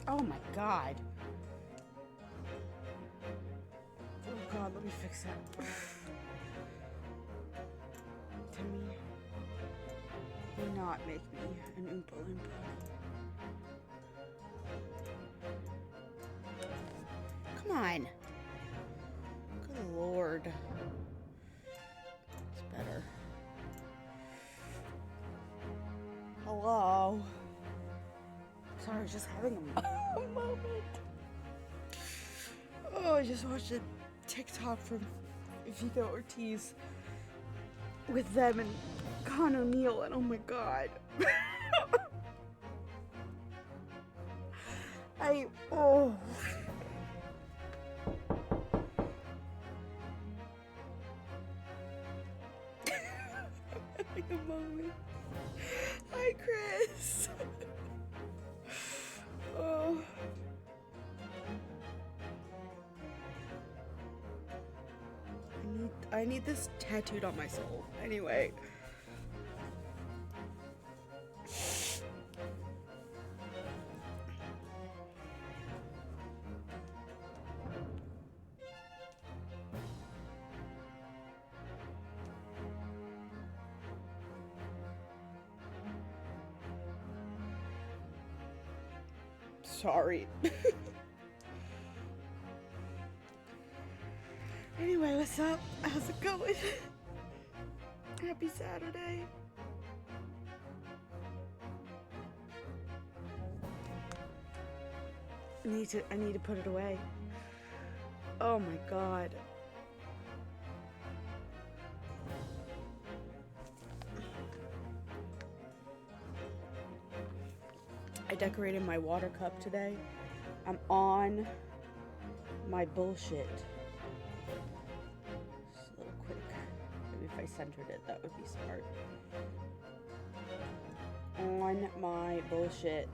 Oh my god. Oh god, let me fix that. Timmy, do not make me an Oompa Loompa. Come on. Good lord. It's better. Hello. Sorry, just having a moment. Oh, I just watched a TikTok from Vico Ortiz with them and Con O'Neill, and oh my god. Oh. Having a moment. Hi, Chris. Oh. I need this tattooed on my soul. Anyway. Sorry. Anyway, what's up? How's it going? Happy Saturday. I need to put it away. Oh my god. I decorated my water cup today. I'm on my bullshit. Just a little quick. Maybe if I centered it, that would be smart. On my bullshit.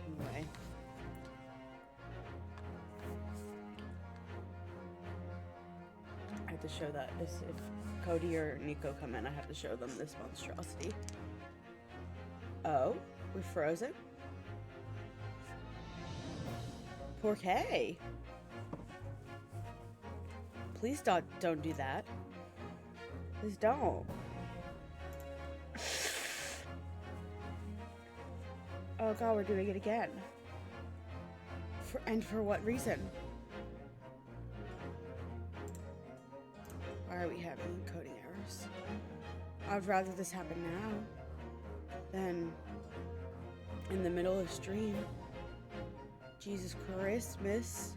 Anyway. I have to show that. If Cody or Nico come in, I have to show them this monstrosity. Oh, we're frozen? Porque? Please don't do that. Please don't. Oh god, we're doing it again. For what reason? Why are we having coding errors? I'd rather this happen now than in the middle of stream. Jesus Christmas.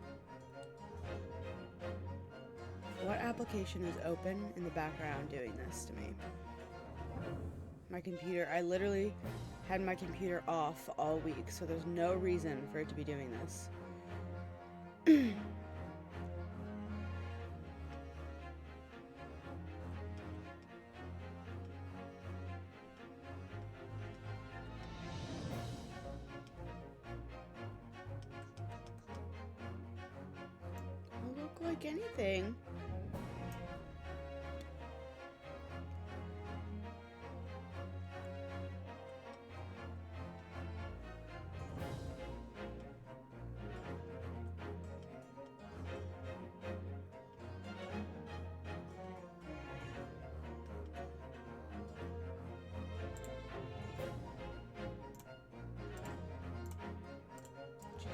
What application is open in the background doing this to me? My computer, I literally had my computer off all week, so there's no reason for it to be doing this. Don't look like anything.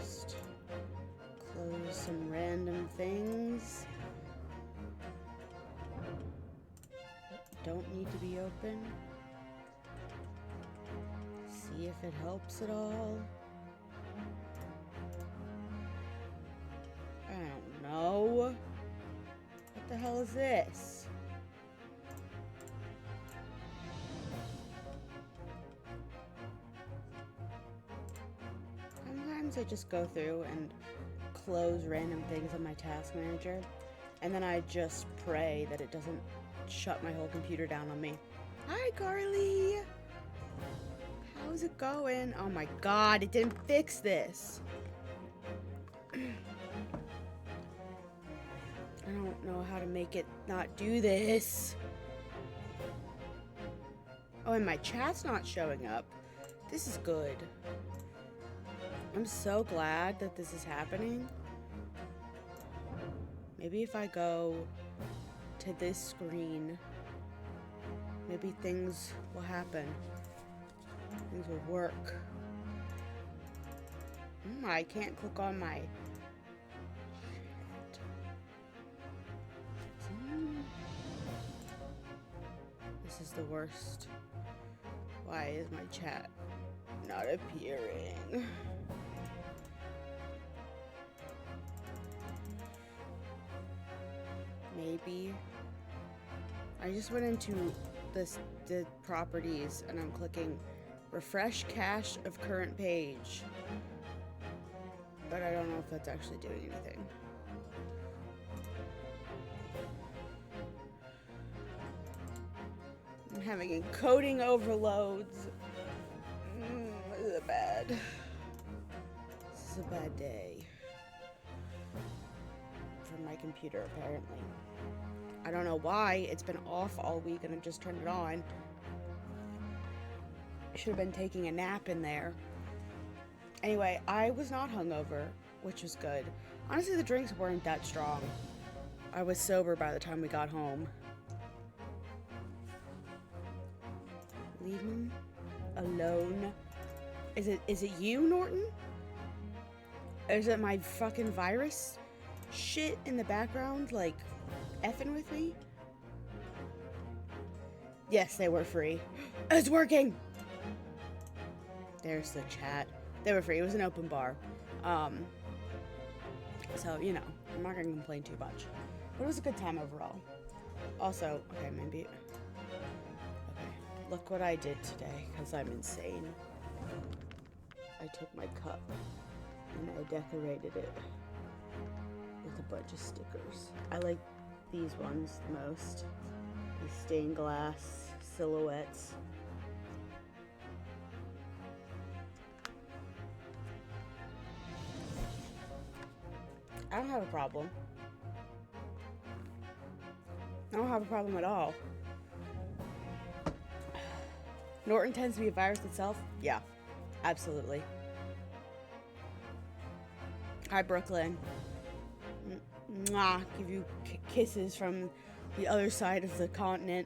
Just close some random things that don't need to be open. See if it helps at all. I don't know. What the hell is this? Sometimes I just go through and close random things on my task manager, and then I just pray that it doesn't shut my whole computer down on me. Hi, Carly! How's it going? Oh my god, it didn't fix this. I don't know how to make it not do this. Oh, and my chat's not showing up. This is good. I'm so glad that this is happening. Maybe if I go to this screen, maybe things will happen. Things will work. I can't click on my... This is the worst. Why is my chat not appearing? Maybe. I just went into the properties and I'm clicking refresh cache of current page. But I don't know if that's actually doing anything. I'm having encoding overloads. This is bad. This is a bad day. For my computer, apparently. I don't know why. It's been off all week and I just turned it on. I should have been taking a nap in there. Anyway, I was not hungover, which was good. Honestly, the drinks weren't that strong. I was sober by the time we got home. Leave me alone. Is it you, Norton? Or is it my fucking virus shit in the background, like, effing with me? Yes, they were free. It's working! There's the chat. They were free. It was an open bar. So, you know, I'm not gonna complain too much. But it was a good time overall. Also, okay, maybe... Okay, look what I did today, because I'm insane. I took my cup, and I decorated it with a bunch of stickers. I like these ones the most. These stained glass silhouettes. I don't have a problem. I don't have a problem at all. Norton tends to be a virus itself? Yeah, absolutely. Hi, Brooklyn. Mwah, give you kisses from the other side of the continent.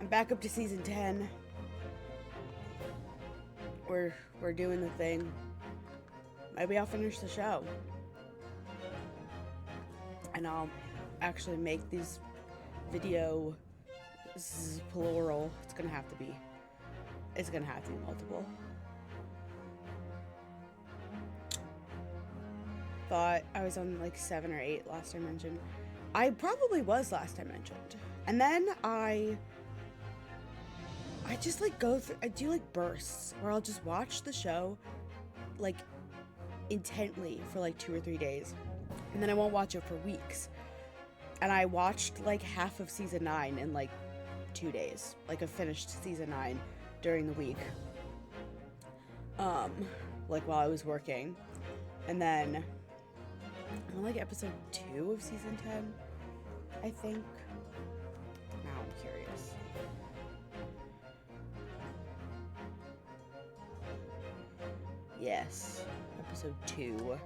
I'm back up to season 10. We're doing the thing. Maybe I'll finish the show. And I'll actually make these video plural. It's gonna have to be multiple. Thought I was on like 7 or 8 last I mentioned. I probably was last I mentioned. And then I just like I do like bursts where I'll just watch the show like intently for like 2 or 3 days, and then I won't watch it for weeks. And I watched like half of season 9 in like 2 days. Like I finished season 9 during the week, like while I was working. And then I'm on like episode 2 of season 10, I think. Now I'm curious. Yes, episode 2.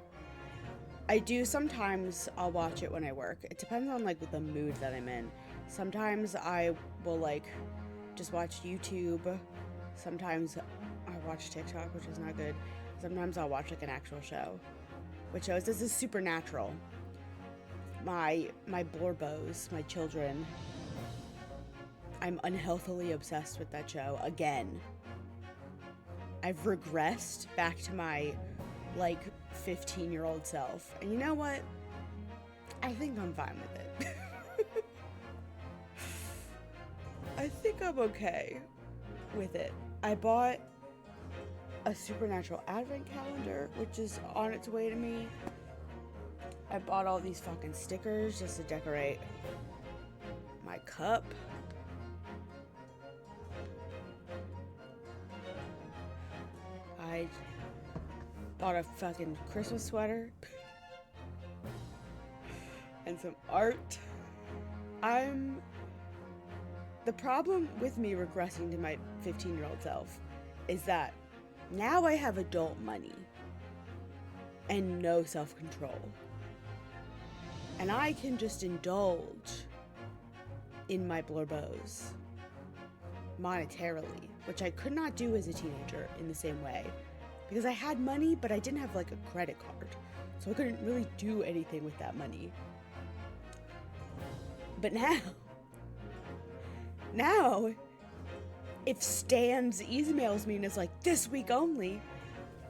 I do sometimes, I'll watch it when I work. It depends on like the mood that I'm in. Sometimes I will like just watch YouTube. Sometimes I watch TikTok, which is not good. Sometimes I'll watch like an actual show. Which shows this is Supernatural. My Borbos, my children. I'm unhealthily obsessed with that show again. I've regressed back to my like 15-year-old self. And you know what? I think I'm fine with it. I think I'm okay with it. I bought a Supernatural advent calendar, which is on its way to me. I bought all these fucking stickers just to decorate my cup. I bought a fucking Christmas sweater and some art. I'm the problem with me regressing to my 15-year-old self is that now I have adult money and no self-control. And I can just indulge in my blurbos monetarily, which I could not do as a teenager in the same way. Because I had money, but I didn't have like a credit card. So I couldn't really do anything with that money. But now, if Stans emails me and it's like, this week only,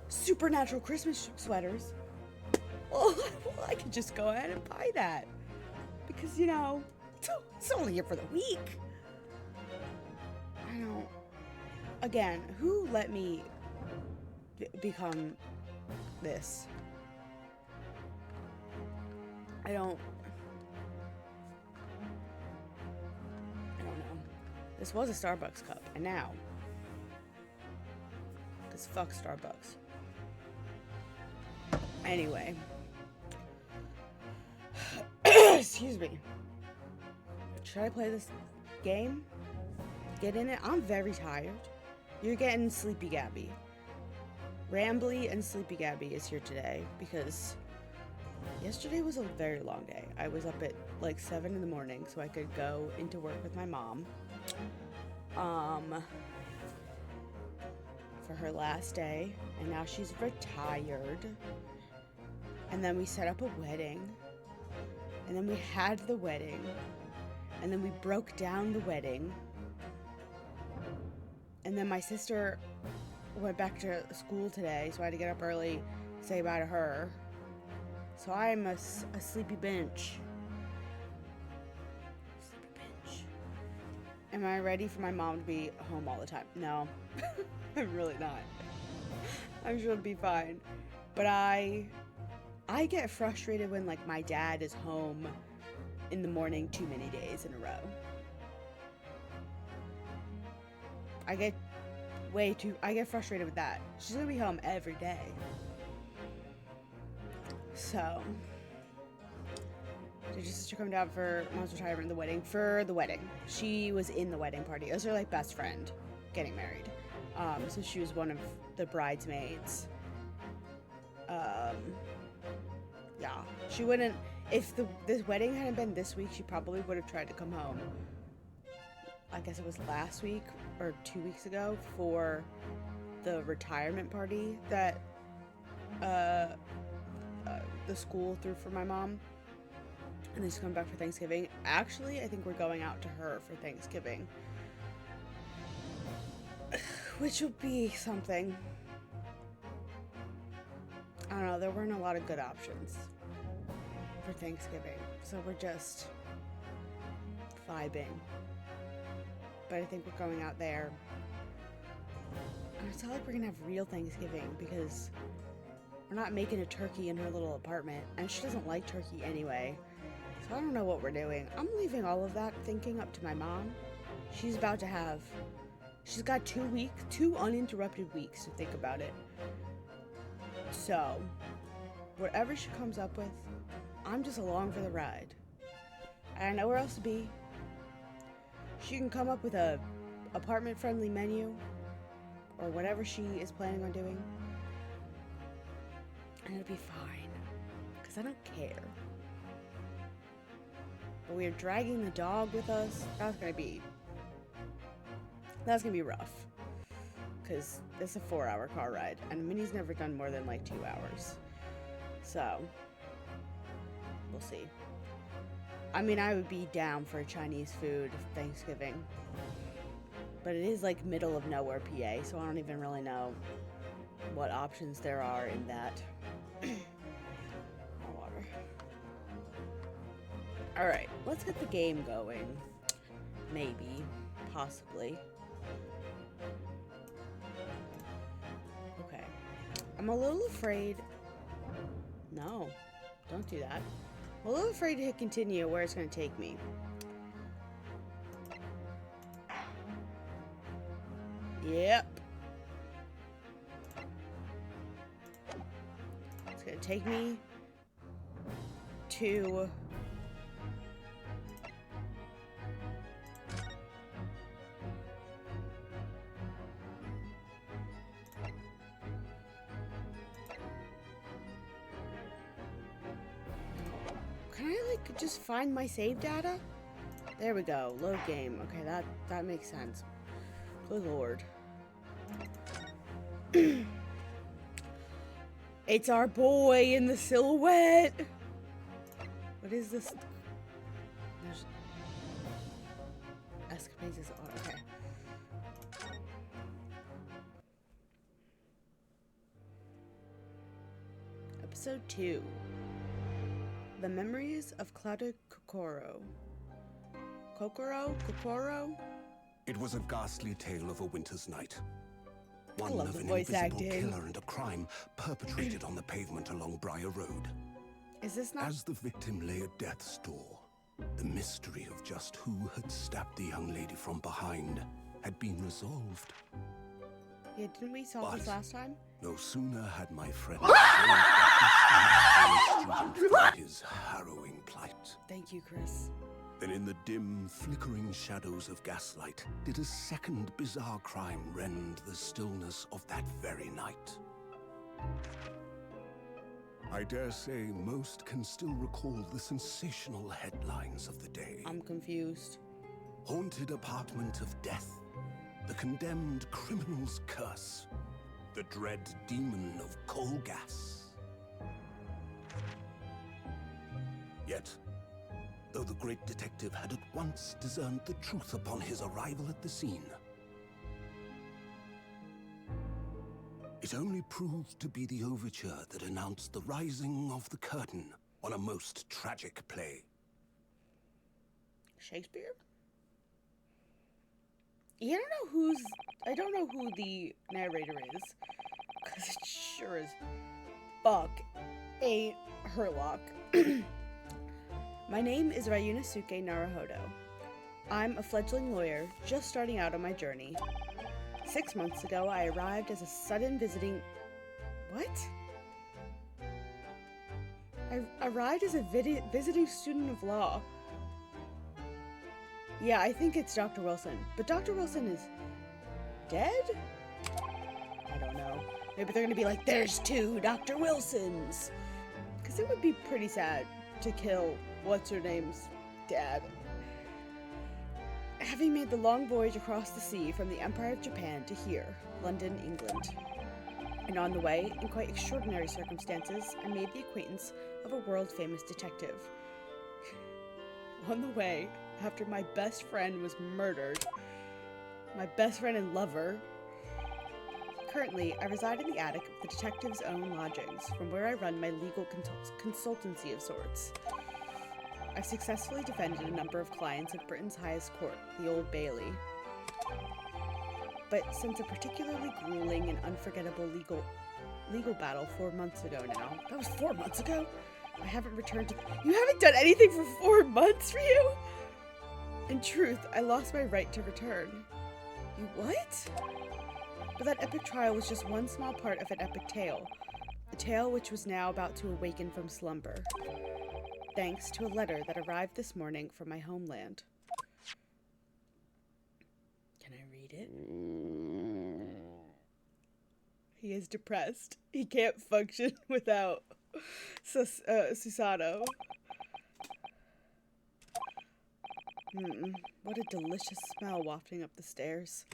supernatural Christmas sweaters, well, I could just go ahead and buy that. Because, you know, it's only here for the week. I don't... Again, who let me become this? I don't know. This was a Starbucks cup, and now, because fuck Starbucks. Anyway. Excuse me. Should I play this game? Get in it? I'm very tired. You're getting Sleepy Gabby. Rambly and Sleepy Gabby is here today because yesterday was a very long day. I was up at like 7 in the morning so I could go into work with my mom. For her last day, and now she's retired. And then we set up a wedding. And then we had the wedding. And then we broke down the wedding. And then my sister went back to school today, so I had to get up early, say bye to her. So I'm a sleepy bench. Sleepy bench. Am I ready for my mom to be home all the time? No, I'm really not. I'm sure it'll be fine. But I get frustrated when like my dad is home in the morning too many days in a row. I get frustrated with that. She's gonna be home every day. So, did your sister come down for mom's retirement, for the wedding? She was in the wedding party. It was her like best friend getting married. So she was one of the bridesmaids. Yeah, she wouldn't. If this wedding hadn't been this week, she probably would have tried to come home. I guess it was last week or 2 weeks ago for the retirement party that the school threw for my mom. And then she's coming back for Thanksgiving. Actually, I think we're going out to her for Thanksgiving. Which will be something. I don't know, there weren't a lot of good options for Thanksgiving. So we're just vibing. But I think we're going out there. And it's not like we're gonna have real Thanksgiving because we're not making a turkey in her little apartment. And she doesn't like turkey anyway. So I don't know what we're doing. I'm leaving all of that thinking up to my mom. She's got 2 uninterrupted weeks to think about it. So, whatever she comes up with, I'm just along for the ride. I don't know where else to be. She can come up with a apartment-friendly menu or whatever she is planning on doing. And it'll be fine. Because I don't care. But we are dragging the dog with us. That's gonna be rough. Because it's a 4-hour car ride. And Minnie's never done more than like 2 hours. So, we'll see. I mean, I would be down for Chinese food Thanksgiving. But it is like middle of nowhere PA, so I don't even really know what options there are in that. More water. Alright, let's get the game going. Maybe. Possibly. Okay. I'm a little afraid... No. Don't do that. I'm a little afraid to hit continue where it's going to take me. Yep. It's going to take me to it just find my save data? There we go. Load game. Okay, that makes sense. Good lord. It's our boy in the silhouette. What is this? There's escapades is on. Okay. Episode 2. The Memories of Clouded Kokoro. Kokoro? It was a ghastly tale of a winter's night. I One love of the an voice invisible acting. killer and a crime perpetrated on the pavement along Briar Road. Is this not? As the victim lay at death's door, the mystery of just who had stabbed the young lady from behind had been resolved. Yeah, didn't we solve this last time? No sooner had my friend saved that student from his harrowing plight, Thank you, Chris. then in the dim, flickering shadows of gaslight did a second bizarre crime rend the stillness of that very night. I dare say most can still recall the sensational headlines of the day. I'm confused. Haunted apartment of death, the condemned criminal's curse, the dread demon of coal gas. Yet, though the great detective had at once discerned the truth upon his arrival at the scene, it only proved to be the overture that announced the rising of the curtain on a most tragic play. Shakespeare? Yeah, I don't know who the narrator is, because it sure as fuck ain't Herlock. My name is Ryunosuke Naruhodo. I'm a fledgling lawyer just starting out on my journey. 6 months ago, I arrived as a sudden visiting... What? I arrived as a visiting student of law. Yeah, I think it's Dr. Wilson. But Dr. Wilson is... dead? I don't know. Maybe they're gonna be like, there's 2 Dr. Wilsons! Because it would be pretty sad to kill what's-her-name's dad. Having made the long voyage across the sea from the Empire of Japan to here, London, England. And on the way, in quite extraordinary circumstances, I made the acquaintance of a world-famous detective. On the way, after my best friend was murdered, my best friend and lover. Currently, I reside in the attic of the detective's own lodgings, from where I run my legal consultancy of sorts. I've successfully defended a number of clients at Britain's highest court, the Old Bailey. But since a particularly grueling and unforgettable legal battle 4 months ago now, that was 4 months ago? I haven't returned to... You haven't done anything for 4 months for you? In truth, I lost my right to return. You what? But that epic trial was just one small part of an epic tale. A tale which was now about to awaken from slumber. Thanks to a letter that arrived this morning from my homeland. Can I read it? He is depressed. He can't function without Susanoo. What a delicious smell wafting up the stairs.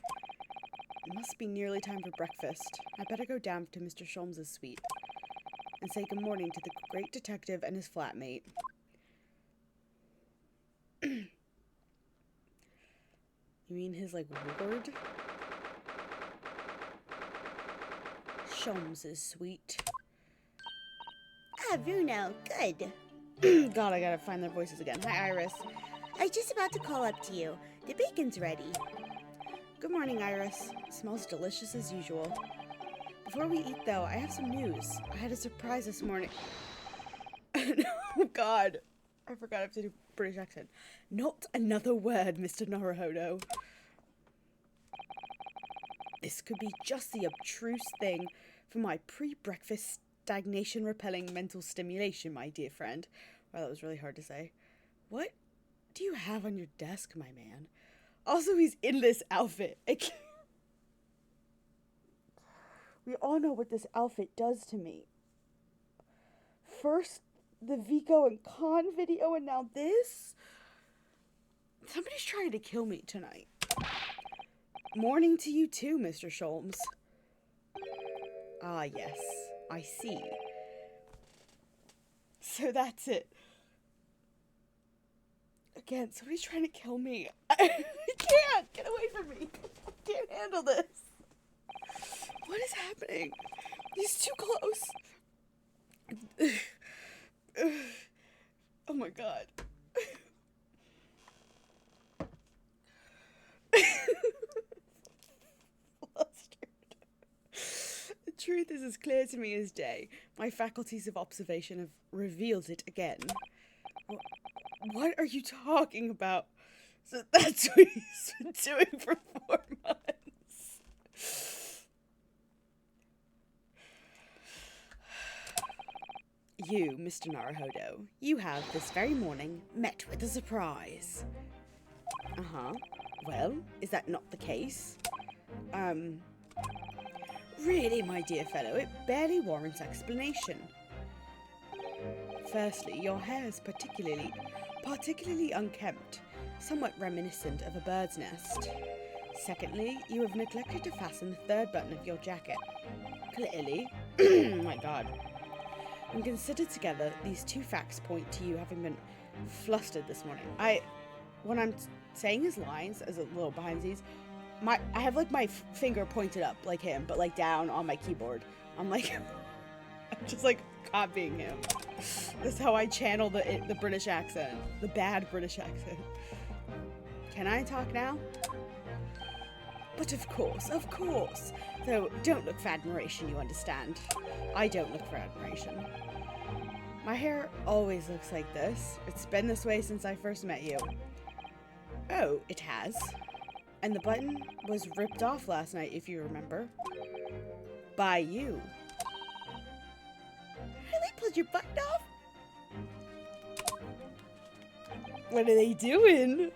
It must be nearly time for breakfast. I better go down to Mr. Sholmes' suite and say good morning to the great detective and his flatmate. You mean his, ward? Sholmes' suite. Ah, Bruno, good. God, I gotta find their voices again. Hi, Iris. I was just about to call up to you. The bacon's ready. Good morning, Iris. It smells delicious as usual. Before we eat, though, I have some news. I had a surprise this morning. Oh, God. I forgot I have to do British accent. Not another word, Mr. Naruhodo. This could be just the abstruse thing for my pre-breakfast stagnation-repelling mental stimulation, my dear friend. Wow, that was really hard to say. What do you have on your desk, my man? Also, he's in this outfit. We all know what this outfit does to me. First, the Vico and Khan video and now this. Somebody's trying to kill me tonight. Morning to you too, Mr. Sholmes. Ah, yes. I see. So that's it. Again, somebody's trying to kill me. I can't! Get away from me! I can't handle this. What is happening? He's too close. Oh my god. Flustered. The truth is as clear to me as day. My faculties of observation have revealed it again. What are you talking about? So that's what he's been doing for 4 months. You, Mr. Naruhodo, you have this very morning met with a surprise. Uh-huh. Well, is that not the case? Really, my dear fellow, it barely warrants explanation. Firstly, your hair is particularly unkempt, somewhat reminiscent of a bird's nest. Secondly, you have neglected to fasten the third button of your jacket. Clearly, my god. When considered together, these two facts point to you having been flustered this morning. When I'm saying his lines as a little behind the scenes, I have like my finger pointed up like him, but like down on my keyboard. I'm like, I'm just like copying him. That's how I channel the British accent, the bad British accent. Can I talk now? But of course. Though, don't look for admiration, you understand. I don't look for admiration. My hair always looks like this. It's been this way since I first met you. Oh, it has. And the button was ripped off last night, if you remember. By you. Really pulled your button off? What are they doing?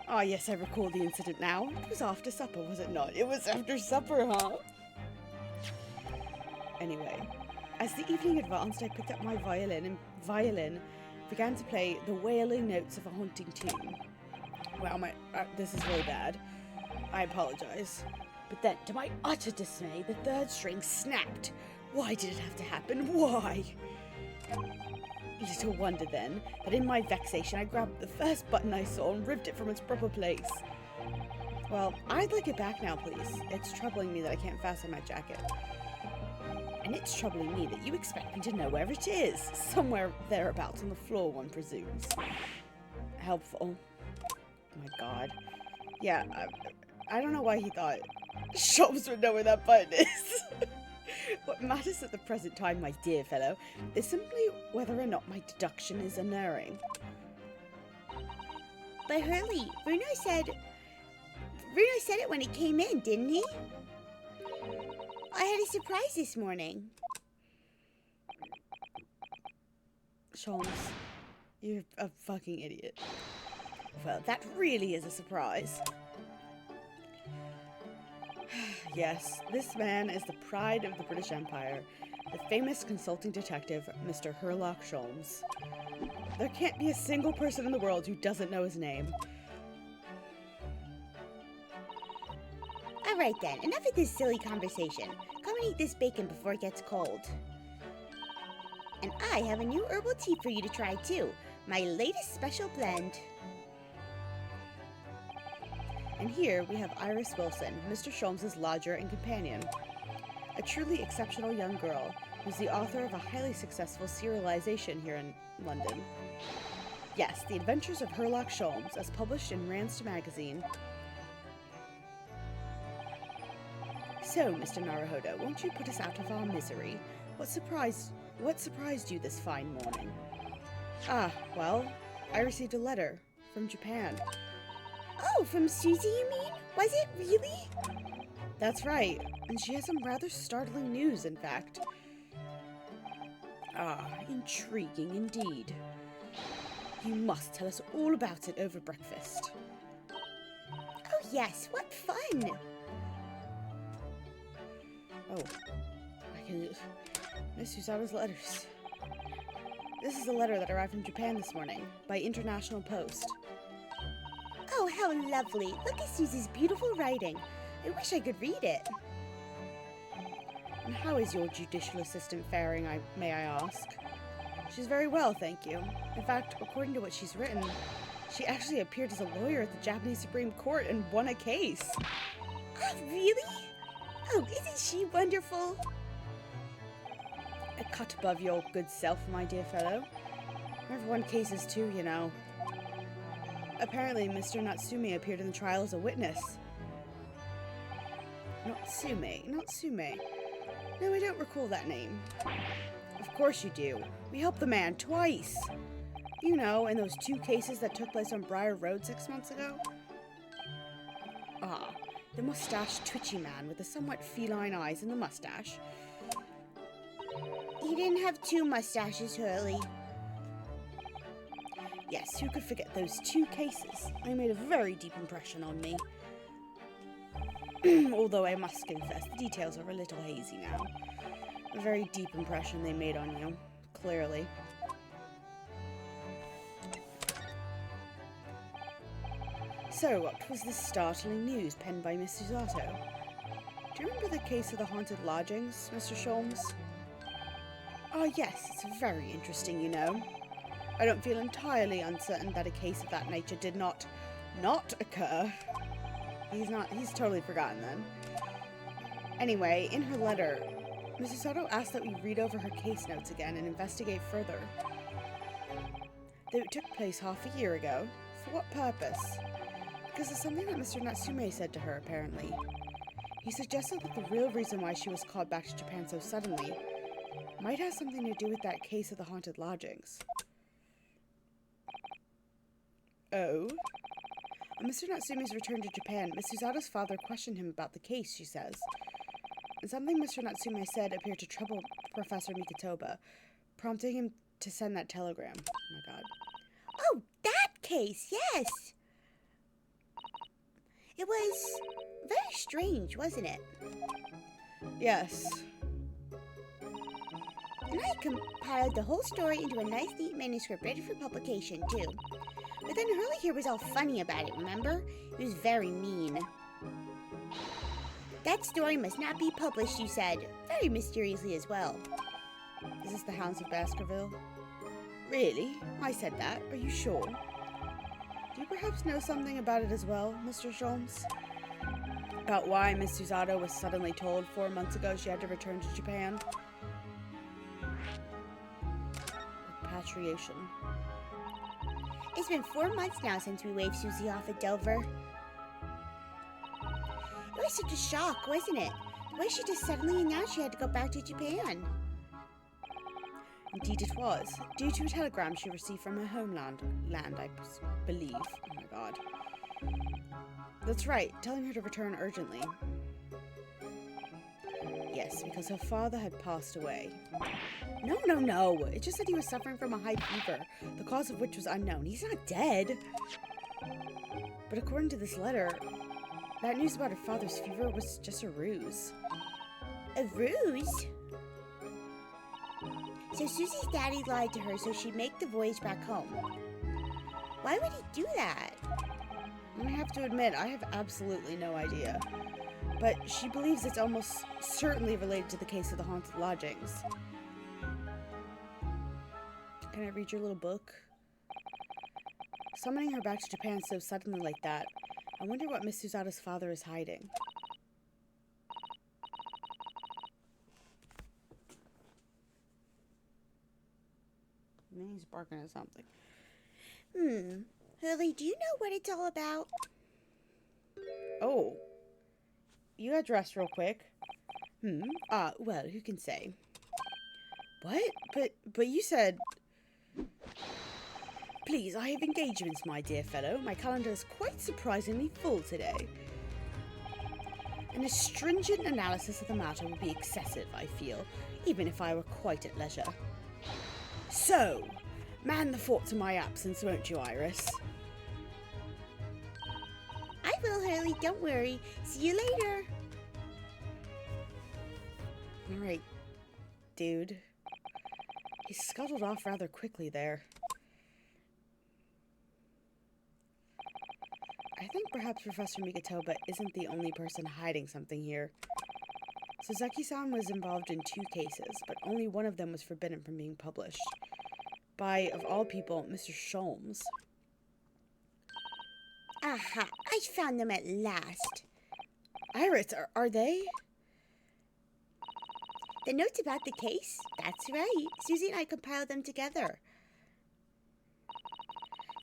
Ah, yes, I recall the incident now. It was after supper, was it not? It was after supper, huh? Anyway, as the evening advanced, I picked up my violin began to play the wailing notes of a haunting tune. Wow, this is really bad. I apologize. But then, to my utter dismay, the third string snapped. Why did it have to happen? Why? Little wonder then that in my vexation I grabbed the first button I saw and ripped it from its proper place. Well, I'd like it back now, please. It's troubling me that I can't fasten my jacket. And it's troubling me that you expect me to know where it is. Somewhere thereabouts on the floor, one presumes. Helpful. Oh my god. Yeah, I don't know why he thought Shops would know where that button is. What matters at the present time, my dear fellow, is simply whether or not my deduction is unerring. But Hurley, Bruno said it when he came in, didn't he? I had a surprise this morning. Sholmes, you're a fucking idiot. Well, that really is a surprise. Yes, this man is the pride of the British Empire, the famous consulting detective, Mr. Herlock Sholmes. There can't be a single person in the world who doesn't know his name. All right then, enough of this silly conversation. Come and eat this bacon before it gets cold. And I have a new herbal tea for you to try too. My latest special blend. And here we have Iris Wilson, Mr. Sholmes' lodger and companion. A truly exceptional young girl who's the author of a highly successful serialization here in London. Yes, The Adventures of Herlock Sholmes, as published in Rand's magazine. So, Mr. Naruhodo, won't you put us out of our misery? What surprised you this fine morning? Ah, well, I received a letter from Japan. Oh, from Susie, you mean? Was it really? That's right, and she has some rather startling news, in fact. Ah, intriguing indeed. You must tell us all about it over breakfast. Oh yes, what fun! Oh, I can just... Miss Usada's letters. This is a letter that arrived from Japan this morning, by international post. Oh, how lovely. Look at Susie's beautiful writing. I wish I could read it. And how is your judicial assistant faring, may I ask? She's very well, thank you. In fact, according to what she's written, she actually appeared as a lawyer at the Japanese Supreme Court and won a case. Oh, really? Oh, isn't she wonderful? A cut above your good self, my dear fellow. I've won cases too, you know. Apparently, Mr. Natsume appeared in the trial as a witness. Natsume. No, I don't recall that name. Of course you do. We helped the man twice. You know, in those 2 cases that took place on Briar Road 6 months ago. Ah, the mustached twitchy man with the somewhat feline eyes and the mustache. He didn't have 2 mustaches, Hurley. Yes, who could forget those 2 cases? They made a very deep impression on me. Although I must confess, the details are a little hazy now. A very deep impression they made on you, clearly. So, what was this startling news penned by Miss Susato? Do you remember the case of the haunted lodgings, Mr. Sholmes? Ah, yes, it's very interesting, you know. I don't feel entirely uncertain that a case of that nature did not occur. He's totally forgotten then. Anyway, in her letter, Mrs. Soto asked that we read over her case notes again and investigate further. Though it took place half a year ago. For what purpose? Because of something that Mr. Natsume said to her, apparently. He suggested that the real reason why she was called back to Japan so suddenly might have something to do with that case of the haunted lodgings. Oh? On Mr. Natsume's return to Japan, Miss Susato's father questioned him about the case, she says. And something Mr. Natsume said appeared to trouble Professor Mikotoba, prompting him to send that telegram. Oh my god. Oh, that case, yes! It was very strange, wasn't it? Yes. And I compiled the whole story into a nice, neat manuscript ready for publication, too. But then Hurley here was all funny about it, remember? He was very mean. That story must not be published, you said. Very mysteriously as well. Is this the Hounds of Baskerville? Really? I said that. Are you sure? Do you perhaps know something about it as well, Mr. Sholmes? About why Miss Susato was suddenly told 4 months ago she had to return to Japan? Repatriation. It's been 4 months now since we waved Susie off at Dover. It was such a shock, wasn't it? The way she just suddenly announced she had to go back to Japan. Indeed it was, due to a telegram she received from her homeland, I believe. Oh my god. That's right, telling her to return urgently. Yes, because her father had passed away. No. It just said he was suffering from a high fever, the cause of which was unknown. He's not dead. But according to this letter, that news about her father's fever was just a ruse. A ruse? So Susie's daddy lied to her so she'd make the voyage back home. Why would he do that? I have to admit, I have absolutely no idea. But she believes it's almost certainly related to the case of the haunted lodgings. Can I read your little book? Summoning her back to Japan so suddenly like that, I wonder what Miss Susato's father is hiding. Maybe he's barking at something. Hurley, do you know what it's all about? Oh. You got dressed real quick. Well, who can say? What? But you said... Please, I have engagements, my dear fellow. My calendar is quite surprisingly full today. An astringent analysis of the matter would be excessive, I feel, even if I were quite at leisure. So, man the fort in my absence, won't you, Iris? I will, Hurley, don't worry. See you later. Alright. dude. He scuttled off rather quickly there. I think perhaps Professor Migatoba isn't the only person hiding something here. Suzaki-san was involved in 2 cases, but only one of them was forbidden from being published. By, of all people, Mr. Sholmes. Aha, I found them at last. Iris, are they? The notes about the case? That's right. Susie and I compiled them together.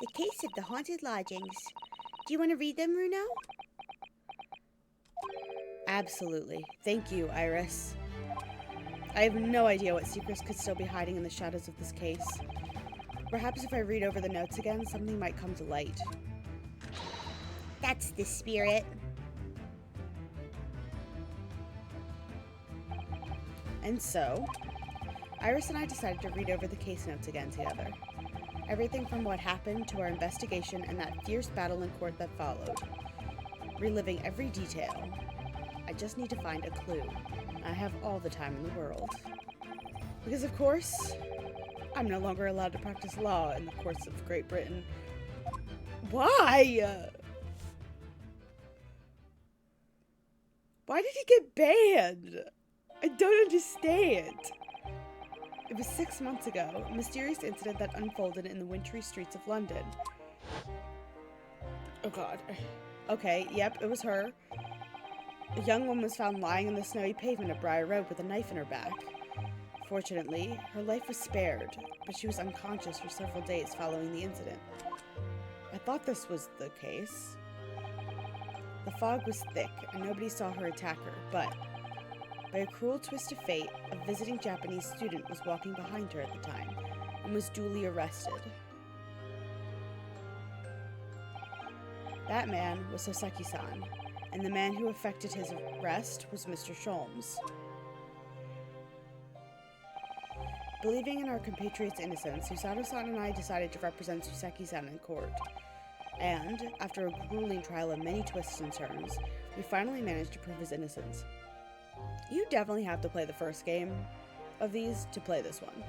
The case of the haunted lodgings. Do you want to read them, Runo? Absolutely. Thank you, Iris. I have no idea what secrets could still be hiding in the shadows of this case. Perhaps if I read over the notes again, something might come to light. That's the spirit. And so, Iris and I decided to read over the case notes again together. Everything from what happened to our investigation and that fierce battle in court that followed. Reliving every detail. I just need to find a clue. I have all the time in the world. Because of course, I'm no longer allowed to practice law in the courts of Great Britain. Why? Why did he get banned? I don't understand. It was 6 months ago, a mysterious incident that unfolded in the wintry streets of London. Oh god. Okay, yep, it was her. A young woman was found lying on the snowy pavement of Briar Road with a knife in her back. Fortunately, her life was spared, but she was unconscious for several days following the incident. I thought this was the case. The fog was thick, and nobody saw her attacker, but by a cruel twist of fate, a visiting Japanese student was walking behind her at the time, and was duly arrested. That man was Soseki-san, and the man who effected his arrest was Mr. Sholmes. Believing in our compatriot's innocence, Susato-san and I decided to represent Suseki-san in court. And, after a grueling trial of many twists and turns, we finally managed to prove his innocence. You definitely have to play the first game of these to play this one.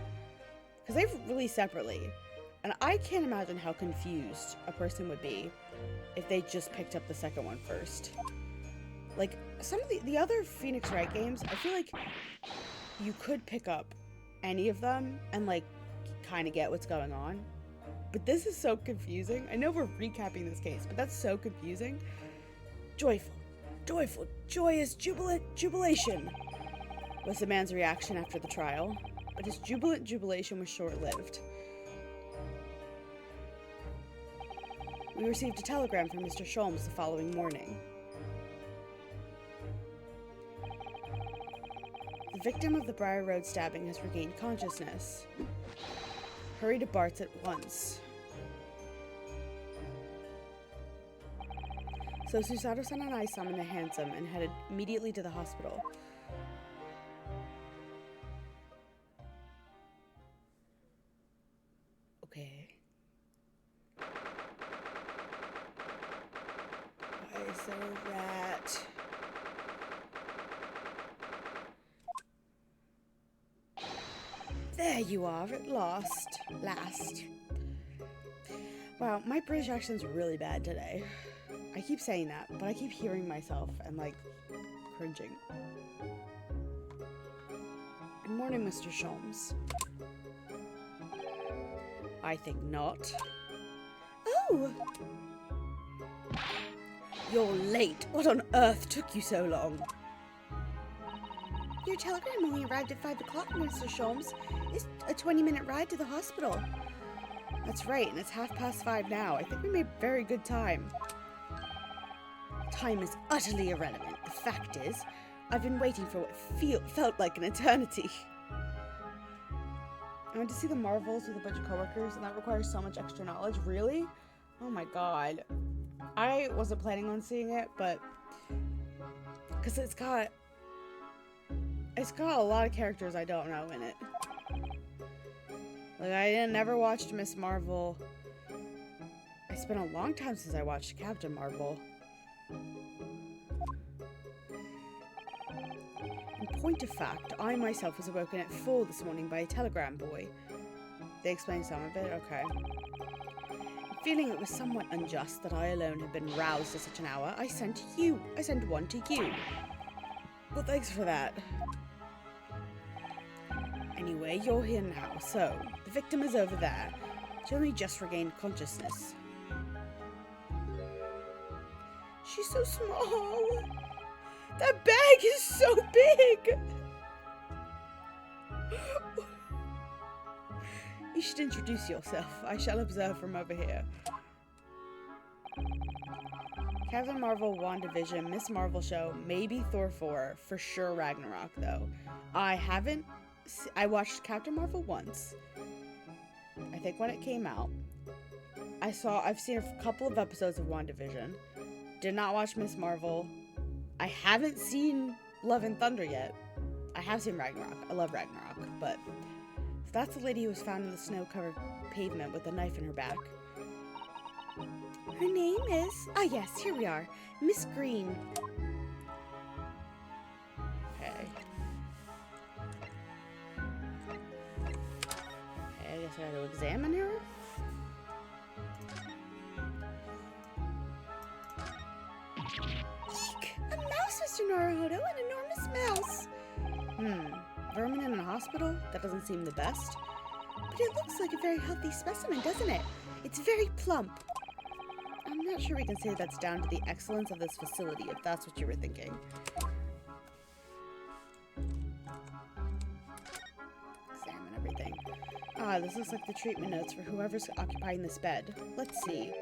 Because they've released separately, and I can't imagine how confused a person would be if they just picked up the second one first. Like, some of the other Phoenix Wright games, I feel like you could pick up any of them and, like, kind of get what's going on. But this is so confusing. I know we're recapping this case, but that's so confusing. Joyful, joyous, jubilation was the man's reaction after the trial, but his jubilant jubilation was short-lived. We received a telegram from Mr. Sholmes the following morning. The victim of the Briar Road stabbing has regained consciousness. Hurry to Bart's at once. So Susato-san and I summoned a hansom and headed immediately to the hospital. Okay. Why is there a rat? There you are, at last. Wow, my British accent's really bad today. I keep saying that, but I keep hearing myself and, like, cringing. Good morning, Mr. Sholmes. I think not. Oh! You're late. What on earth took you so long? Your telegram only arrived at 5 o'clock, Mr. Sholmes. It's a 20-minute ride to the hospital. That's right, and it's 5:30 now. I think we made very good time. Time is utterly irrelevant. The fact is, I've been waiting for what felt like an eternity. I went to see the Marvels with a bunch of coworkers, and that requires so much extra knowledge. Really? Oh my god. I wasn't planning on seeing it, but because it's got a lot of characters I don't know in it. Like, I never watched Miss Marvel. It's been a long time since I watched Captain Marvel. And point of fact, I myself was awoken at 4 this morning by a telegram boy. They explained some of it? Okay. Feeling it was somewhat unjust that I alone had been roused at such an hour, I sent one to you. Well, thanks for that. Anyway, you're here now, so the victim is over there. She only just regained consciousness. She's so small. That bag is so big. You should introduce yourself. I shall observe from over here. Captain Marvel, WandaVision, Miss Marvel show, maybe Thor 4, for sure Ragnarok though. I watched Captain Marvel once. I think when it came out. I've seen a couple of episodes of WandaVision. Did not watch Miss Marvel. I haven't seen Love and Thunder yet. I have seen Ragnarok. I love Ragnarok, but if that's the lady who was found in the snow-covered pavement with a knife in her back. Her name is... Ah, yes, here we are. Miss Green. Okay. I guess I gotta examine her. Eek! A mouse, Mr. Naruhodo, an enormous mouse. Vermin in a hospital? That doesn't seem the best. But it looks like a very healthy specimen, doesn't it? It's very plump. I'm not sure we can say that's down to the excellence of this facility, if that's what you were thinking. Examine everything. Ah, this looks like the treatment notes for whoever's occupying this bed. Let's see.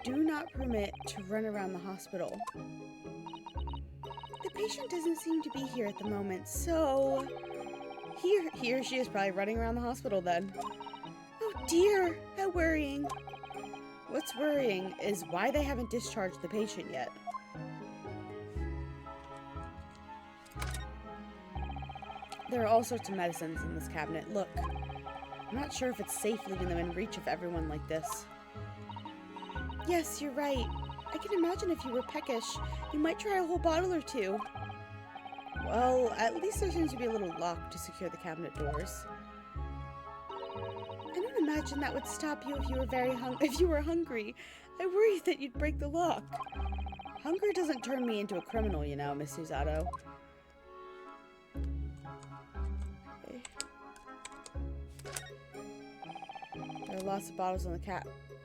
Do not permit to run around the hospital. The patient doesn't seem to be here at the moment, so... He or she is probably running around the hospital then. Oh dear, how worrying. What's worrying is why they haven't discharged the patient yet. There are all sorts of medicines in this cabinet. Look, I'm not sure if it's safe leaving them in reach of everyone like this. Yes, you're right. I can imagine if you were peckish, you might try a whole bottle or two. Well, at least there seems to be a little lock to secure the cabinet doors. I don't imagine that would stop you if you were hungry. I worry that you'd break the lock. Hunger doesn't turn me into a criminal, you know, Miss Susato. Okay. There are lots of bottles in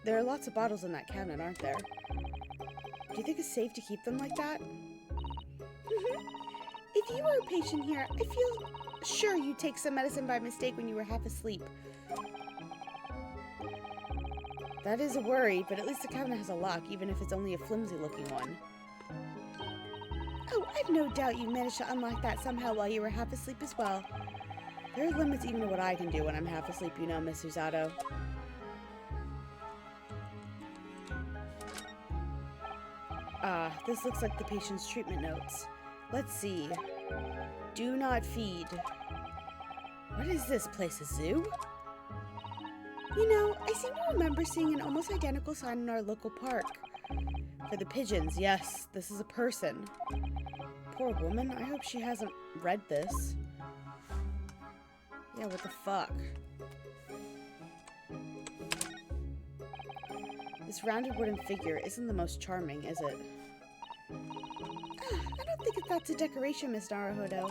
There are lots of bottles in that cabinet, aren't there? Do you think it's safe to keep them like that? If you were a patient here, I feel sure you'd take some medicine by mistake when you were half asleep. That is a worry, but at least the cabinet has a lock, even if it's only a flimsy-looking one. Oh, I've no doubt you managed to unlock that somehow while you were half asleep as well. There are limits even to what I can do when I'm half asleep, you know, Miss Susato. Ah, this looks like the patient's treatment notes. Let's see. Do not feed. What is this place, a zoo? You know, I seem to remember seeing an almost identical sign in our local park. For the pigeons, yes, this is a person. Poor woman, I hope she hasn't read this. Yeah, what the fuck? This rounded wooden figure isn't the most charming, is it? I don't think that's a decoration, Miss Naruhodo.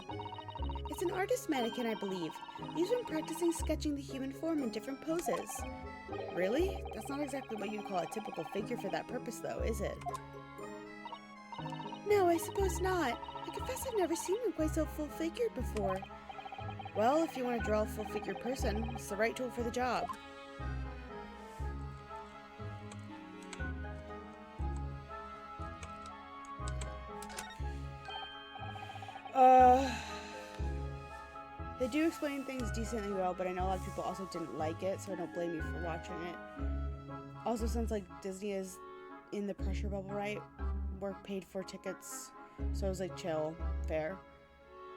It's an artist mannequin, I believe. He's been practicing sketching the human form in different poses. Really? That's not exactly what you'd call a typical figure for that purpose, though, is it? No, I suppose not. I confess I've never seen one quite so full-figured before. Well, if you want to draw a full-figured person, it's the right tool for the job. They do explain things decently well, but I know a lot of people also didn't like it, so I don't blame you for watching it. Also, since like Disney is in the pressure bubble, right? Work paid for tickets, so it was like chill, fair.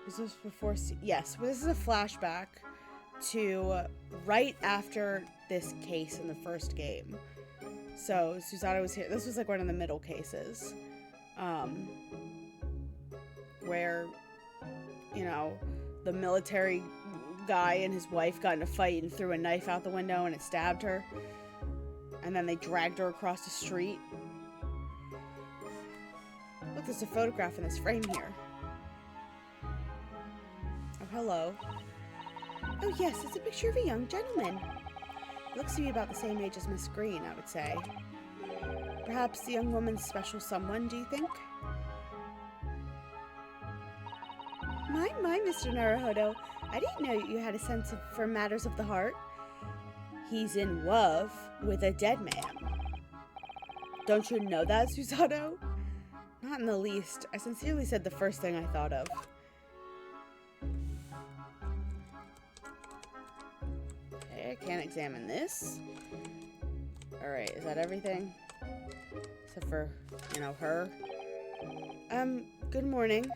This was before, yes, this is a flashback to right after this case in the first game. So Susato was here. This was like one of the middle cases, where you know, the military guy and his wife got in a fight and threw a knife out the window and it stabbed her. And then they dragged her across the street. Look, there's a photograph in this frame here. Oh, hello. Oh, yes, it's a picture of a young gentleman. He looks to be about the same age as Miss Green, I would say. Perhaps the young woman's special someone, do you think? My, Mr. Naruhodo. I didn't know you had a sense for matters of the heart. He's in love with a dead man. Don't you know that, Susato? Not in the least. I sincerely said the first thing I thought of. Okay, I can't examine this. Alright, is that everything? Except for, you know, her. Good morning.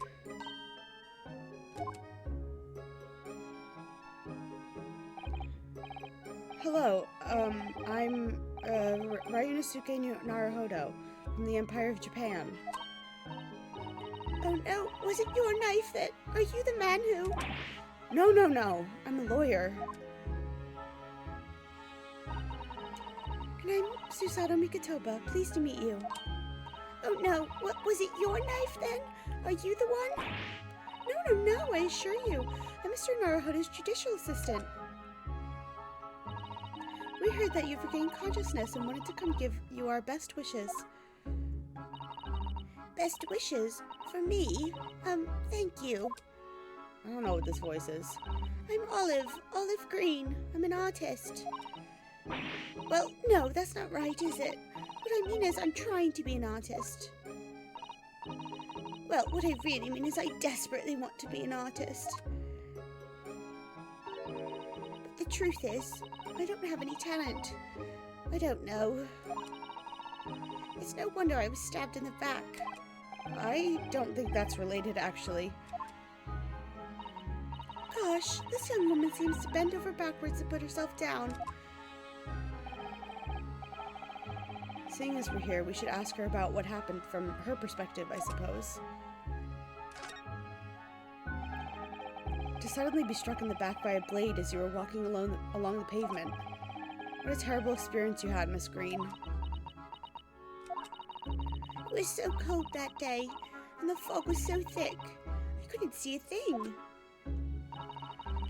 Hello, I'm, Ryunosuke Naruhodo from the Empire of Japan. Oh no, was it your knife that... Are you the man who... No, I'm a lawyer. And I'm Susato Mikotoba, pleased to meet you. Oh no, what, was it your knife then? Are you the one? No, I assure you. I'm Mr. Naruhodo's judicial assistant. We heard that you've regained consciousness and wanted to come give you our best wishes. Best wishes? For me? Thank you. I don't know what this voice is. I'm Olive Green. I'm an artist. Well, no, that's not right, is it? What I mean is I'm trying to be an artist. Well, what I really mean is I desperately want to be an artist. But the truth is, I don't have any talent. I don't know. It's no wonder I was stabbed in the back. I don't think that's related, actually. Gosh, this young woman seems to bend over backwards to put herself down. Seeing as we're here, we should ask her about what happened from her perspective, I suppose. To suddenly be struck in the back by a blade as you were walking along the pavement. What a terrible experience you had, Miss Green. It was so cold that day, and the fog was so thick, I couldn't see a thing.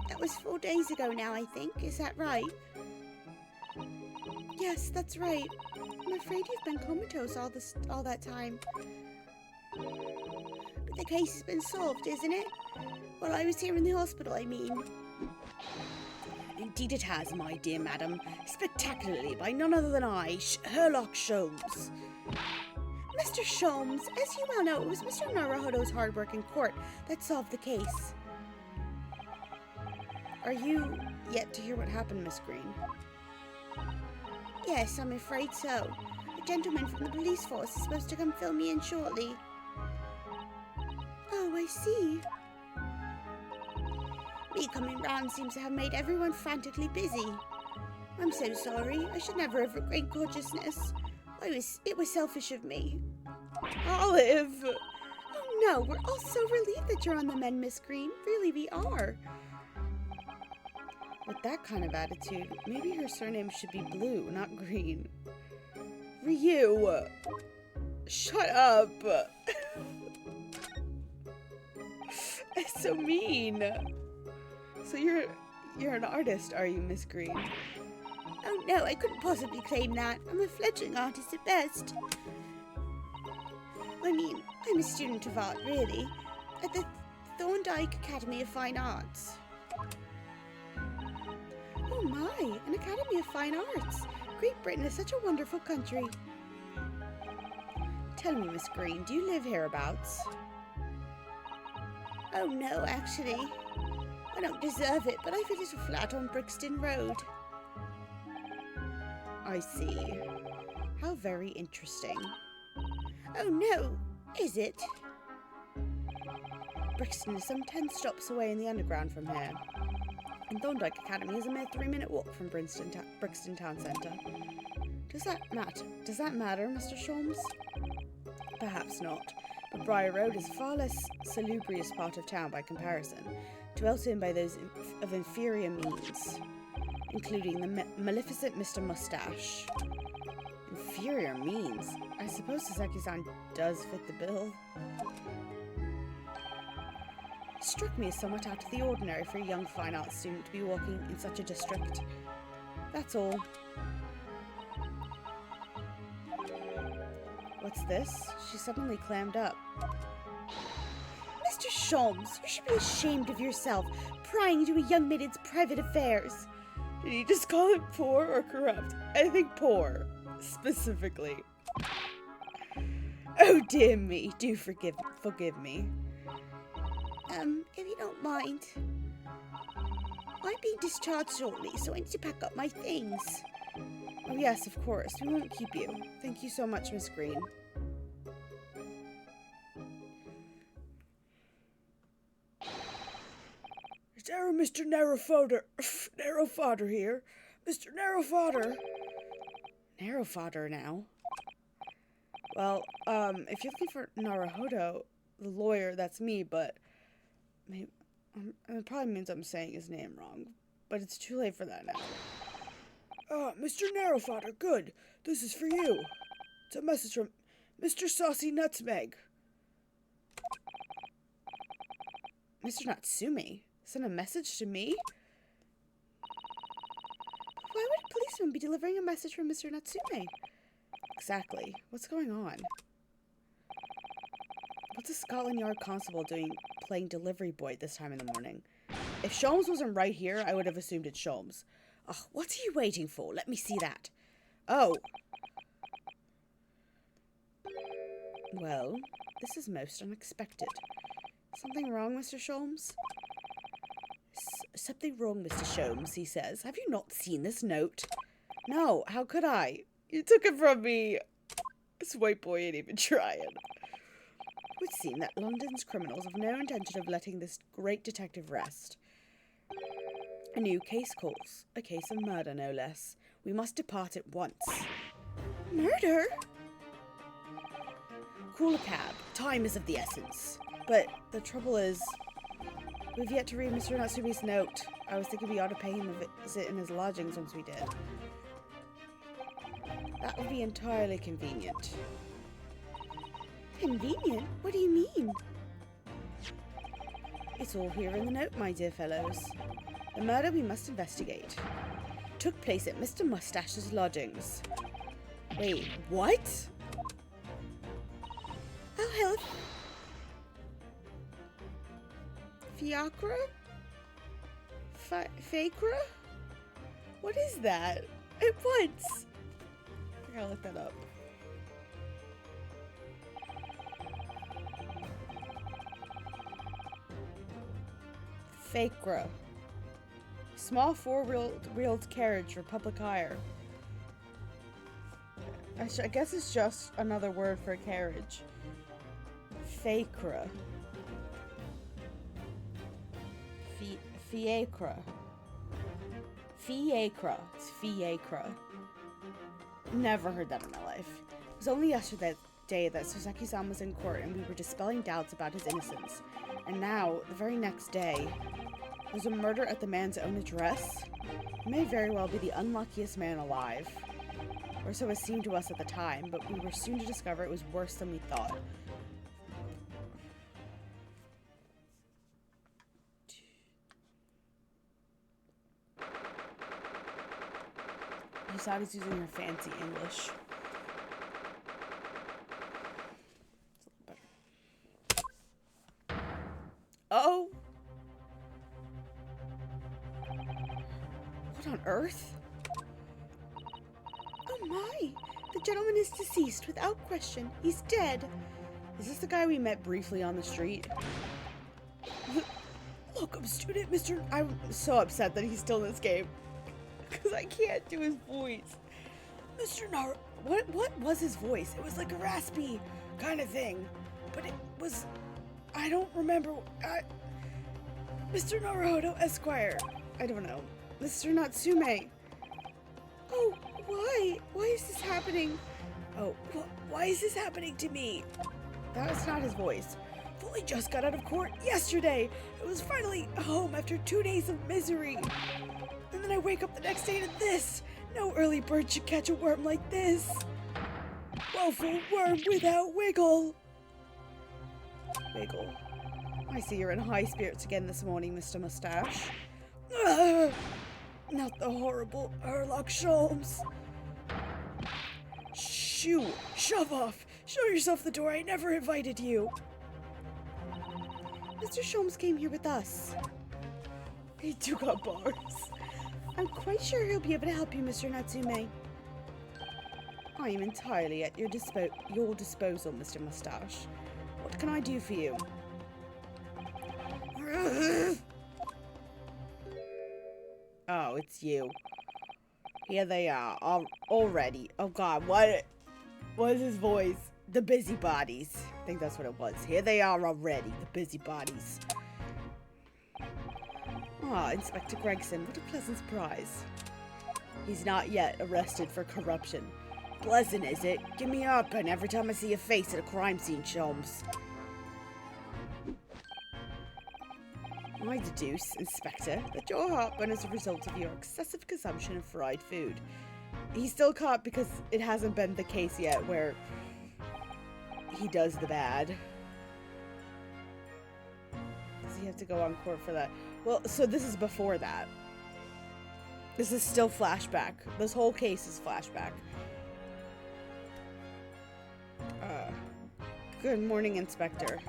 That was 4 days ago now, I think. Is that right? Yes, that's right. I'm afraid you've been comatose all that time. But the case has been solved, isn't it? While I was here in the hospital, I mean. Indeed it has, my dear madam. Spectacularly, by none other than I, Sherlock Sholmes. Mr. Sholmes, as you well know, it was Mr. Naruhodo's hard work in court that solved the case. Are you yet to hear what happened, Miss Green? Yes, I'm afraid so. A gentleman from the police force is supposed to come fill me in shortly. Oh, I see. Me coming round seems to have made everyone frantically busy. I'm so sorry. I should never have regained consciousness. It was selfish of me. Olive! Oh no, we're all so relieved that you're on the mend, Miss Green. Really, we are. With that kind of attitude, maybe her surname should be Blue, not Green. Ryu! Shut up! It's so mean. So you're an artist, are you, Miss Green? Oh no, I couldn't possibly claim that. I'm a fledgling artist at best. I mean, I'm a student of art, really, at the Thorndike Academy of Fine Arts. Oh my, an Academy of Fine Arts. Great Britain is such a wonderful country. Tell me, Miss Green, do you live hereabouts? Oh no, actually. I don't deserve it, but I've a little flat on Brixton Road. I see. How very interesting. Oh no, is it? Brixton is some 10 stops away in the underground from here. And Thorndike Academy is a mere 3-minute walk from Brixton Town Centre. Does that matter, Mr. Sholmes? Perhaps not. but Briar Road is a far less salubrious part of town by comparison, dwelt in by those of inferior means, including the maleficent Mr. Mustache. Inferior means? I suppose Sasaki-san does fit the bill. It struck me as somewhat out of the ordinary for a young fine arts student to be walking in such a district. That's all. What's this? She suddenly clammed up. Mr. Sholmes, you should be ashamed of yourself, prying into a young maiden's private affairs. Did he just call it poor or corrupt? I think poor, specifically. Oh dear me, do forgive me. If you don't mind. I'm being discharged shortly, so I need to pack up my things. Oh yes, of course. We won't keep you. Thank you so much, Miss Green. Is there a Mr. Narrowfodder here? Mr. Narrowfodder? Narrowfodder now? Well, if you're looking for Naruhodo, the lawyer, that's me, but maybe, it probably means I'm saying his name wrong, but it's too late for that now. Mr. Narrowfodder, good. This is for you. It's a message from Mr. Saucy Nutmeg. Mr. Natsume sent a message to me? Why would a policeman be delivering a message from Mr. Natsume? Exactly. What's going on? What's a Scotland Yard constable doing playing delivery boy at this time in the morning? If Sholmes wasn't right here, I would have assumed it's Sholmes. Ugh, what's he waiting for? Let me see that. Oh. Well, this is most unexpected. Something wrong, Mr. Sholmes? Something wrong, Mr. Sholmes, he says. Have you not seen this note? No, how could I? You took it from me. This white boy ain't even trying. It would seem that London's criminals have no intention of letting this great detective rest. A new case calls. A case of murder, no less. We must depart at once. Murder? Call a cab. Time is of the essence. But the trouble is, we've yet to read Mr. Natsume's note. I was thinking we ought to pay him a visit in his lodgings once we did. That would be entirely convenient. Convenient? What do you mean? It's all here in the note, my dear fellows. The murder we must investigate took place at Mr. Mustache's lodgings. Wait, what? Oh, hell. Fiacre? Facra? What is that? At once. I gotta look that up. Facra. Small four-wheeled carriage for public hire. I guess it's just another word for carriage. Facra. Fiacre. Fiacre. It's fiacre. Never heard that in my life. It was only yesterday that Sasaki-san was in court and we were dispelling doubts about his innocence. And now, the very next day, there's a murder at the man's own address? He may very well be the unluckiest man alive. Or so it seemed to us at the time, but we were soon to discover it was worse than we thought. Usadi's using her fancy English. Oh! What on earth? Oh my! The gentleman is deceased without question. He's dead. Is this the guy we met briefly on the street? Look, I'm student Mr. I'm so upset that he's still in this game. Because I can't do his voice. Mr. Nar... What was his voice? It was like a raspy kind of thing. But it was... I don't remember... Mr. Naruhodo Esquire. I don't know. Mr. Natsume. Oh, why? Why is this happening? Oh, why is this happening to me? That was not his voice. Fully just got out of court yesterday. I was finally home after 2 days of misery. And then I wake up the next day to this. No early bird should catch a worm like this. Woeful worm without wiggle. Wiggle. I see you're in high spirits again this morning, Mr. Mustache. Ugh, not the horrible Herlock Sholmes. Shoo! Shove off! Show yourself the door. I never invited you. Mr. Sholmes came here with us. He took up bars. I'm quite sure he'll be able to help you, Mr. Natsume. I am entirely at your disposal, Mr. Mustache. What can I do for you? Oh, it's you. Here they are, already. Oh God, what is his voice? The busybodies. I think that's what it was. Here they are already, the busybodies. Ah, Inspector Gregson, what a pleasant surprise. He's not yet arrested for corruption. Pleasant, is it? Give me up, and every time I see a face at a crime scene, Sholmes. I deduce, Inspector, that you're heartburn is a result of your excessive consumption of fried food. He's still caught because it hasn't been the case yet where he does the bad. Does he have to go on court for that? Well, so this is before that. This is still flashback. This whole case is flashback. Good morning, Inspector.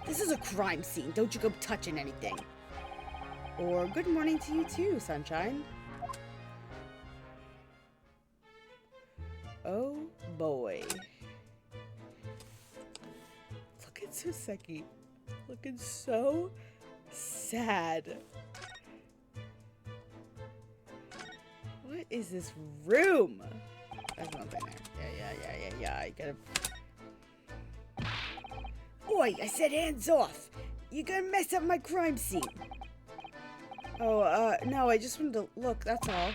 This is a crime scene. Don't you go touching anything. Or good morning to you too, Sunshine. Oh boy. Look at Soseki. Looking so sad. What is this room? There's nothing there. Yeah. I gotta... Oi, I said hands off. You're gonna mess up my crime scene. Oh, no, I just wanted to look, that's all.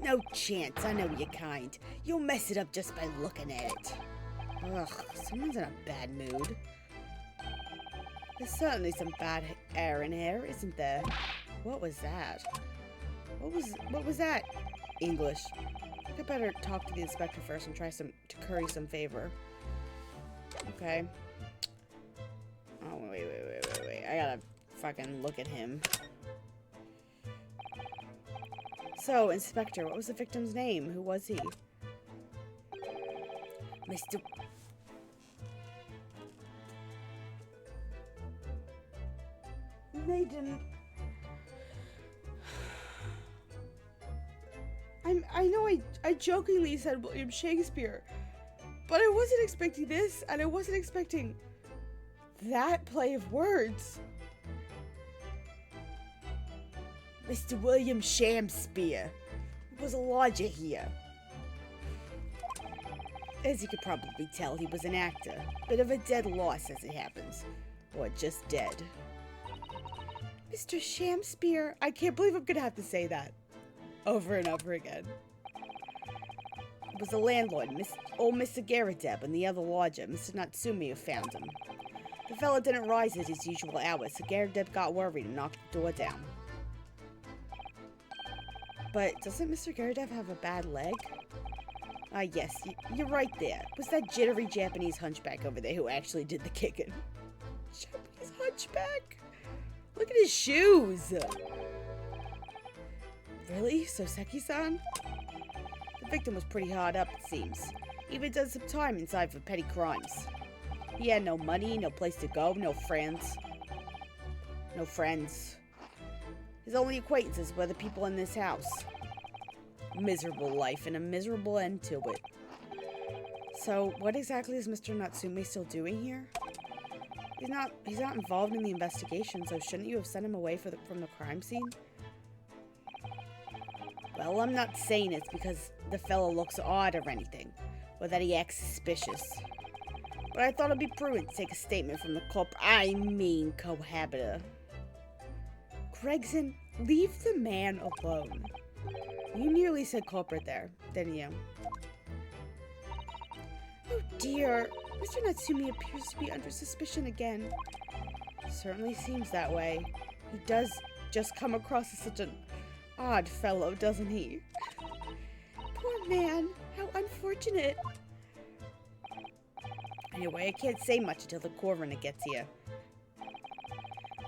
No chance, I know your kind. You'll mess it up just by looking at it. Ugh, someone's in a bad mood. There's certainly some bad air in here, isn't there? What was that? What was that? English. I think I better talk to the inspector first and try to curry some favor. Okay. Oh, wait. I gotta fucking look at him. So, Inspector, what was the victim's name? Who was he? Mr. They didn't... I know I jokingly said William Shakespeare, but I wasn't expecting this, and I wasn't expecting that play of words. Mr. William Shakespeare. There was a lodger here. As you could probably tell, he was an actor. Bit of a dead loss as it happens. Or just dead. Mr. Shakespeare. I can't believe I'm gonna have to say that over and over again. It was the landlord, old Mr. Garadeb, and the other lodger, Mr. Natsume, who found him. The fella didn't rise at his usual hours, so Garadeb got worried and knocked the door down. But doesn't Mr. Garadeb have a bad leg? Yes, you're right there. It was that jittery Japanese hunchback over there who actually did the kicking. Japanese hunchback? Look at his shoes! Really? Soseki-san? The victim was pretty hard up, it seems. Even done some time inside for petty crimes. He had no money, no place to go, no friends. No friends. His only acquaintances were the people in this house. Miserable life and a miserable end to it. So, what exactly is Mr. Natsume still doing here? He's not involved in the investigation, so shouldn't you have sent him away from the crime scene? Well, I'm not saying it's because the fellow looks odd or anything, or that he acts suspicious. But I thought it'd be prudent to take a statement from the cohabiter. Gregson, leave the man alone. You nearly said culprit there, didn't you? Oh dear, Mr. Natsumi appears to be under suspicion again. Certainly seems that way. He does just come across as such an odd fellow, doesn't he? Poor man, how unfortunate. Anyway, I can't say much until the coroner gets here.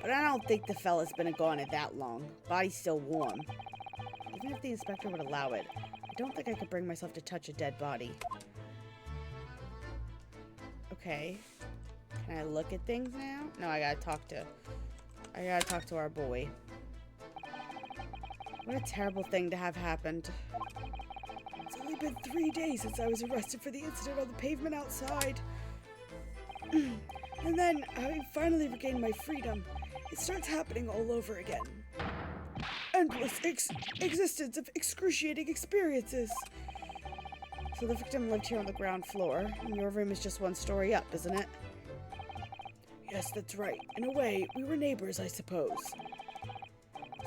But I don't think the fella's been gone it that long. Body's still warm. Even if the inspector would allow it, I don't think I could bring myself to touch a dead body. Okay. Can I look at things now? No, I gotta talk to our boy. What a terrible thing to have happened. It's only been 3 days since I was arrested for the incident on the pavement outside. And then, having finally regained my freedom, it starts happening all over again. Endless existence of excruciating experiences. So the victim lived here on the ground floor, and your room is just one story up, isn't it? Yes, that's right. In a way, we were neighbors, I suppose.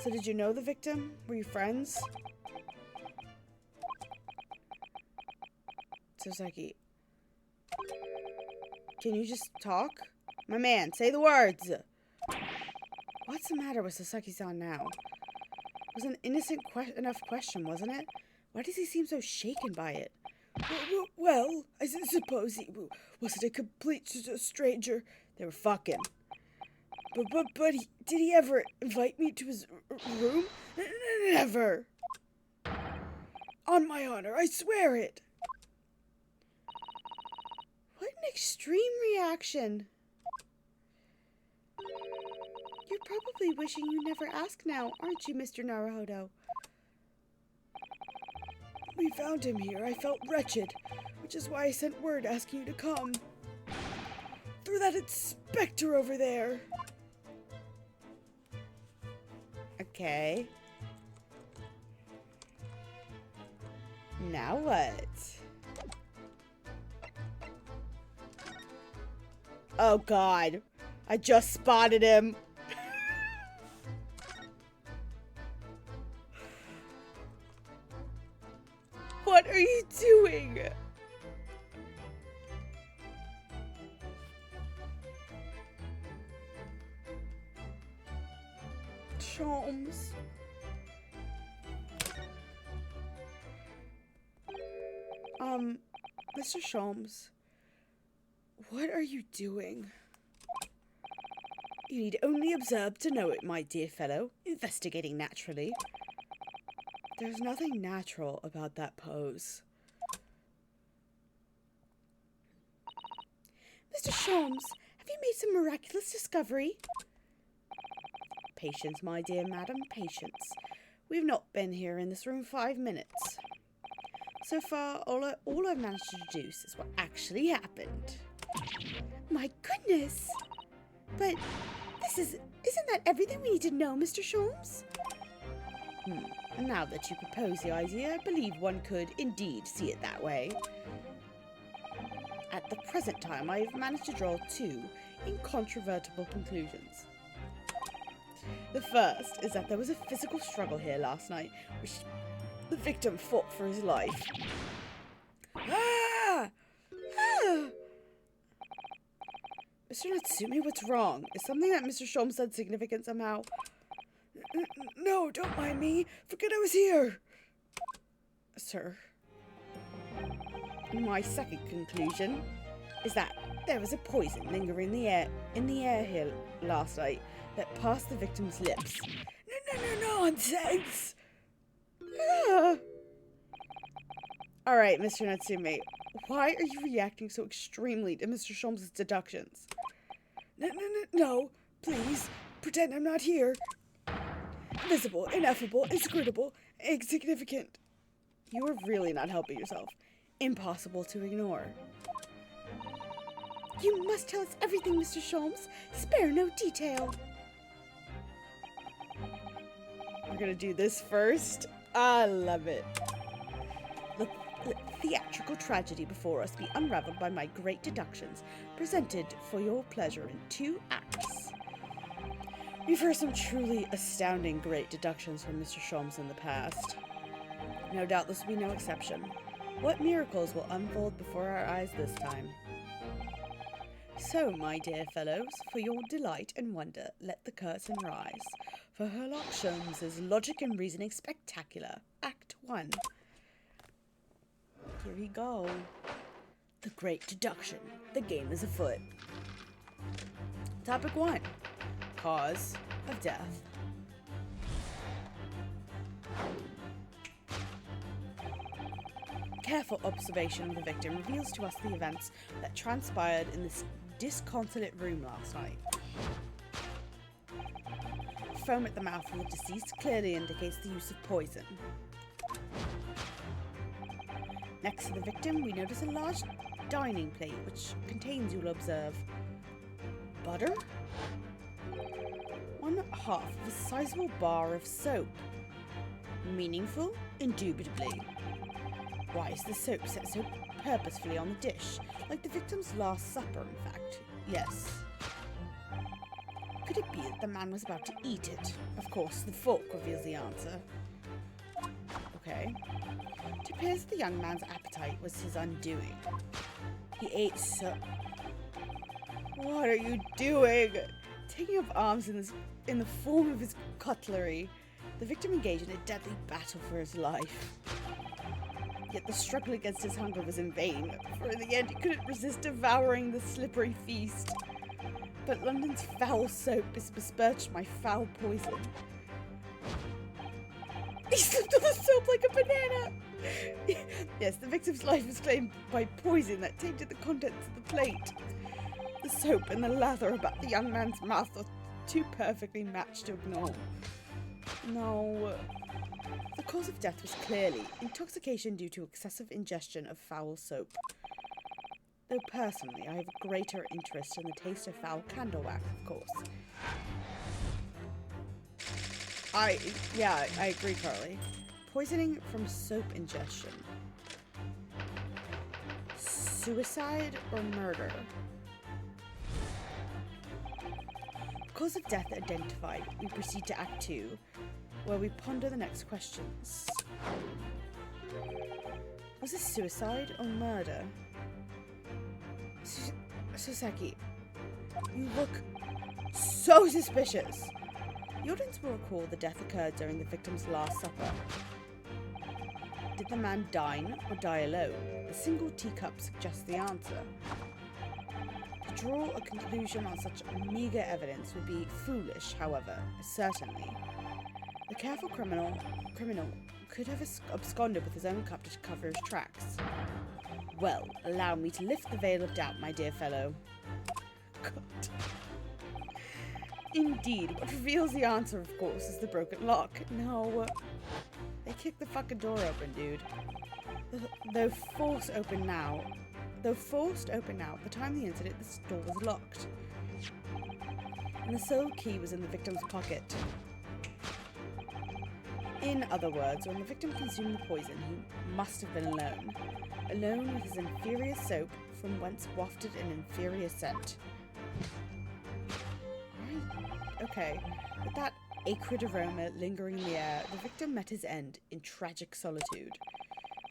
So did you know the victim? Were you friends? Soseki. Can you just talk? My man, say the words! What's the matter with Soseki-san now? It was an innocent enough question, wasn't it? Why does he seem so shaken by it? Well, I suppose he wasn't a complete stranger. They were fucking. But did he ever invite me to his room? Never. On my honor, I swear it. What an extreme reaction. You're probably wishing you never asked now, aren't you, Mr. Naruhodo? We found him here. I felt wretched, which is why I sent word asking you to come. Through that inspector over there. Okay. Now what? Oh God. I just spotted him. What are you doing? Sholmes. Mr. Sholmes, what are you doing? You need only observe to know it, my dear fellow. Investigating naturally. There's nothing natural about that pose. Mr. Sholmes, have you made some miraculous discovery? Patience, my dear madam, patience. We've not been here in this room 5 minutes. So far, all I've managed to deduce is what actually happened. My goodness! But isn't that everything we need to know, Mr. Sholmes? Now that you propose the idea, I believe one could indeed see it that way. At the present time, I've managed to draw 2 incontrovertible conclusions. The first is that there was a physical struggle here last night, which the victim fought for his life. Ah! Ah! Mr. Natsumi, what's wrong? Is something that Mr. Sholmes said significant somehow? No, don't mind me. Forget I was here. Sir. My second conclusion is that there was a poison lingering in the air here last night that passed the victim's lips. No, nonsense. Ah. All right, Mr. Natsumi, why are you reacting so extremely to Mr. Sholmes' deductions? No, please, pretend I'm not here. Invisible, ineffable, inscrutable, insignificant. You are really not helping yourself. Impossible to ignore. You must tell us everything, Mr. Sholmes. Spare no detail. We're gonna do this first. I love it. The theatrical tragedy before us be unraveled by my great deductions, presented for your pleasure in 2 acts. We've heard some truly astounding great deductions from Mr. Sholmes in the past. No doubt this will be no exception. What miracles will unfold before our eyes this time? So, my dear fellows, for your delight and wonder, let the curtain rise. For Herlock Sholmes' Logic and Reasoning Spectacular, Act 1. Here we go. The Great Deduction. The game is afoot. Topic 1. Cause of death. Careful observation of the victim reveals to us the events that transpired in this disconsolate room last night. Foam at the mouth of the deceased clearly indicates the use of poison. Next to the victim, we notice a large dining plate which contains, you'll observe, butter? One half of a sizable bar of soap. Meaningful? Indubitably. Why is the soap set so purposefully on the dish? Like the victim's Last Supper, in fact. Yes. Could it be that the man was about to eat it? Of course, the fork reveals the answer. Okay. It appears the young man's appetite was his undoing. He ate so... What are you doing? Taking up arms in the form of his cutlery, the victim engaged in a deadly battle for his life. Yet the struggle against his hunger was in vain, for in the end he couldn't resist devouring the slippery feast. But London's foul soap has besmirched my foul poison. He slipped on the soap like a banana! Yes, the victim's life was claimed by poison that tainted the contents of the plate. The soap and the lather about the young man's mouth are too perfectly matched to ignore. No. The cause of death was clearly intoxication due to excessive ingestion of foul soap. Though personally, I have a greater interest in the taste of foul candle wax, of course. I agree, Carly. Poisoning from soap ingestion. Suicide or murder? Cause of death identified, we proceed to Act 2, where we ponder the next questions. Was this suicide or murder? Soseki, you look so suspicious. The audience will recall the death occurred during the victim's Last Supper. Did the man dine or die alone? A single teacup suggests the answer. To draw a conclusion on such meagre evidence would be foolish, however, certainly. The careful criminal could have absconded with his own cup to cover his tracks. Well, allow me to lift the veil of doubt, my dear fellow. God. Indeed, what reveals the answer, of course, is the broken lock. No. They kicked the fucking door open, dude. Though forced open now, at the time of the incident, this door was locked. And the sole key was in the victim's pocket. In other words, when the victim consumed the poison, he must have been alone. Alone with his inferior soap, from whence wafted an inferior scent. Okay, with that acrid aroma lingering in the air, the victim met his end in tragic solitude.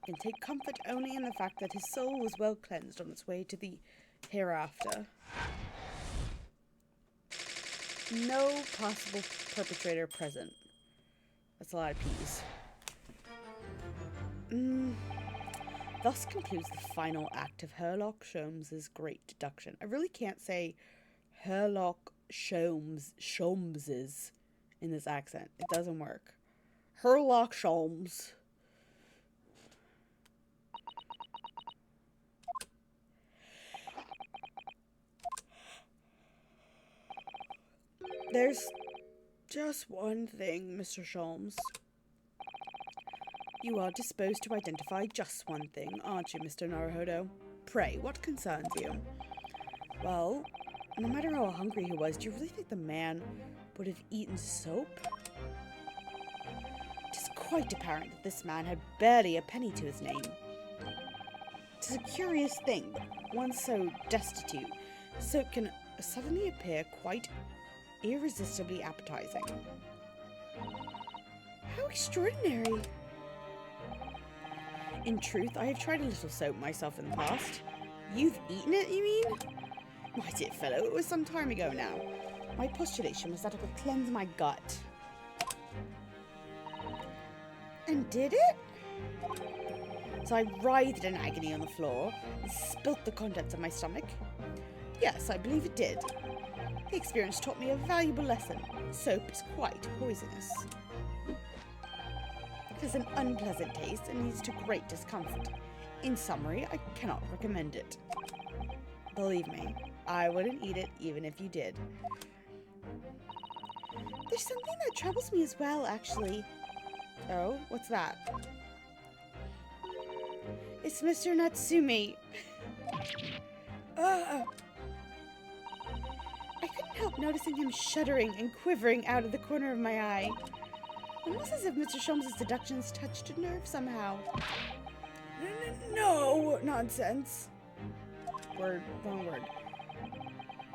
Can take comfort only in the fact that his soul was well cleansed on its way to the hereafter. No possible perpetrator present. That's a lot of P's. Thus concludes the final act of Herlock Sholmes' Great Deduction. I really can't say Herlock Sholmes' in this accent. It doesn't work. Herlock Sholmes. There's just one thing, Mr. Sholmes. You are disposed to identify just one thing, aren't you, Mr. Naruhodo? Pray, what concerns you? Well, no matter how hungry he was, do you really think the man would have eaten soap? It is quite apparent that this man had barely a penny to his name. It is a curious thing, but once so destitute, soap can suddenly appear quite irresistibly appetizing. How extraordinary! In truth, I have tried a little soap myself in the past. You've eaten it, you mean? My dear fellow, it was some time ago now. My postulation was that it would cleanse my gut. And did it? So I writhed in agony on the floor and spilt the contents of my stomach. Yes, I believe it did. The experience taught me a valuable lesson. Soap is quite poisonous. It has an unpleasant taste and leads to great discomfort. In summary, I cannot recommend it. Believe me, I wouldn't eat it even if you did. There's something that troubles me as well, actually. Oh, what's that? It's Mr. Natsumi. I couldn't help noticing him shuddering and quivering out of the corner of my eye. Almost as if Mr. Sholmes' deductions touched a nerve somehow. No, nonsense. Word, wrong word.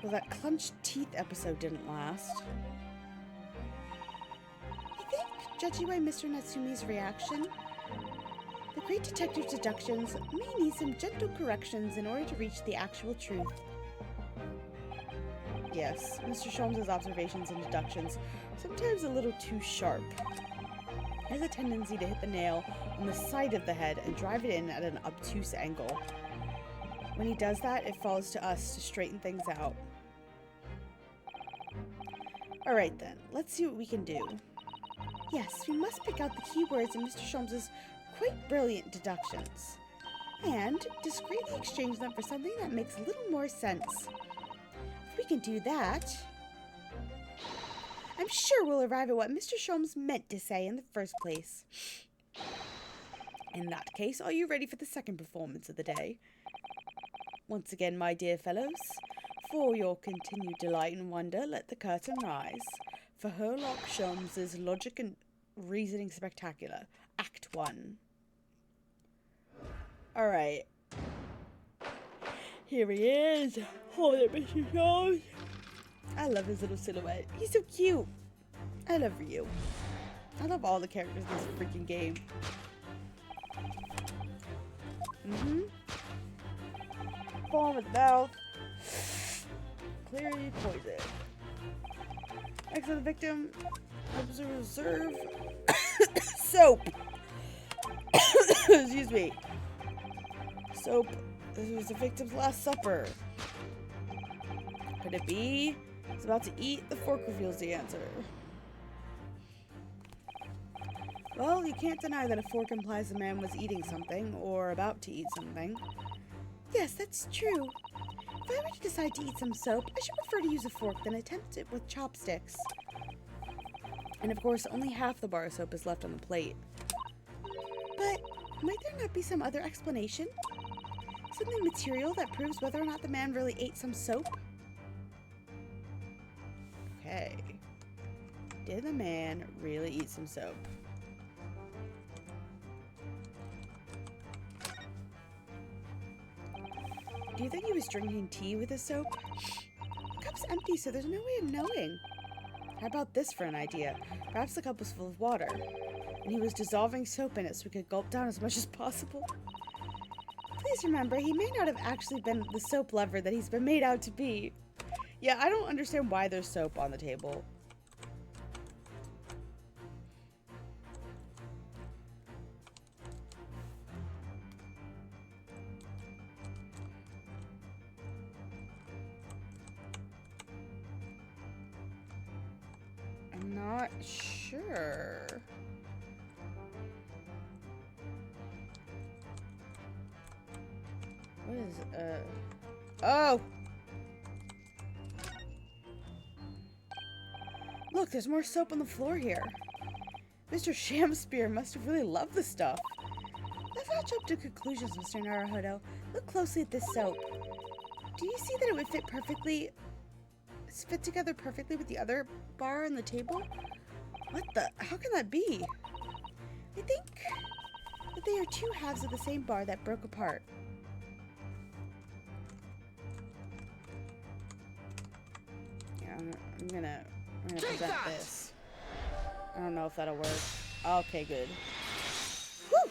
Well, that clenched teeth episode didn't last. I think, judging by Mr. Natsumi's reaction, the great detective's deductions may need some gentle corrections in order to reach the actual truth. Yes, Mr. Sholmes' observations and deductions, sometimes a little too sharp. Has a tendency to hit the nail on the side of the head and drive it in at an obtuse angle. When he does that, it falls to us to straighten things out. Alright then, let's see what we can do. Yes, we must pick out the keywords in Mr. Sholmes' quite brilliant deductions, and discreetly exchange them for something that makes a little more sense. If we can do that, I'm sure we'll arrive at what Mr. Sholmes meant to say in the first place. In that case, are you ready for the second performance of the day? Once again, my dear fellows, for your continued delight and wonder, let the curtain rise. For Sherlock Sholmes' Logic and Reasoning Spectacular, Act 1. Alright. Here he is. Hold it, Mr. Sholmes. I love his little silhouette. He's so cute. I love you. I love all the characters in this freaking game. Form with the mouth. Clearly poison. Exit the victim. Observe. Soap. Excuse me. Soap. This was the victim's last supper. Could it be? He's about to eat. The fork reveals the answer. Well, you can't deny that a fork implies the man was eating something, or about to eat something. Yes, that's true. If I were to decide to eat some soap, I should prefer to use a fork than attempt it with chopsticks. And of course, only half the bar of soap is left on the plate. But might there not be some other explanation? Something material that proves whether or not the man really ate some soap? Okay. Did the man really eat some soap? Do you think he was drinking tea with his soap? The cup's empty, so there's no way of knowing. How about this for an idea? Perhaps the cup was full of water, and he was dissolving soap in it so he could gulp down as much as possible. Please remember, he may not have actually been the soap lover that he's been made out to be. Yeah, I don't understand why there's soap on the table. I'm not sure. What is, oh! Look, there's more soap on the floor here. Mr. Shamspeare must have really loved the stuff. Let's not jump to conclusions, Mr. Naruhodo. Look closely at this soap. Do you see that it would fit together perfectly with the other bar on the table? What the? How can that be? I think that they are two halves of the same bar that broke apart. Yeah, I'm gonna present this. I don't know if that'll work. Okay, good. Whew!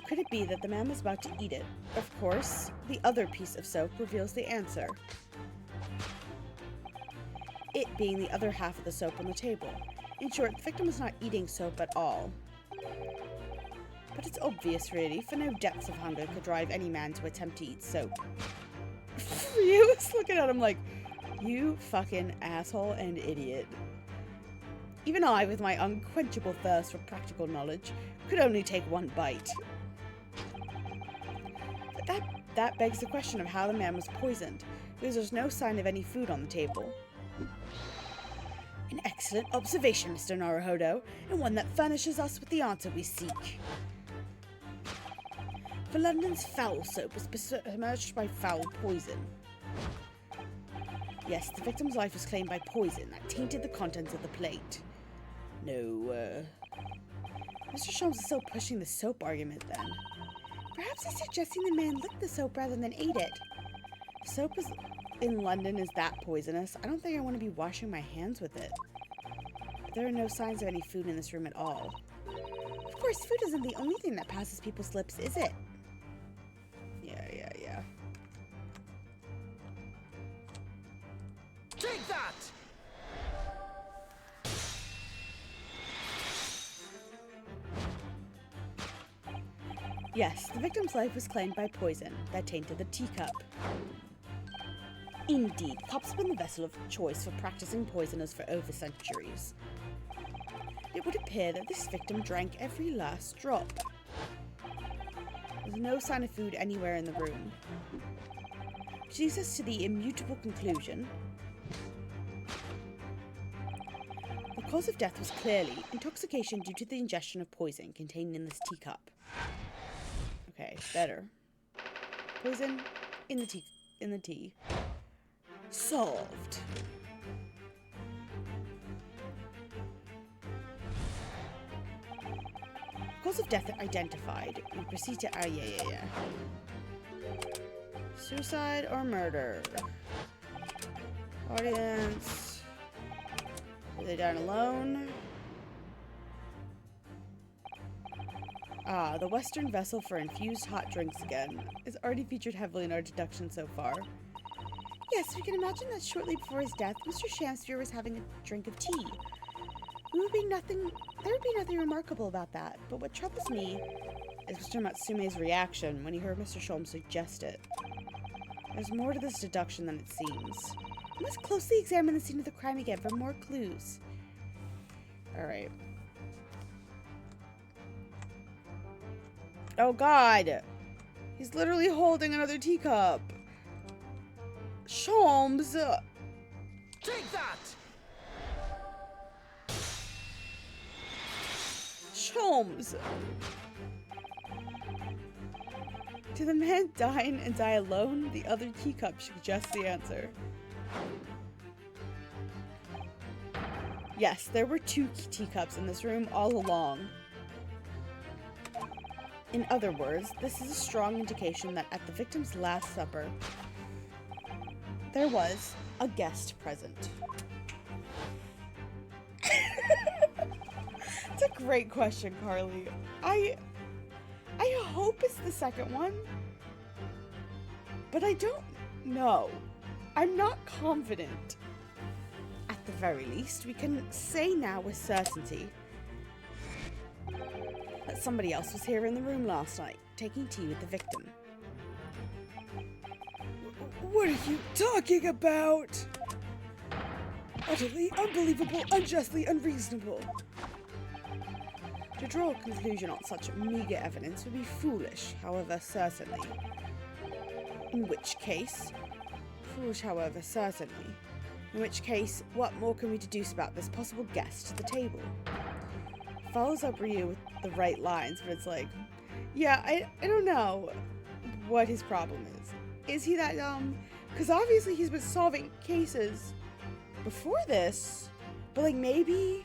Could it be that the man was about to eat it? Of course, the other piece of soap reveals the answer. It being the other half of the soap on the table. In short, the victim was not eating soap at all. But it's obvious, really, for no depths of hunger could drive any man to attempt to eat soap. You was looking at him like, you fucking asshole and idiot. Even I, with my unquenchable thirst for practical knowledge, could only take one bite. But that begs the question of how the man was poisoned, because there's no sign of any food on the table. An excellent observation, Mr. Naruhodo, and one that furnishes us with the answer we seek. For London's foul soap was besmirched by foul poison. Yes, the victim's life was claimed by poison that tainted the contents of the plate. No, Mr. Sholmes is still pushing the soap argument then. Perhaps he's suggesting the man licked the soap rather than ate it. If soap in London is that poisonous, I don't think I want to be washing my hands with it. But there are no signs of any food in this room at all. Of course, food isn't the only thing that passes people's lips, is it? Yeah. Take that! Yes, the victim's life was claimed by poison that tainted the teacup. Indeed, cups have been the vessel of choice for practicing poisoners for over centuries. It would appear that this victim drank every last drop. There's no sign of food anywhere in the room, which leads us to the immutable conclusion. The cause of death was clearly intoxication due to the ingestion of poison contained in this teacup. Okay, better. Poison in the tea. Solved. Cause of death identified. We proceed to yeah. Suicide or murder? Audience. Are they down alone? Ah, the Western vessel for infused hot drinks again is already featured heavily in our deduction so far. Yes, we can imagine that shortly before his death, Mr. Shamspeare was having a drink of tea. There would be nothing remarkable about that, but what troubles me is Mr. Matsume's reaction when he heard Mr. Sholmes suggest it. There's more to this deduction than it seems. We must closely examine the scene of the crime again for more clues. Alright. Oh god! He's literally holding another teacup! Sholmes! Take that! Sholmes! Did the man dine and die alone? The other teacup suggests the answer. Yes, there were 2 teacups in this room all along. In other words, this is a strong indication that at the victim's last supper, there was a guest present. It's a great question, Carly. I hope it's the second one, but I don't know. I'm not confident. At the very least, we can say now with certainty that somebody else was here in the room last night, taking tea with the victim. What are you talking about? Utterly unbelievable, unjustly unreasonable. To draw a conclusion on such meager evidence would be foolish, however, certainly. In which case, what more can we deduce about this possible guest to the table? Follows up Ryu with the right lines, but it's like, yeah, I don't know what his problem is. Is he that dumb? Because obviously he's been solving cases before this, but like maybe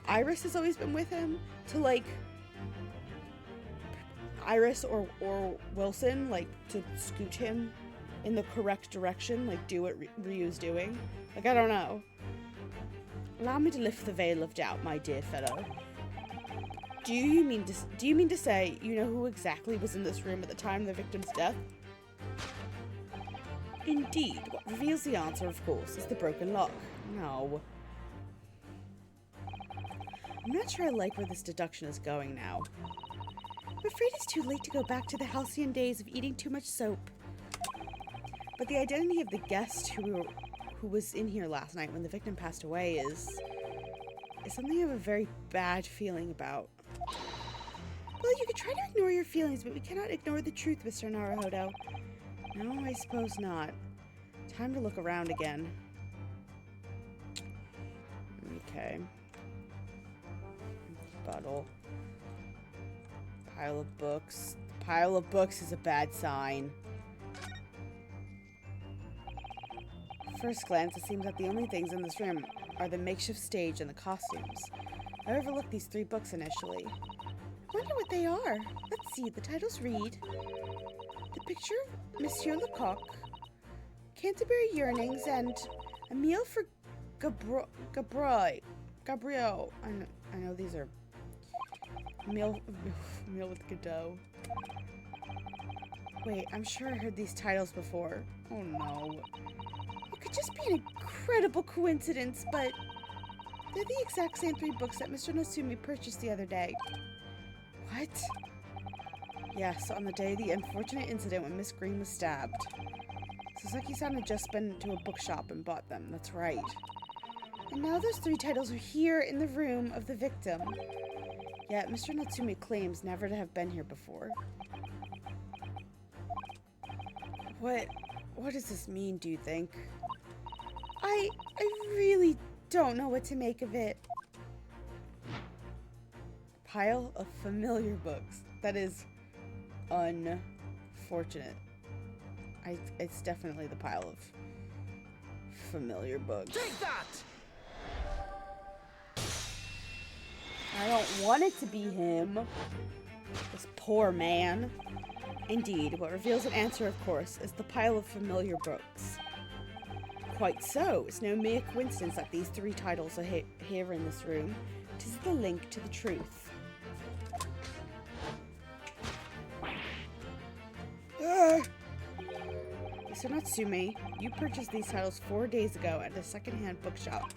Iris has always been with him to like Iris or Wilson, like to scoot him in the correct direction, like do what Ryu's doing. Like, I don't know. Allow me to lift the veil of doubt, my dear fellow. Do you mean to say you know who exactly was in this room at the time of the victim's death? Indeed. What reveals the answer, of course, is the broken lock. No. I'm not sure I like where this deduction is going now. I'm afraid it's too late to go back to the halcyon days of eating too much soap. But the identity of the guest who was in here last night when the victim passed away is something I have a very bad feeling about. Well, you could try to ignore your feelings, but we cannot ignore the truth, Mr. Naruhodo. No, I suppose not. Time to look around again. Okay. Bottle. Pile of books. The pile of books is a bad sign. First glance, it seems that the only things in this room are the makeshift stage and the costumes. I overlooked these 3 books initially. I wonder what they are. Let's see, the titles read: The Picture of Monsieur Lecoq, Canterbury Yearnings, and A Meal for Gabriel. I know these are meal with Godot. Wait, I'm sure I heard these titles before. Oh no. It could just be an incredible coincidence, but they're the exact same 3 books that Mr. Natsumi purchased the other day. What? Yes, on the day of the unfortunate incident when Miss Green was stabbed. Sasaki-san had just been to a bookshop and bought them. That's right. And now those 3 titles are here in the room of the victim. Yet Mr. Natsumi claims never to have been here before. What does this mean, do you think? I really don't know what to make of it. Pile of familiar books. That is unfortunate. It's definitely the pile of familiar books. Take that! I don't want it to be him. This poor man. Indeed, what reveals an answer, of course, is the pile of familiar books. Quite so. It's no mere coincidence that these 3 titles are here in this room. It is the link to the truth. Mr. Natsumi, you purchased these titles 4 days ago at a second-hand bookshop.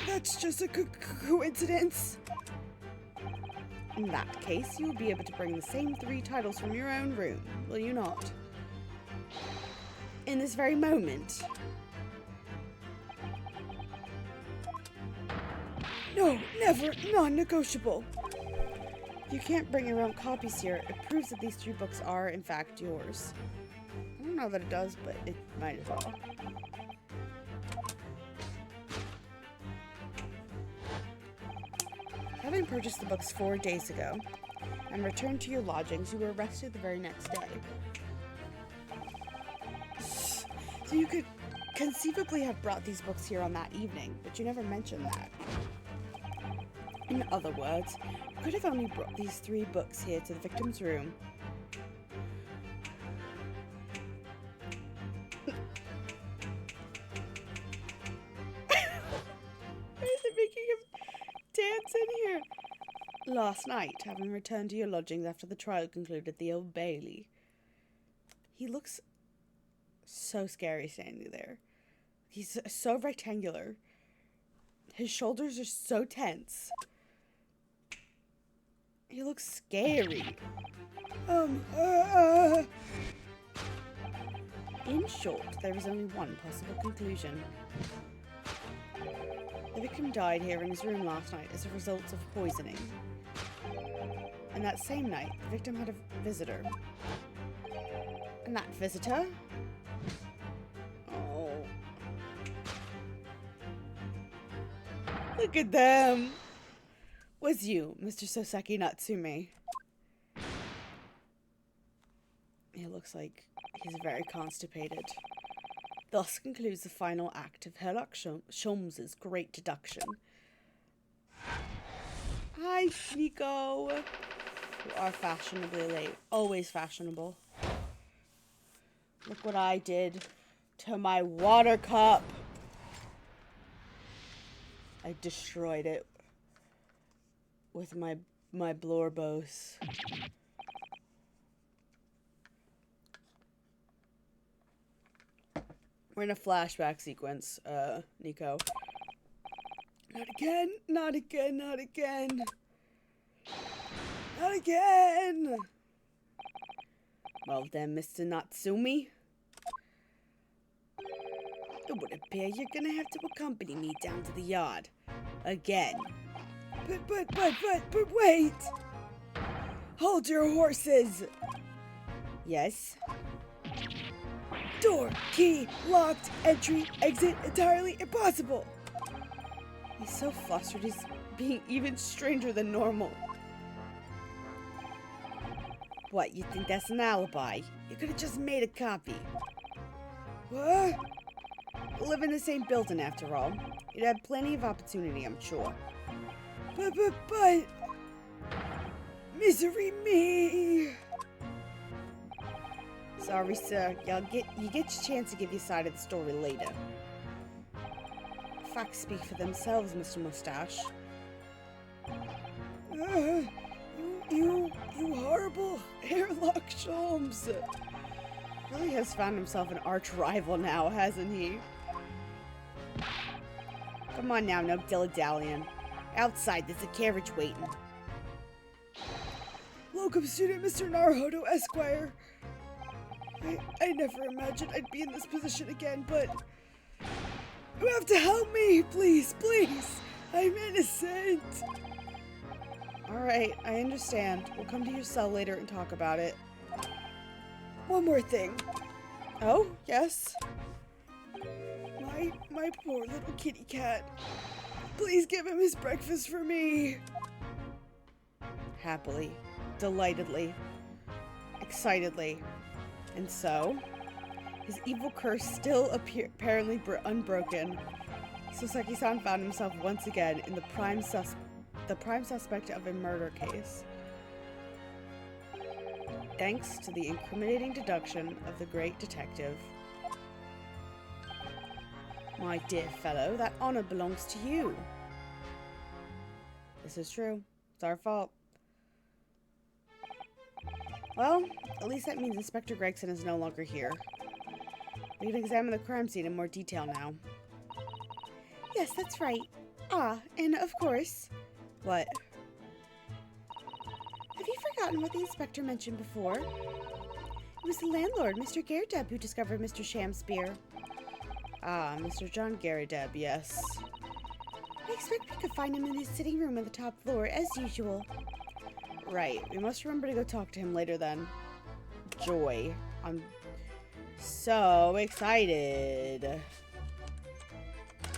That's just a coincidence. In that case, you will be able to bring the same 3 titles from your own room, will you not? In this very moment. No, never, non-negotiable. If you can't bring your own copies here, it proves that these 3 books are, in fact, yours. I don't know that it does, but it might as well. Having purchased the books 4 days ago and returned to your lodgings, you were arrested the very next day. So you could conceivably have brought these books here on that evening, but you never mentioned that. In other words, you could have only brought these 3 books here to the victim's room. Why is it making him dance in here? Last night, having returned to your lodgings after the trial concluded at the Old Bailey. He looks so scary standing there. He's so rectangular. His shoulders are so tense. He looks scary. In short, there is only one possible conclusion. The victim died here in his room last night as a result of poisoning. And that same night, the victim had a visitor. And that visitor? Oh. Look at them! Was you, Mr. Soseki Natsumi. It looks like he's very constipated. Thus concludes the final act of Herlock Sholmes's great deduction. Hi, Nico. You are fashionably late. Always fashionable. Look what I did to my water cup. I destroyed it with my my blorbos. We're in a flashback sequence, Nico. Not again, not again, not again. Not again! Well then, Mr. Natsumi. It would appear you're gonna have to accompany me down to the yard. Again. But wait! Hold your horses! Yes? Door, key, locked, entry, exit, entirely impossible! He's so flustered, he's being even stranger than normal. What, you think that's an alibi? You could have just made a copy. What? We live in the same building after all. You'd have plenty of opportunity, I'm sure. But... Misery me! Sorry, sir. You get your chance to give your side of the story later. Facts speak for themselves, Mr. Mustache. You horrible airlock Sholmes. Really has found himself an arch rival now, hasn't he? Come on now, no dilly-dallying. Outside, there's a carriage waiting. Welcome, student Mr. Naruhodo, Esquire. I never imagined I'd be in this position again, but... You have to help me, please, please. I'm innocent. Alright, I understand. We'll come to your cell later and talk about it. One more thing. Oh, yes? My poor little kitty cat. Please give him his breakfast for me. Happily, delightedly, excitedly. And so, his evil curse still apparently unbroken. Sasaki-san found himself once again in the prime suspect of a murder case. Thanks to the incriminating deduction of the great detective. My dear fellow, that honor belongs to you. This is true. It's our fault. Well, at least that means Inspector Gregson is no longer here. We can examine the crime scene in more detail now. Yes, that's right. Ah, and of course... What? Have you forgotten what the inspector mentioned before? It was the landlord, Mr. Gairdeb, who discovered Mr. Shamspear. Ah, Mr. John Garrideb, yes. I expect we could find him in his sitting room on the top floor, as usual. Right, we must remember to go talk to him later then. Joy. I'm so excited.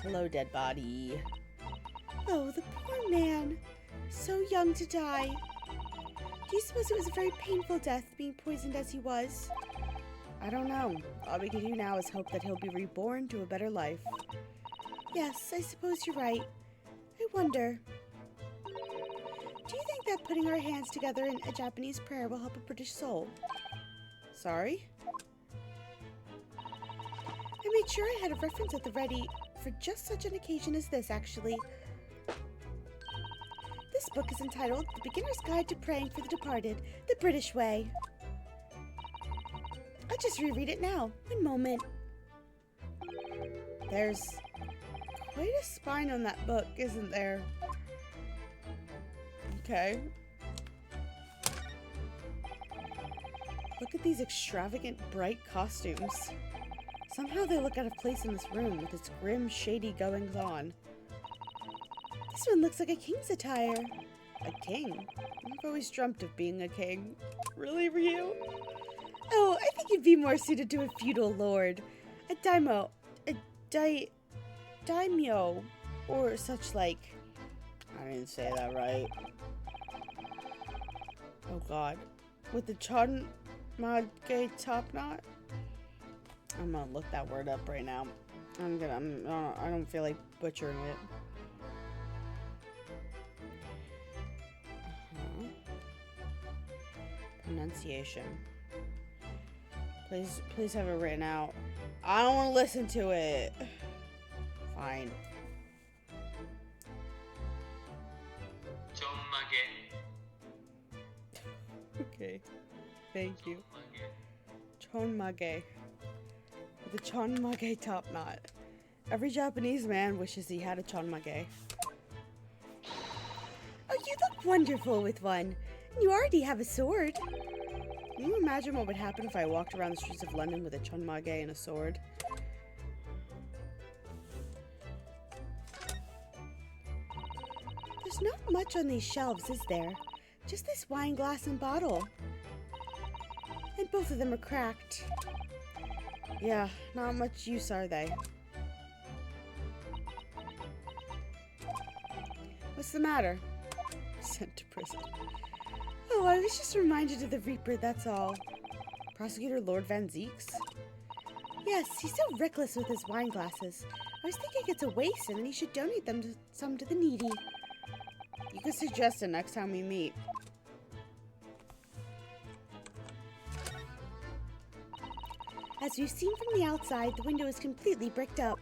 Hello, dead body. Oh, the poor man. So young to die. Do you suppose it was a very painful death, being poisoned as he was? I don't know. All we can do now is hope that he'll be reborn to a better life. Yes, I suppose you're right. I wonder... Do you think that putting our hands together in a Japanese prayer will help a British soul? Sorry? I made sure I had a reference at the ready for just such an occasion as this, actually. This book is entitled The Beginner's Guide to Praying for the Departed, the British Way. I'll just reread it now. One moment. There's quite a spine on that book, isn't there? Okay. Look at these extravagant, bright costumes. Somehow they look out of place in this room with its grim, shady goings-on. This one looks like a king's attire. A king? I've always dreamt of being a king. Really, Ryu? Oh, I think you'd be more suited to a feudal lord. A daimyo. Daimyo. Or such like. I didn't say that right. Oh god. With the Chonmage top knot? I'm gonna look that word up right now. I don't feel like butchering it. Pronunciation. Please have it written out. I don't want to listen to it. Fine. Chonmage. Okay. Thank you. Chonmage. The chonmage top knot. Every Japanese man wishes he had a chonmage. Oh, you look wonderful with one. You already have a sword. Can you imagine what would happen if I walked around the streets of London with a chonmage and a sword? There's not much on these shelves, is there? Just this wine glass and bottle. And both of them are cracked. Yeah, not much use, are they? What's the matter? Sent to prison. Oh, I was just reminded of the Reaper, that's all. Prosecutor Lord Van Zeeks? Yes, he's so reckless with his wine glasses. I was thinking it's a waste and then he should donate them to some to the needy. You could suggest it next time we meet. As we've seen from the outside, the window is completely bricked up.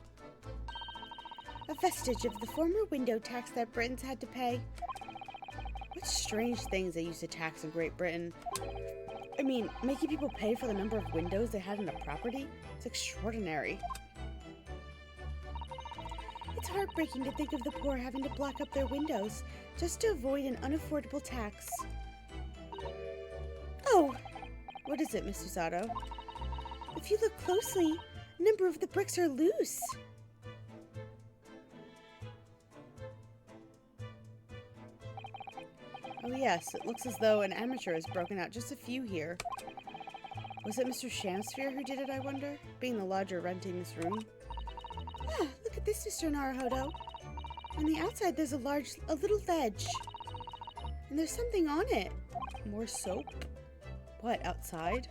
A vestige of the former window tax that Britons had to pay. What strange things they used to tax in Great Britain. I mean, making people pay for the number of windows they had in a property? It's extraordinary. It's heartbreaking to think of the poor having to block up their windows just to avoid an unaffordable tax. Oh! What is it, Miss Usato? If you look closely, a number of the bricks are loose. Oh yes, it looks as though an amateur has broken out just a few here. Was it Mr. Shamsphere who did it, I wonder? Being the lodger renting this room? Ah, look at this, Mr. Naruhodo. On the outside there's a little ledge. And there's something on it. More soap? What, outside?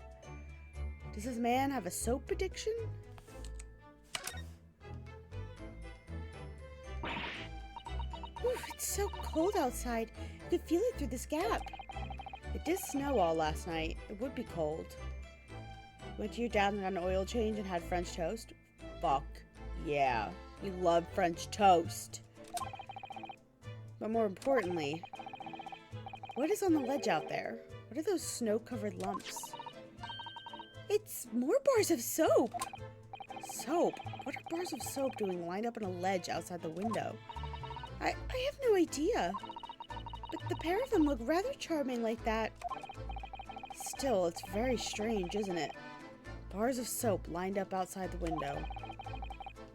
Does this man have a soap addiction? Oof, it's so cold outside. You could feel it through this gap. It did snow all last night. It would be cold. Went to your dad and got an oil change and had French toast? Fuck. Yeah. We love French toast. But more importantly, what is on the ledge out there? What are those snow-covered lumps? It's more bars of soap. Soap? What are bars of soap doing lined up on a ledge outside the window? I have no idea. But the pair of them look rather charming like that. Still, it's very strange, isn't it? Bars of soap lined up outside the window.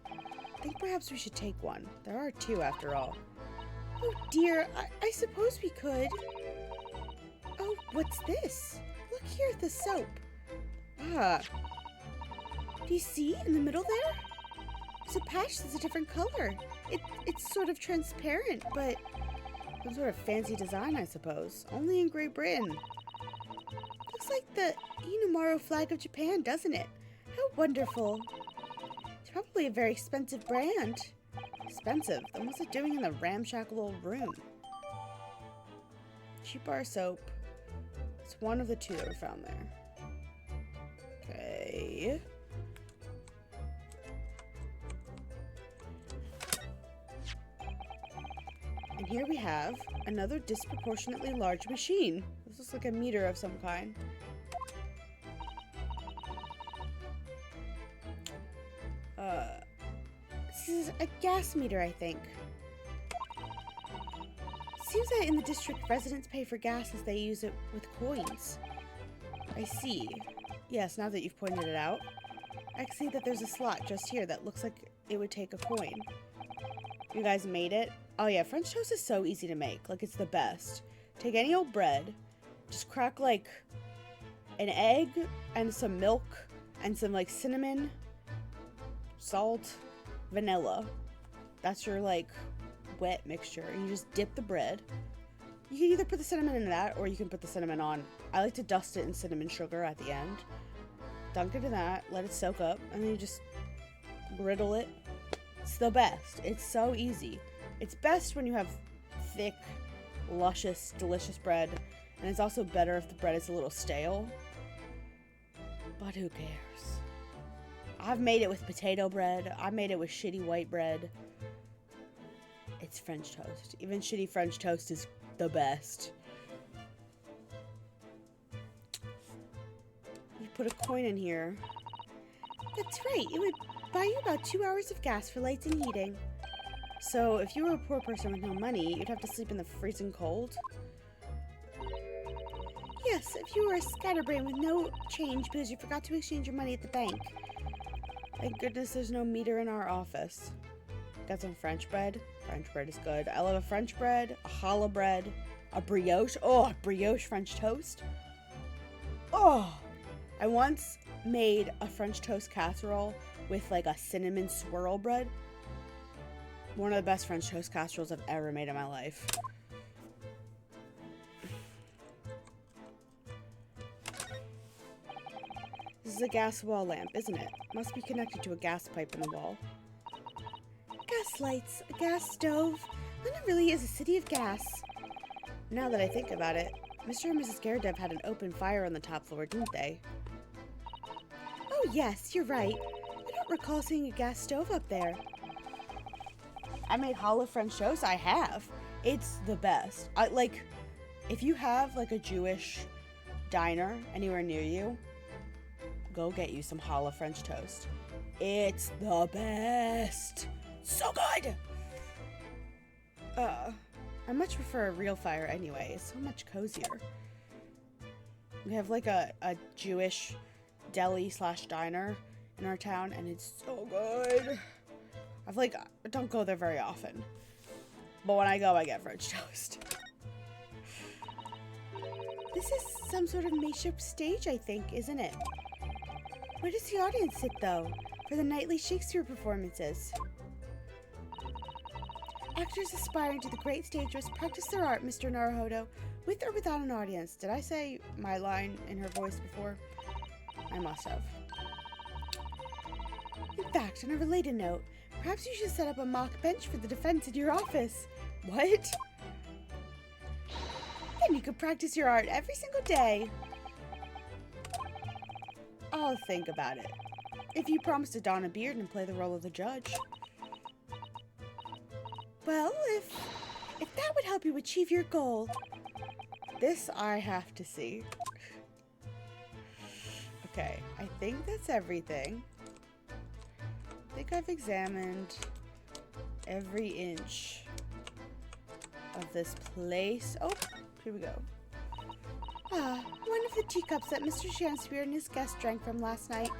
I think perhaps we should take one. There are two after all. Oh dear, I suppose we could. Oh, what's this? Look here at the soap. Ah. Do you see in the middle there? There's a patch that's a different color. It's sort of transparent, but... Some sort of fancy design, I suppose. Only in Great Britain. Looks like the Inamaro flag of Japan, doesn't it? How wonderful. It's probably a very expensive brand. Expensive? Then what's it doing in the ramshackle old room? Cheap bar soap. It's one of the two that were found there. Okay. And here we have another disproportionately large machine. This looks like a meter of some kind. This is a gas meter, I think. Seems that in the district, residents pay for gas as they use it with coins. I see. Yes, now that you've pointed it out, I can see that there's a slot just here that looks like it would take a coin. You guys made it? Oh yeah, French toast is so easy to make. Like, it's the best. Take any old bread, just crack like an egg and some milk and some like cinnamon, salt, vanilla. That's your like wet mixture. And you just dip the bread. You can either put the cinnamon in that or you can put the cinnamon on. I like to dust it in cinnamon sugar at the end. Dunk it in that, let it soak up, and then you just griddle it. It's the best. It's so easy. It's best when you have thick, luscious, delicious bread, and it's also better if the bread is a little stale. But who cares? I've made it with potato bread. I've made it with shitty white bread. It's French toast. Even shitty French toast is the best. put a coin in here. That's right. It would buy you about 2 hours of gas for lights and heating. So if you were a poor person with no money, you'd have to sleep in the freezing cold? Yes, if you were a scatterbrain with no change because you forgot to exchange your money at the bank. Thank goodness there's no meter in our office. Got some French bread. French bread is good. I love a French bread, a challah bread, a brioche. Oh, a brioche French toast. Oh, I once made a French toast casserole with like a cinnamon swirl bread. One of the best French toast casseroles I've ever made in my life. This is a gas wall lamp, isn't it? Must be connected to a gas pipe in the wall. Gas lights, a gas stove. London really is a city of gas. Now that I think about it, Mr. and Mrs. Gardev had an open fire on the top floor, didn't they? Oh yes, you're right. I don't recall seeing a gas stove up there. I made challah French toast. I have. It's the best. If you have like a Jewish diner anywhere near you, go get you some challah French toast. It's the best. So good. I much prefer a real fire anyway. It's so much cozier. We have like a Jewish deli / diner in our town, and it's so good. I don't go there very often, but when I go, I get French toast. This is some sort of makeshift stage, I think, isn't it? Where does the audience sit, though, for the nightly Shakespeare performances? Actors aspiring to the great stage must practice their art, Mr. Naruhodo, with or without an audience. Did I say my line in her voice before? I must have. In fact, on a related note, perhaps you should set up a mock bench for the defense in your office. What? Then you could practice your art every single day. I'll think about it. If you promise to don a beard and play the role of the judge. Well, if that would help you achieve your goal. This I have to see. Okay, I think that's everything. I think I've examined every inch of this place. Oh, here we go. Ah, one of the teacups that Mr. Shanspeare and his guest drank from last night.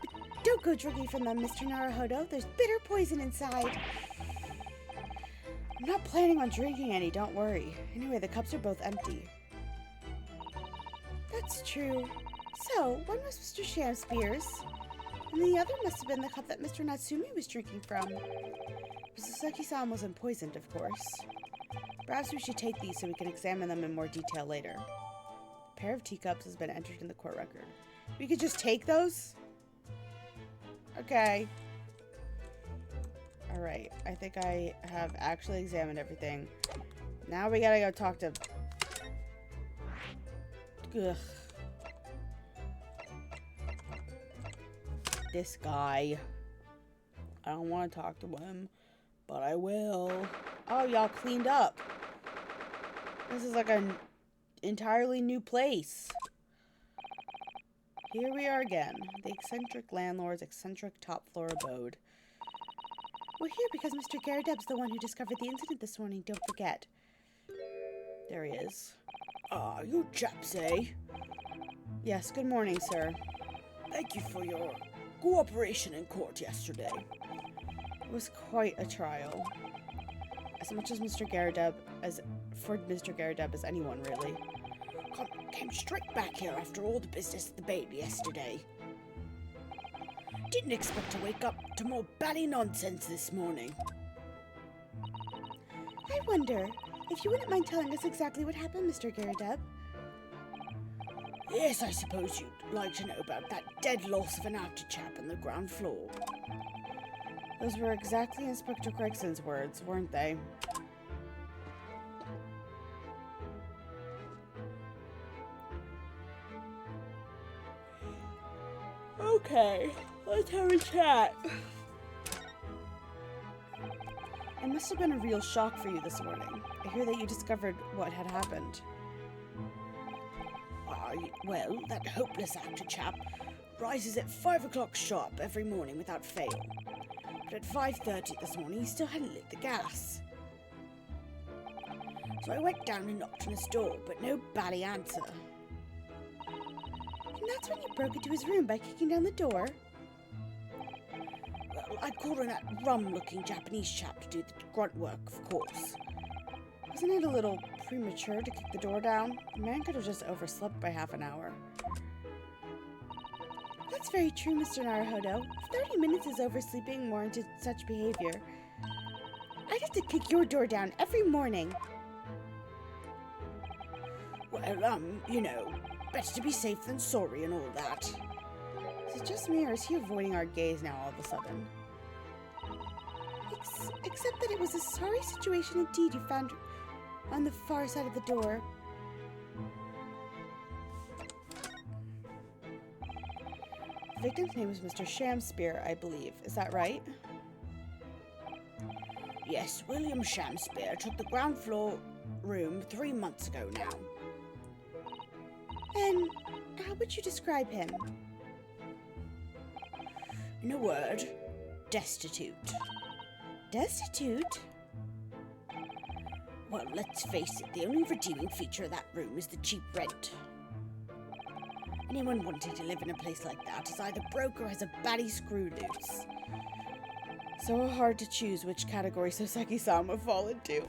But don't go drinking from them, Mr. Naruhodo. There's bitter poison inside. I'm not planning on drinking any, don't worry. Anyway, the cups are both empty. That's true. So, one was Mr. Shanspeare's, and the other must have been the cup that Mr. Natsumi was drinking from. Sasaki-san wasn't poisoned, of course. Perhaps we should take these so we can examine them in more detail later. A pair of teacups has been entered in the court record. We could just take those? Okay. Alright, I think I have actually examined everything. Now we gotta go talk to... Ugh. This guy. I don't want to talk to him, but I will. Oh, y'all cleaned up. This is like an entirely new place. Here we are again. The eccentric landlord's eccentric top floor abode. We're here because Mr. Garadeb's the one who discovered the incident this morning, don't forget. There he is. Ah, you chaps, eh? Yes, good morning, sir. Thank you for your cooperation in court yesterday. It was quite a trial. As much as Mr. Garadeb as anyone, really. Came straight back here after all the business at the Bait yesterday. Didn't expect to wake up to more bally nonsense this morning. I wonder if you wouldn't mind telling us exactly what happened, Mr. Garadeb. Yes, I suppose you'd like to know about that dead loss of an actor chap on the ground floor. Those were exactly Inspector Gregson's words, weren't they? Okay, let's have a chat. It must have been a real shock for you this morning. I hear that you discovered what had happened. Well, that hopeless actor chap rises at 5 o'clock sharp every morning without fail. But at 5:30 this morning, he still hadn't lit the gas. So I went down and knocked on his door, but no bally answer. And that's when you broke into his room by kicking down the door? Well, I called on that rum-looking Japanese chap to do the grunt work, of course. Wasn't it a little premature to kick the door down? The man could have just overslept by half an hour. That's very true, Mr. Naruhodo. If 30 minutes is oversleeping warranted such behavior, I'd have to kick your door down every morning. Well, better to be safe than sorry and all that. Is it just me, or is he avoiding our gaze now all of a sudden? Except that it was a sorry situation indeed you found on the far side of the door. The victim's name was Mr. Shamspear, I believe. Is that right? Yes, William Shamspear took the ground floor room 3 months ago now. And how would you describe him? In a word, destitute. Destitute? Well, let's face it, the only redeeming feature of that room is the cheap rent. Anyone wanting to live in a place like that is either broke or has a batty screw loose. So hard to choose which category Soseki-san would fall into.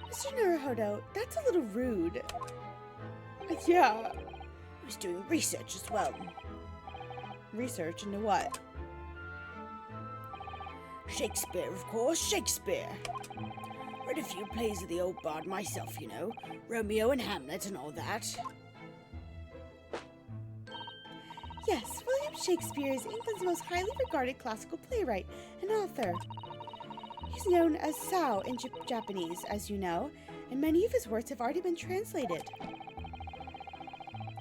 Mr. Naruhodo, that's a little rude. Yeah. He was doing research as well. Research into what? Shakespeare, of course, Shakespeare. Read a few plays of the old bard myself, Romeo and Hamlet and all that. Yes, William Shakespeare is England's most highly regarded classical playwright and author. He's known as Sao in Japanese, as you know, and many of his works have already been translated.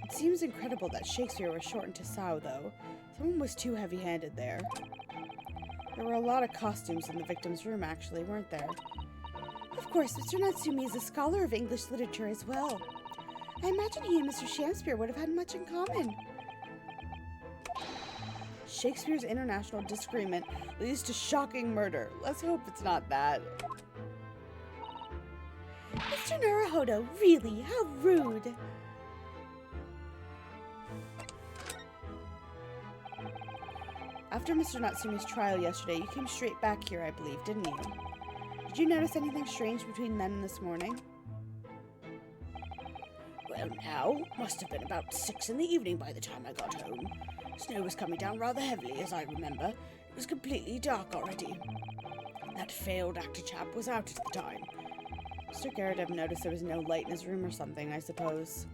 It seems incredible that Shakespeare was shortened to Sao, though. Someone was too heavy-handed there. There were a lot of costumes in the victim's room, actually, weren't there? Of course, Mr. Natsumi is a scholar of English literature as well. I imagine he and Mr. Shamspear would have had much in common. Shakespeare's international disagreement leads to shocking murder. Let's hope it's not that. Mr. Naruhodo, really? How rude! After Mr. Natsumi's trial yesterday, you came straight back here, I believe, didn't you? Did you notice anything strange between then and this morning? Well, now, must have been about 6 in the evening by the time I got home. Snow was coming down rather heavily, as I remember. It was completely dark already. That failed actor chap was out at the time. Mr. Garrett noticed there was no light in his room or something, I suppose.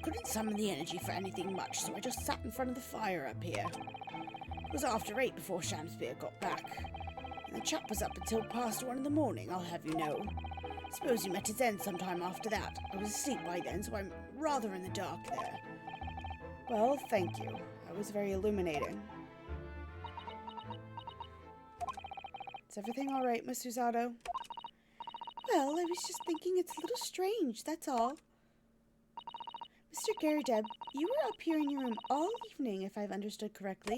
Couldn't summon the energy for anything much, so I just sat in front of the fire up here. It was after 8 before Shamspear got back, and the chap was up until past 1 in the morning, I'll have you know. Suppose he met his end sometime after that. I was asleep by then, so I'm rather in the dark there. Well, thank you. That was very illuminating. Is everything all right, Mr. Zato? Well, I was just thinking it's a little strange, that's all. Mr. Garadeb, you were up here in your room all evening, if I've understood correctly.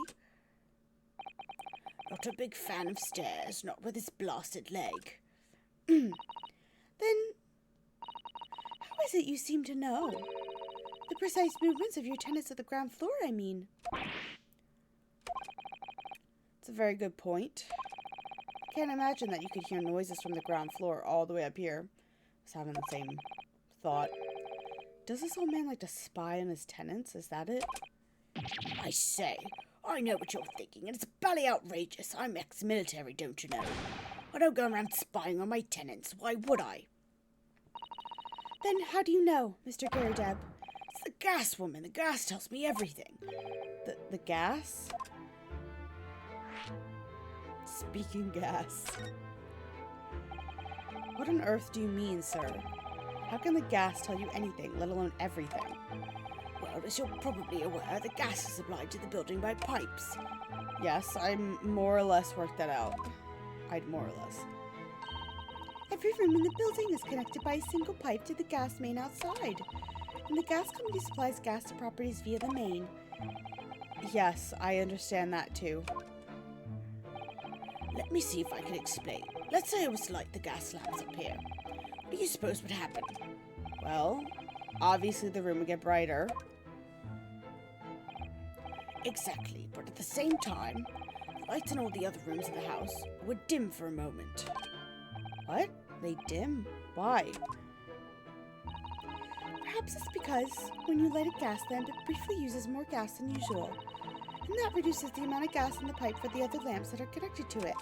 Not a big fan of stairs, not with this blasted leg. Then, how is it you seem to know? The precise movements of your tenants of the ground floor, I mean. It's a very good point. I can't imagine that you could hear noises from the ground floor all the way up here. I was having the same thought. Does this old man like to spy on his tenants? Is that it? I say, I know what you're thinking, and it's bally outrageous. I'm ex-military, don't you know? I don't go around spying on my tenants. Why would I? Then how do you know, Mr. Garadeb? It's the gas woman. The gas tells me everything. The gas? Speaking gas. What on earth do you mean, sir? How can the gas tell you anything, let alone everything? Well, as you're probably aware, the gas is supplied to the building by pipes. Yes, I more or less worked that out. I'd more or less. Every room in the building is connected by a single pipe to the gas main outside. And the gas company supplies gas to properties via the main. Yes, I understand that too. Let me see if I can explain. Let's say I was to light the gas lamps up here. What do you suppose would happen? Well, obviously the room would get brighter. Exactly, but at the same time, the lights in all the other rooms of the house would dim for a moment. What? They dim? Why? Perhaps it's because when you light a gas lamp, it briefly uses more gas than usual. And that reduces the amount of gas in the pipe for the other lamps that are connected to it.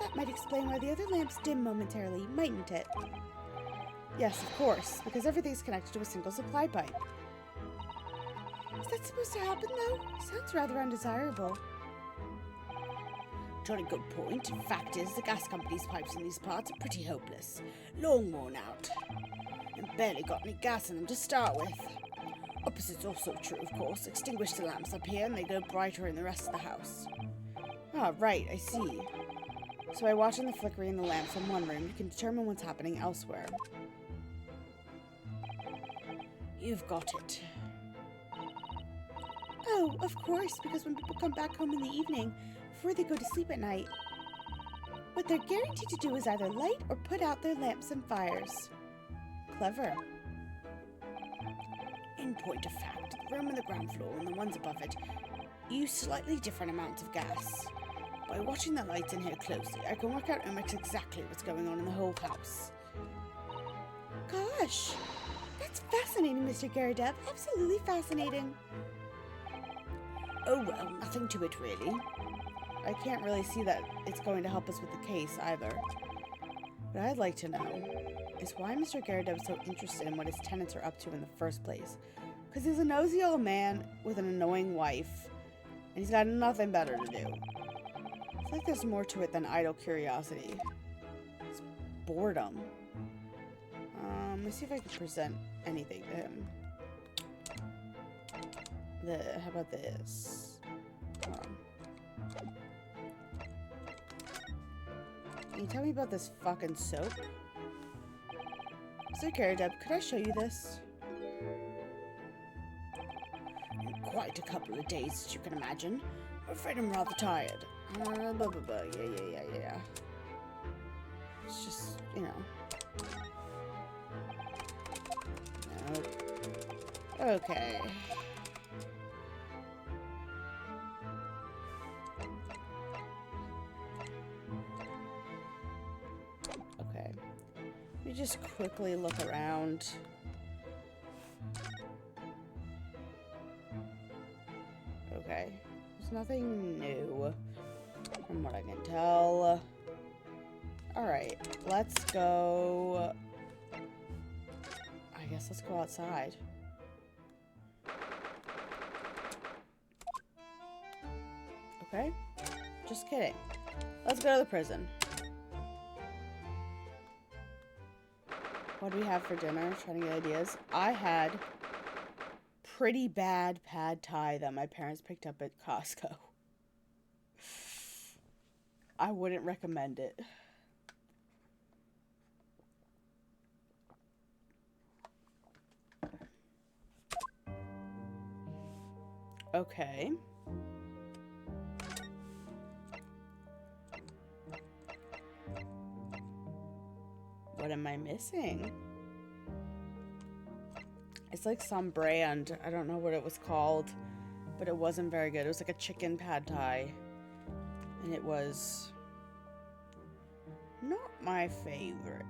That might explain why the other lamps dim momentarily, mightn't it? Yes, of course, because everything's connected to a single supply pipe. Is that supposed to happen, though? Sounds rather undesirable. Jolly good point. Fact is, the gas company's pipes in these parts are pretty hopeless. Long worn out. And barely got any gas in them to start with. Opposite's also true, of course. Extinguish the lamps up here and they go brighter in the rest of the house. Ah, right, I see. So by watching the flickering in the lamps in one room, you can determine what's happening elsewhere. You've got it. Oh, of course, because when people come back home in the evening, before they go to sleep at night, what they're guaranteed to do is either light or put out their lamps and fires. Clever. In point of fact, the room on the ground floor and the ones above it use slightly different amounts of gas. By watching the lights in here closely, I can work out almost exactly what's going on in the whole house. Gosh, that's fascinating, Mr. Garadeb. Absolutely fascinating. Oh well, nothing to it really. I can't really see that it's going to help us with the case either. What I'd like to know is why Mr. Garadeb is so interested in what his tenants are up to in the first place. Because he's a nosy old man with an annoying wife, and he's got nothing better to do. It's like there's more to it than idle curiosity. It's boredom. Let's see if I can present anything to him. How about this? Can you tell me about this fucking soap? So, Garadeb, could I show you this? In quite a couple of days, as you can imagine. I'm afraid I'm rather tired. Yeah. It's just, you know. Nope. Okay. Okay. Let me just quickly look around. Okay. There's nothing new, from what I can tell. Alright, let's go. I guess let's go outside. Okay? Just kidding. Let's go to the prison. What do we have for dinner? Trying to get ideas. I had pretty bad pad thai that my parents picked up at Costco. I wouldn't recommend it. Okay. What am I missing? It's like some brand. I don't know what it was called, but it wasn't very good. It was like a chicken pad thai, and it was not my favorite.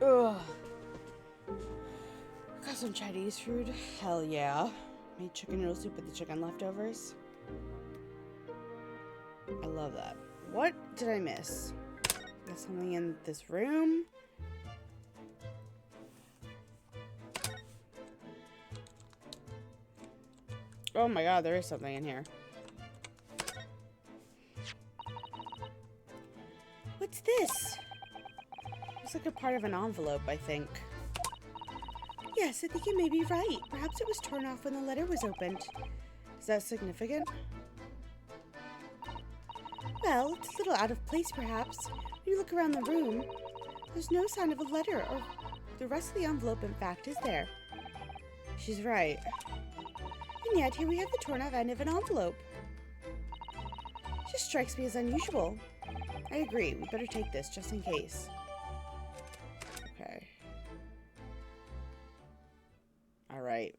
Ugh. Got some Chinese food? Hell yeah. Made chicken noodle soup with the chicken leftovers. I love that. What did I miss? Got something in this room? Oh my god, there is something in here. What's this? Looks like a part of an envelope, I think. Yes, I think you may be right. Perhaps it was torn off when the letter was opened. Is that significant? Well, it's a little out of place, perhaps. When you look around the room, there's no sign of a letter, or the rest of the envelope, in fact, is there. She's right. And yet, here we have the torn off end of an envelope. Just strikes me as unusual. I agree. We better take this, just in case. Okay. Alright.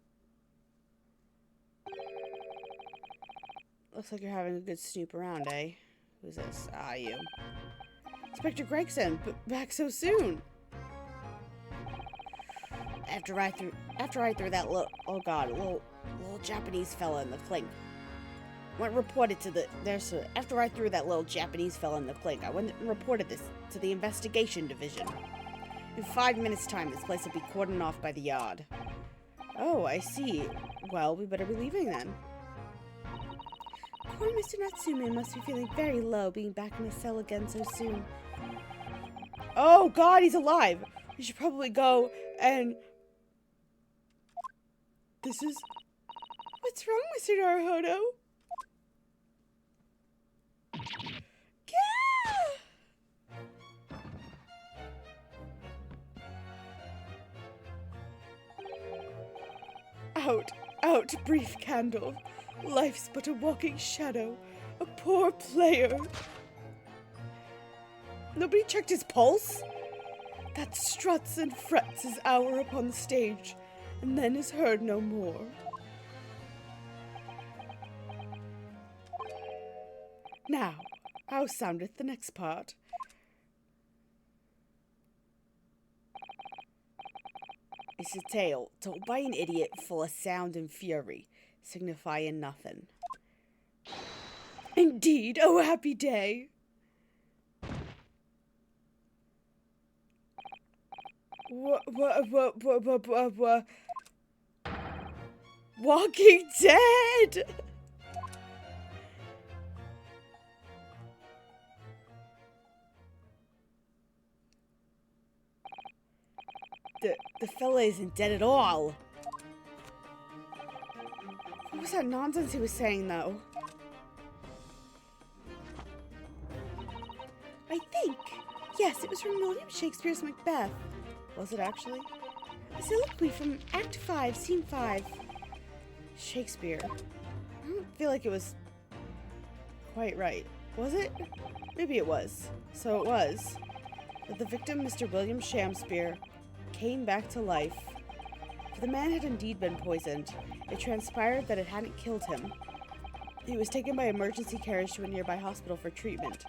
Looks like you're having a good snoop around, eh? Who's this? Ah, you. Inspector Gregson, but back so soon. After I threw that little Japanese fella in the clink. Went and reported to the after I threw that little Japanese fella in the clink, I went and reported this to the investigation division. In 5 minutes' time, this place will be cordoned off by the yard. Oh, I see. Well, we better be leaving then. Poor Mr. Natsume must be feeling very low being back in his cell again so soon. Oh god, he's alive! We should probably go and... This is... What's wrong, Mr. Naruhodo? Out, brief candle. Life's but a walking shadow. A poor player. Nobody checked his pulse? That struts and frets his hour upon the stage, and then is heard no more. Now, how soundeth the next part? It's a tale told by an idiot full of sound and fury, signifying nothing. Indeed, oh happy day! Walking Dead! The fella isn't dead at all. What was that nonsense he was saying, though? I think. Yes, it was from William Shakespeare's Macbeth. Was it actually? A soliloquy from Act 5, Scene 5. Shakespeare. I don't feel like it was quite right. Was it? Maybe it was. So it was. But the victim, Mr. William Shakespeare, came back to life. For the man had indeed been poisoned. It transpired that it hadn't killed him. He was taken by emergency carriage to a nearby hospital for treatment.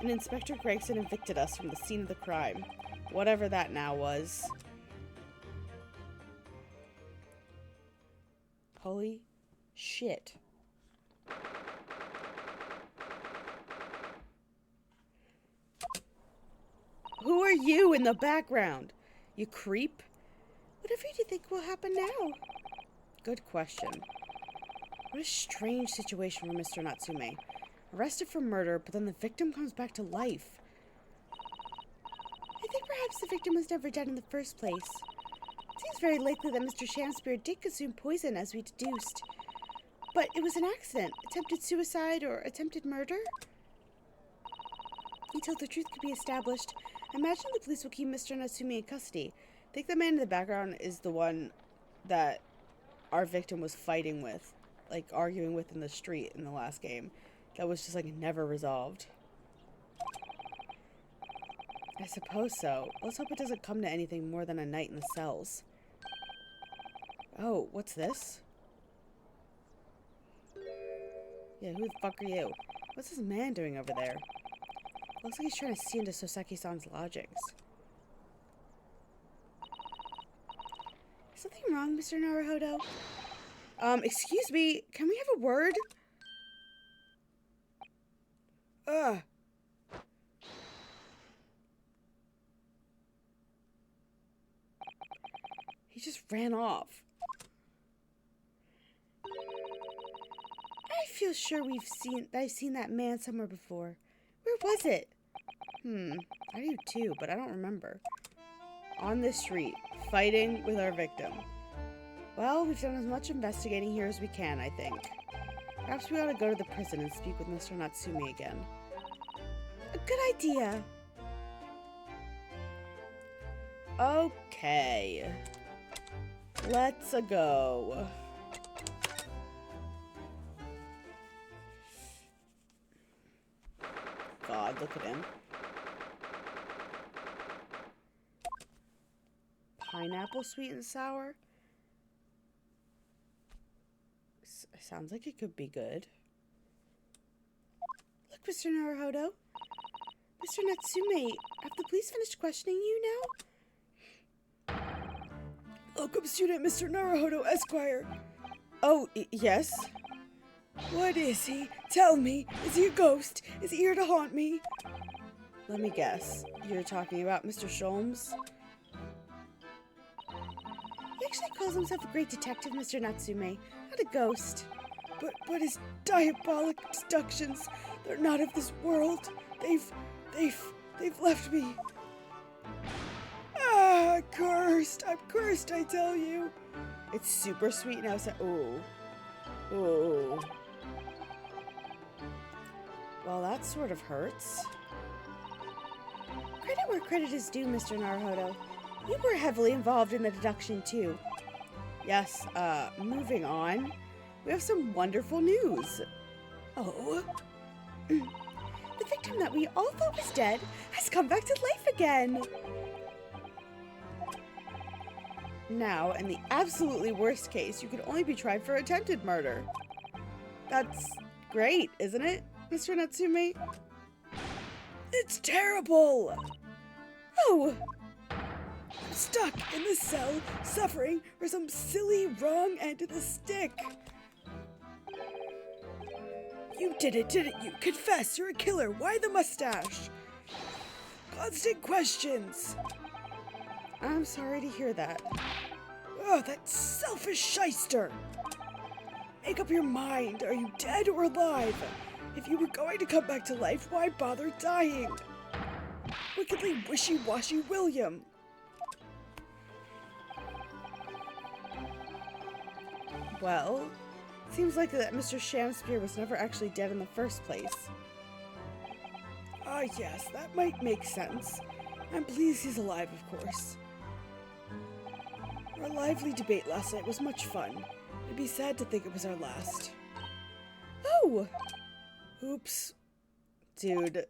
And Inspector Gregson evicted us from the scene of the crime. Whatever that now was. Holy shit. Who are you in the background? You creep? Whatever do you think will happen now? Good question. What a strange situation for Mr. Natsume. Arrested for murder, but then the victim comes back to life. I think perhaps the victim was never dead in the first place. It seems very likely that Mr. Shakespeare did consume poison, as we deduced. But it was an accident. Attempted suicide or attempted murder? Until the truth can be established, I imagine the police will keep Mr. Natsume in custody. I think the man in the background is the one that our victim was fighting with, like arguing with in the street in the last game. That was just like never resolved. I suppose so. Let's hope it doesn't come to anything more than a night in the cells. Oh, what's this? Yeah, who the fuck are you? What's this man doing over there? Looks like he's trying to see into Soseki-san's logics. Something wrong, Mr. Naruhodo? Excuse me, can we have a word? Ugh. He just ran off. feel sure I've seen that man somewhere before. Where was it? I do too, but I don't remember. On this street, fighting with our victim. Well, we've done as much investigating here as we can, I think. Perhaps we ought to go to the prison and speak with Mr. Natsume again. A good idea. Okay. Let's go. God, look at him. Pineapple sweet and sour? Sounds like it could be good. Look, Mr. Naruhodo. Mr. Natsume, have the police finished questioning you now? Welcome, student Mr. Naruhodo, Esquire. Oh, yes? What is he? Tell me. Is he a ghost? Is he here to haunt me? Let me guess. You're talking about Mr. Sholmes? He actually calls himself a great detective, Mr. Natsume, not a ghost. But his diabolic deductions, they're not of this world. They've left me. Ah, cursed. I'm cursed, I tell you. It's super sweet now, so ooh. Ooh. Well, that sort of hurts. Credit where credit is due, Mr. Naruhodo. You were heavily involved in the deduction, too. Yes, moving on. We have some wonderful news. Oh? The victim that we all thought was dead has come back to life again. Now, in the absolutely worst case, you could only be tried for attempted murder. That's great, isn't it, Mr. Natsume? It's terrible! Oh! I'm stuck in this cell, suffering for some silly wrong end of the stick. You did it, didn't you? Confess, you're a killer. Why the mustache? Constant questions. I'm sorry to hear that. Oh, that selfish shyster. Make up your mind. Are you dead or alive? If you were going to come back to life, why bother dying? Wickedly wishy-washy William. Well, seems like that Mr. Shamspear was never actually dead in the first place. Ah, yes, that might make sense. I'm pleased he's alive, of course. Our lively debate last night was much fun. It'd be sad to think it was our last. Oh! Oops. Dude.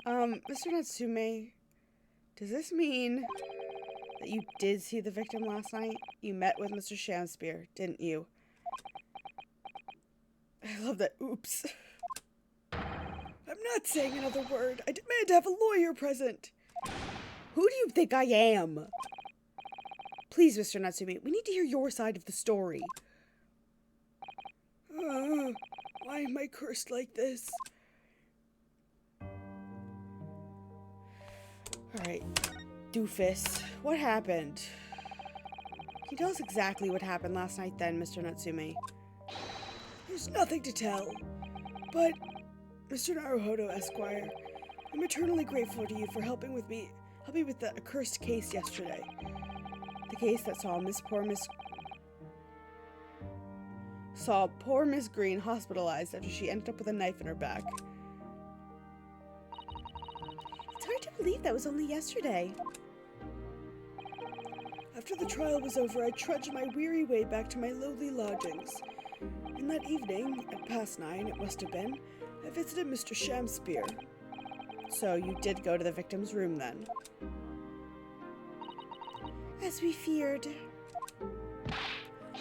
Mr. Natsume, does this mean that you did see the victim last night? You met with Mr. Shamspear, didn't you? I love that. Oops. I'm not saying another word. I demand to have a lawyer present. Who do you think I am? Please, Mr. Natsume, we need to hear your side of the story. Why am I cursed like this? Alright, doofus. What happened? Can you tell us exactly what happened last night then, Mr. Natsume? There's nothing to tell. But, Mr. Naruhodo, Esquire, I'm eternally grateful to you for helping with the accursed case yesterday. The case that saw poor Miss Green hospitalized after she ended up with a knife in her back. It's hard to believe that was only yesterday. After the trial was over, I trudged my weary way back to my lowly lodgings. And that evening, at past 9 it must have been, I visited Mr. Shamspear. So you did go to the victim's room then? As we feared.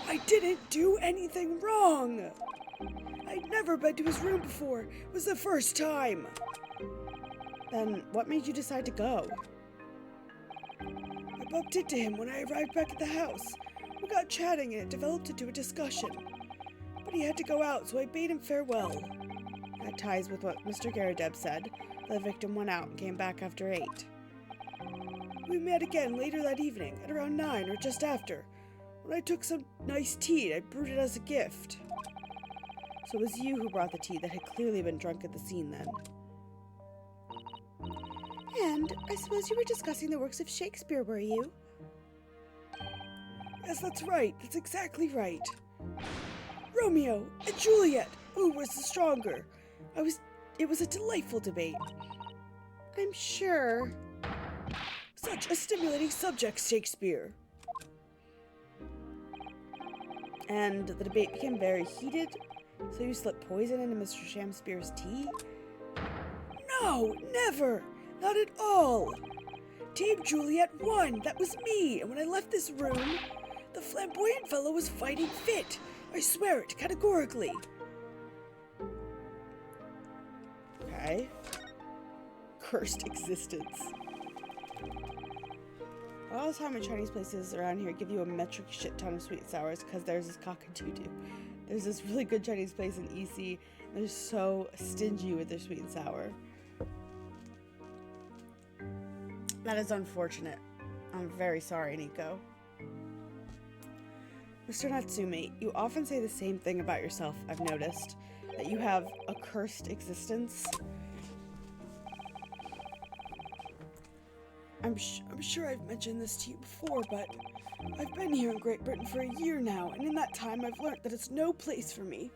I didn't do anything wrong! I'd never been to his room before. It was the first time. Then what made you decide to go? I bumped into him when I arrived back at the house. We got chatting and it developed into a discussion. But he had to go out, so I bade him farewell. That ties with what Mr. Garadeb said. The victim went out and came back after 8. We met again later that evening, at around 9 or just after, when I took some nice tea and I brewed it as a gift. So it was you who brought the tea that had clearly been drunk at the scene then. And I suppose you were discussing the works of Shakespeare, were you? Yes, that's right. That's exactly right. Romeo and Juliet. Who was the stronger? It was a delightful debate. I'm sure. Such a stimulating subject, Shakespeare. And the debate became very heated, so you slipped poison into Mr. Shamspeare's tea? No, never. Not at all. Team Juliet won. That was me. And when I left this room, the flamboyant fellow was fighting fit. I swear it, categorically. Okay. Cursed existence. A lot of the time in Chinese places around here give you a metric shit ton of sweet and sours because there's this cock-a-doo-doo. There's this really good Chinese place in EC, and they're so stingy with their sweet and sour. That is unfortunate. I'm very sorry, Nico. Mr. Natsume, you often say the same thing about yourself, I've noticed. That you have a cursed existence. I'm sure I've mentioned this to you before, but I've been here in Great Britain for a year now, and in that time I've learned that it's no place for me.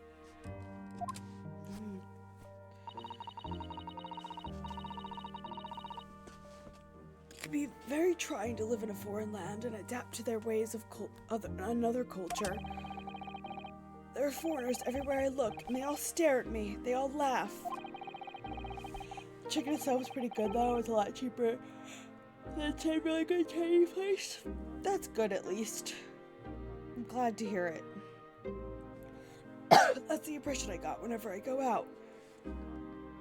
It can be very trying to live in a foreign land and adapt to their ways of another culture. There are foreigners everywhere I look, and they all stare at me. They all laugh. Chicken itself is pretty good though. It's a lot cheaper than a really good Chinese place. That's good at least. I'm glad to hear it. That's the impression I got whenever I go out.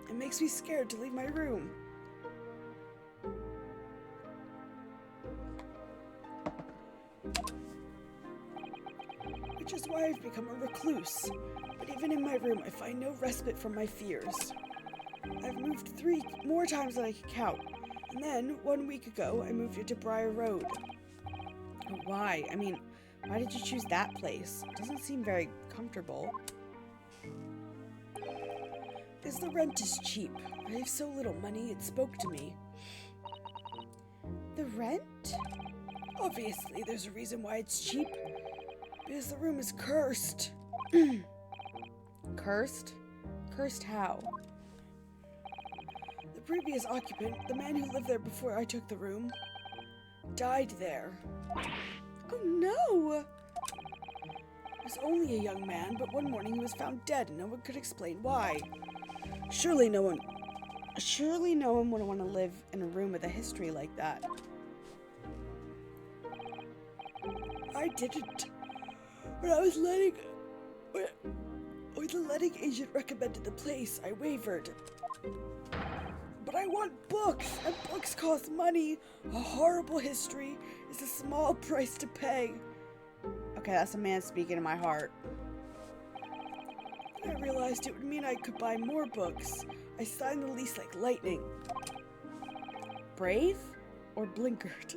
It makes me scared to leave my room. Which is why I've become a recluse. But even in my room, I find no respite from my fears. I've moved 3 more times than I can count. And then, 1 week ago, I moved into Briar Road. Why? I mean, why did you choose that place? It doesn't seem very comfortable. Because the rent is cheap. I have so little money, it spoke to me. The rent? Obviously, there's a reason why it's cheap. Because the room is cursed. Cursed? Cursed how? The previous occupant, the man who lived there before I took the room, died there. Oh no! He was only a young man, but one morning he was found dead and no one could explain why. Surely no one would want to live in a room with a history like that. I didn't. When the letting agent recommended the place, I wavered. But I want books, and books cost money. A horrible history is a small price to pay. Okay, that's a man speaking to my heart. When I realized it would mean I could buy more books, I signed the lease like lightning. Brave or blinkered?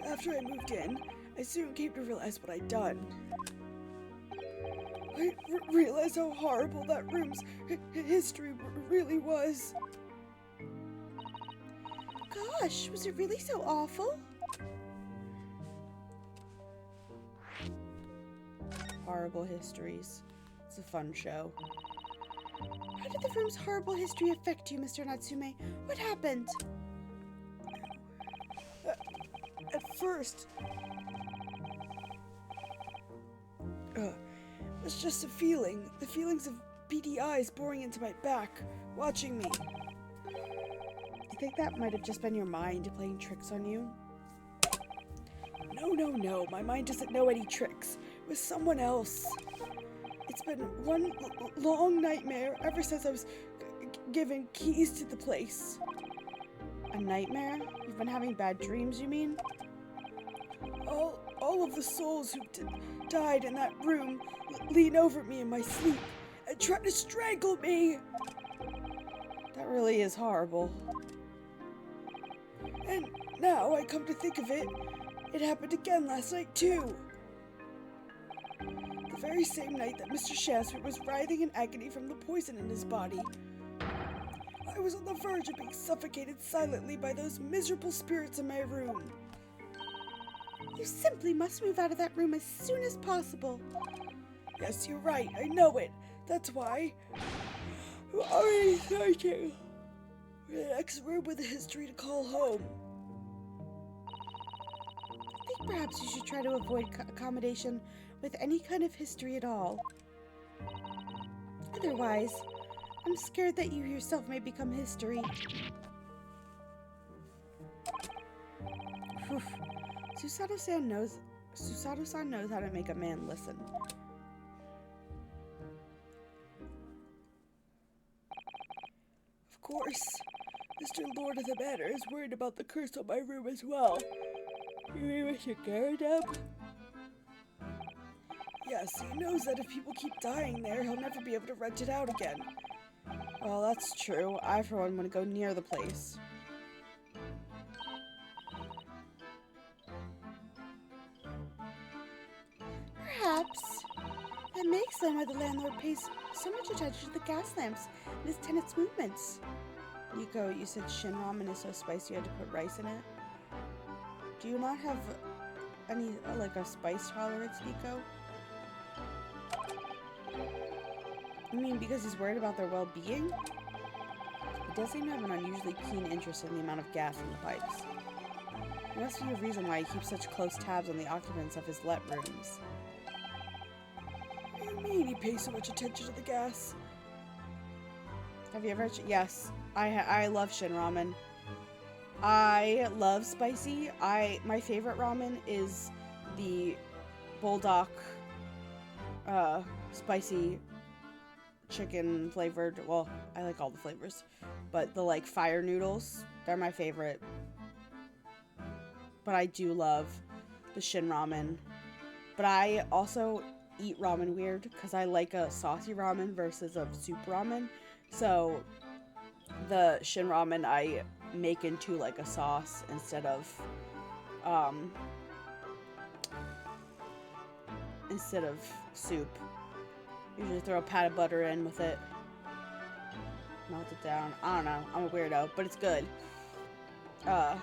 After I moved in, I soon came to realize what I'd done. I realized how horrible that room's history really was. Gosh, was it really so awful? Horrible histories. It's a fun show. How did the room's horrible history affect you, Mr. Natsume? What happened? At first, it was just a feeling. The feelings of beady eyes boring into my back, watching me. Do you think that might have just been your mind playing tricks on you? No. My mind doesn't know any tricks. It was someone else. It's been one long nightmare ever since I was given keys to the place. A nightmare? You've been having bad dreams, you mean? All of the souls who died in that room lean over me in my sleep and try to strangle me. That really is horrible. And now I come to think of it, it happened again last night too. The very same night that Mr. Shasper was writhing in agony from the poison in his body. I was on the verge of being suffocated silently by those miserable spirits in my room. You simply must move out of that room as soon as possible. Yes, you're right. I know it. That's why I'm already searching for the next room with a history to call home. I think perhaps you should try to avoid accommodation with any kind of history at all. Otherwise, I'm scared that you yourself may become history. Whew. Susato-san knows how to make a man listen. Of course, Mr. Lord of the Manor is worried about the curse on my room as well. You mean Mr. Garadab? Yes, he knows that if people keep dying there, he'll never be able to rent it out again. Well, that's true. I, for one, want to go near the place. Perhaps that may explain why the landlord pays so much attention to the gas lamps and his tenants' movements. Nico, you said shin ramen is so spicy you had to put rice in it. Do you not have any, like, a spice tolerance, Nico? You mean because he's worried about their well-being? He does seem to have an unusually keen interest in the amount of gas in the pipes. There must be a reason why he keeps such close tabs on the occupants of his let rooms. What do you mean he pays so much attention to the gas? Have you ever? Yes, I love shin ramen. I love spicy. My favorite ramen is the bulldog spicy chicken flavored. Well, I like all the flavors, but the like fire noodles, they're my favorite. But I do love the shin ramen. But I also eat ramen weird because I like a saucy ramen versus a soup ramen. So the shin ramen I make into like a sauce instead of soup. Usually throw a pat of butter in with it. Melt it down. I don't know. I'm a weirdo, but it's good. What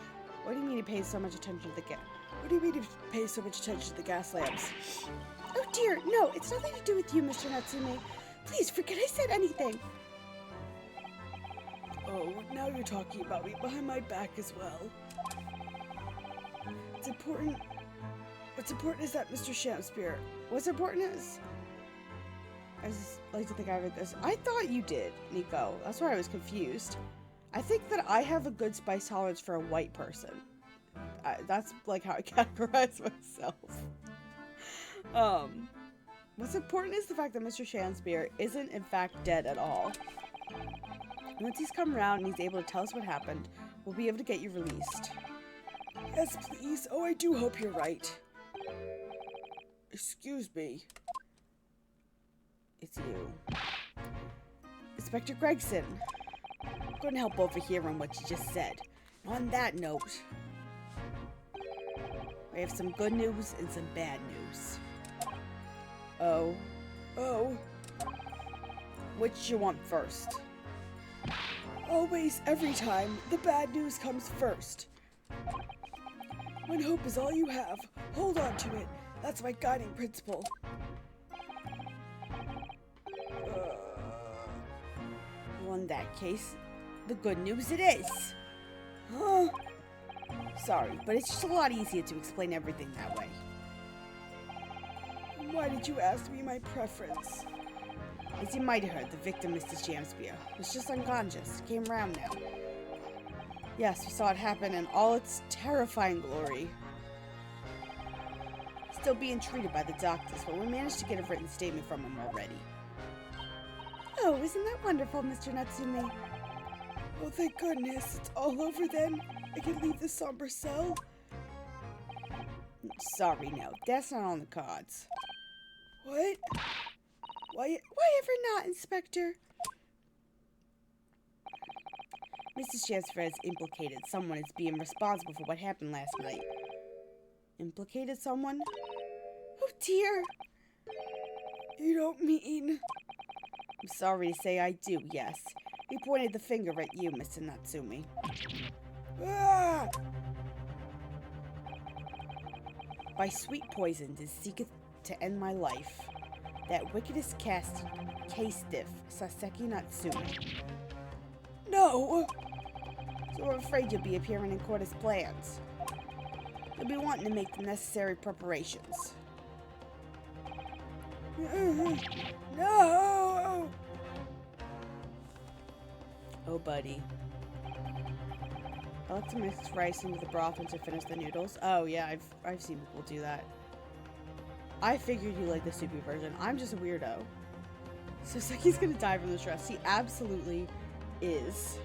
do you mean he pays so much attention to the gas? What do you mean he pays so much attention to the gas lamps? Oh dear, no, it's nothing to do with you, Mr. Natsume. Please forget I said anything. Oh, now you're talking about me behind my back as well. What's important is that Mr. Shamspear. What's important is... I just like to think I read this. I thought you did, Nico. That's why I was confused. I think that I have a good spice tolerance for a white person. That's like how I categorize myself. What's important is the fact that Mr. Shamspear isn't in fact dead at all. Once he's come around and he's able to tell us what happened, we'll be able to get you released. Yes, please. Oh, I do hope you're right. Excuse me. It's you. Inspector Gregson. I couldn't help overhearing what you just said. On that note, we have some good news and some bad news. Oh. Which you want first? Always, every time, the bad news comes first. When hope is all you have, hold on to it. That's my guiding principle. Well, in that case, the good news it is. Huh? Sorry, but it's just a lot easier to explain everything that way. Why did you ask me my preference? As you might have heard, the victim, Mr. Shamspear, was just unconscious. Came around now. Yes, we saw it happen in all its terrifying glory. Still being treated by the doctors, but we managed to get a written statement from him already. Oh, isn't that wonderful, Mr. Natsume? Oh, thank goodness. It's all over then. I can leave the somber cell. Sorry, no. That's not on the cards. What? Why ever not, Inspector? Mrs. Shamspear has implicated someone as being responsible for what happened last night. Implicated someone? Oh dear. You don't mean... I'm sorry to say I do, yes. He pointed the finger at you, Mr. Natsumi. Ah! By sweet poison did seeketh to end my life. That wickedest case-stiff, Saseki Natsumi. No! So I'm afraid you'll be appearing in court as plans. You'll be wanting to make the necessary preparations. No! Oh, buddy. I like to mix rice into the broth and to finish the noodles. Oh, yeah, I've seen people do that. I figured you like the soupy version. I'm just a weirdo. So Saki's gonna die from the stress. He absolutely is.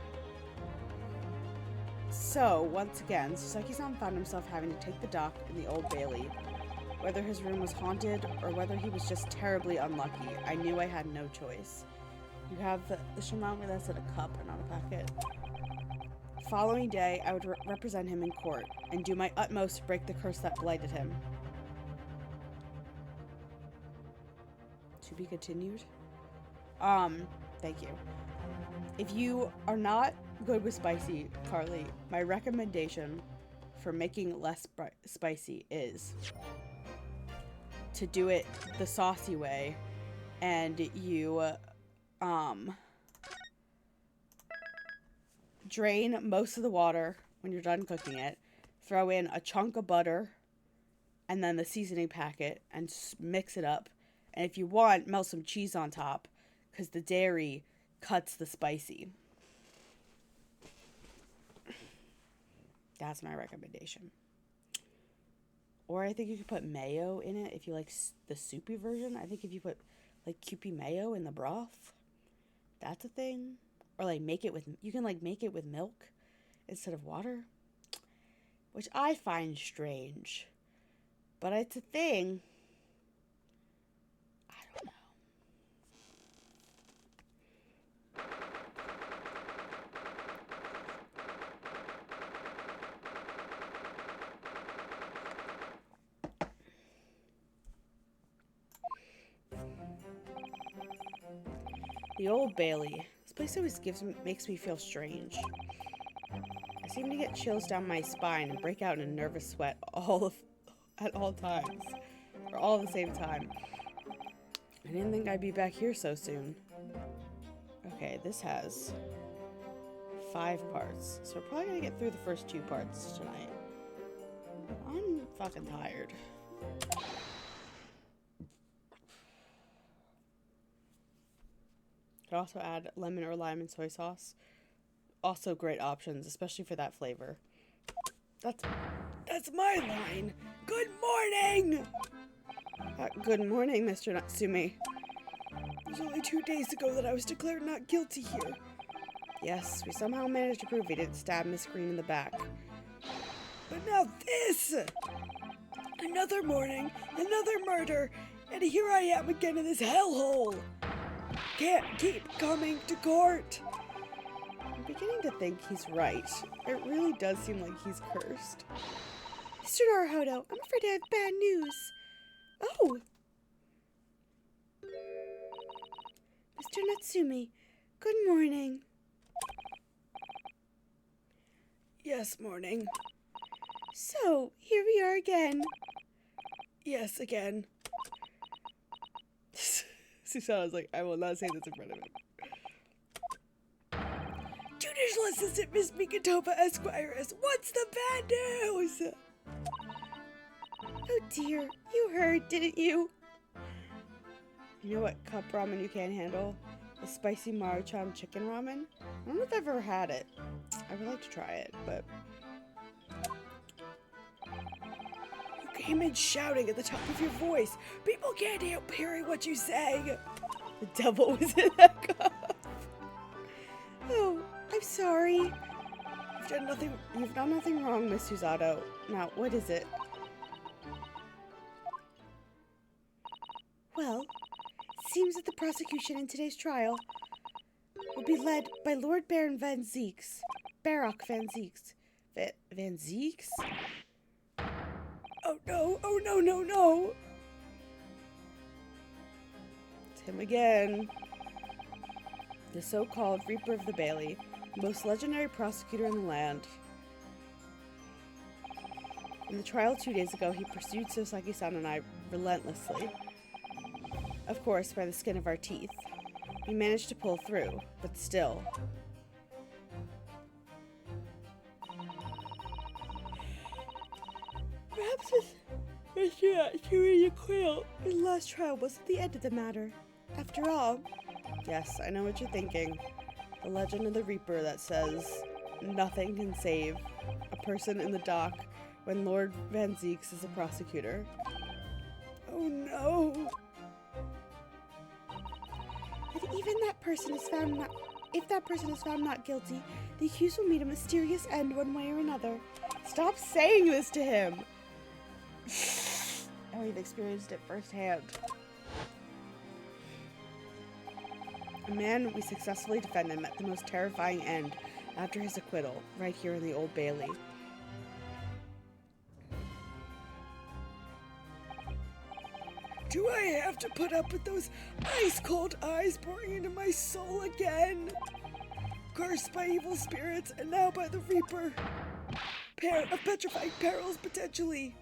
So, once again, Sasaki-san found himself having to take the dock in the Old Bailey. Whether his room was haunted or whether he was just terribly unlucky, I knew I had no choice. You have the shamami that's in a cup and not a packet. The following day, I would represent him in court and do my utmost to break the curse that blighted him. To be continued? Thank you. If you are not good with spicy, Carly, my recommendation for making less spicy is to do it the saucy way, and you drain most of the water when you're done cooking it, throw in a chunk of butter and then the seasoning packet and mix it up, and if you want, melt some cheese on top because the dairy cuts the spicy. That's my recommendation. Or I think you could put mayo in it if you like the soupy version. I think if you put like Kewpie mayo in the broth, that's a thing. Or like you can like make it with milk instead of water, which I find strange, but it's a thing. I don't know. The Old Bailey. This place always makes me feel strange. I seem to get chills down my spine and break out in a nervous sweat at all times. Or all at the same time. I didn't think I'd be back here so soon. Okay, this has 5 parts. So we're probably gonna get through the first 2 parts tonight. I'm fucking tired. Could also add lemon or lime and soy sauce. Also great options, especially for that flavor. That's my line. Good morning! Good morning, Mr. Natsumi. It was only 2 days ago that I was declared not guilty here. Yes, we somehow managed to prove he didn't stab Miss Green in the back. But now this! Another morning, another murder, and here I am again in this hellhole. Can't keep coming to court. I'm beginning to think he's right. It really does seem like he's cursed. Mr. Naruhodo, I'm afraid I have bad news. Oh! Mr. Natsumi, good morning. Yes, morning. So, here we are again. Yes, again. Susanna's like, I will not say this in front of him. Judicial Assistant Miss Mikitopa Esquires, what's the bad news? Oh dear, you heard, didn't you? You know what cup ramen you can't handle? The spicy Maruchan chicken ramen? I don't know if I've ever had it. I would like to try it, but... You came in shouting at the top of your voice. People can't help hearing what you say. The devil was in that cup. Oh, I'm sorry. You've done nothing wrong, Miss Susato. Now, what is it? Well, it seems that the prosecution in today's trial will be led by Lord Baron Van Zeeks. Barock Van Zeeks. Van Zeeks? Oh no, no, no, no. Him again. The so-called Reaper of the Bailey, the most legendary prosecutor in the land. In the trial 2 days ago, he pursued Soseki-san and I relentlessly. Of course, by the skin of our teeth. We managed to pull through, but still. Perhaps Mr. Atsuri's acquittal in the last trial wasn't the end of the matter. After all, Yes, I know what you're thinking. The legend of the Reaper that says nothing can save a person in the dock when Lord Van Zeeks is a prosecutor. Oh no! if even that person is found not, if that person is found not guilty, the accused will meet a mysterious end one way or another. Stop saying this to him! Oh, we've experienced it firsthand. A man we successfully defended met the most terrifying end after his acquittal, right here in the Old Bailey. Do I have to put up with those ice-cold eyes boring into my soul again? Cursed by evil spirits, and now by the Reaper. Pair of petrifying perils, potentially.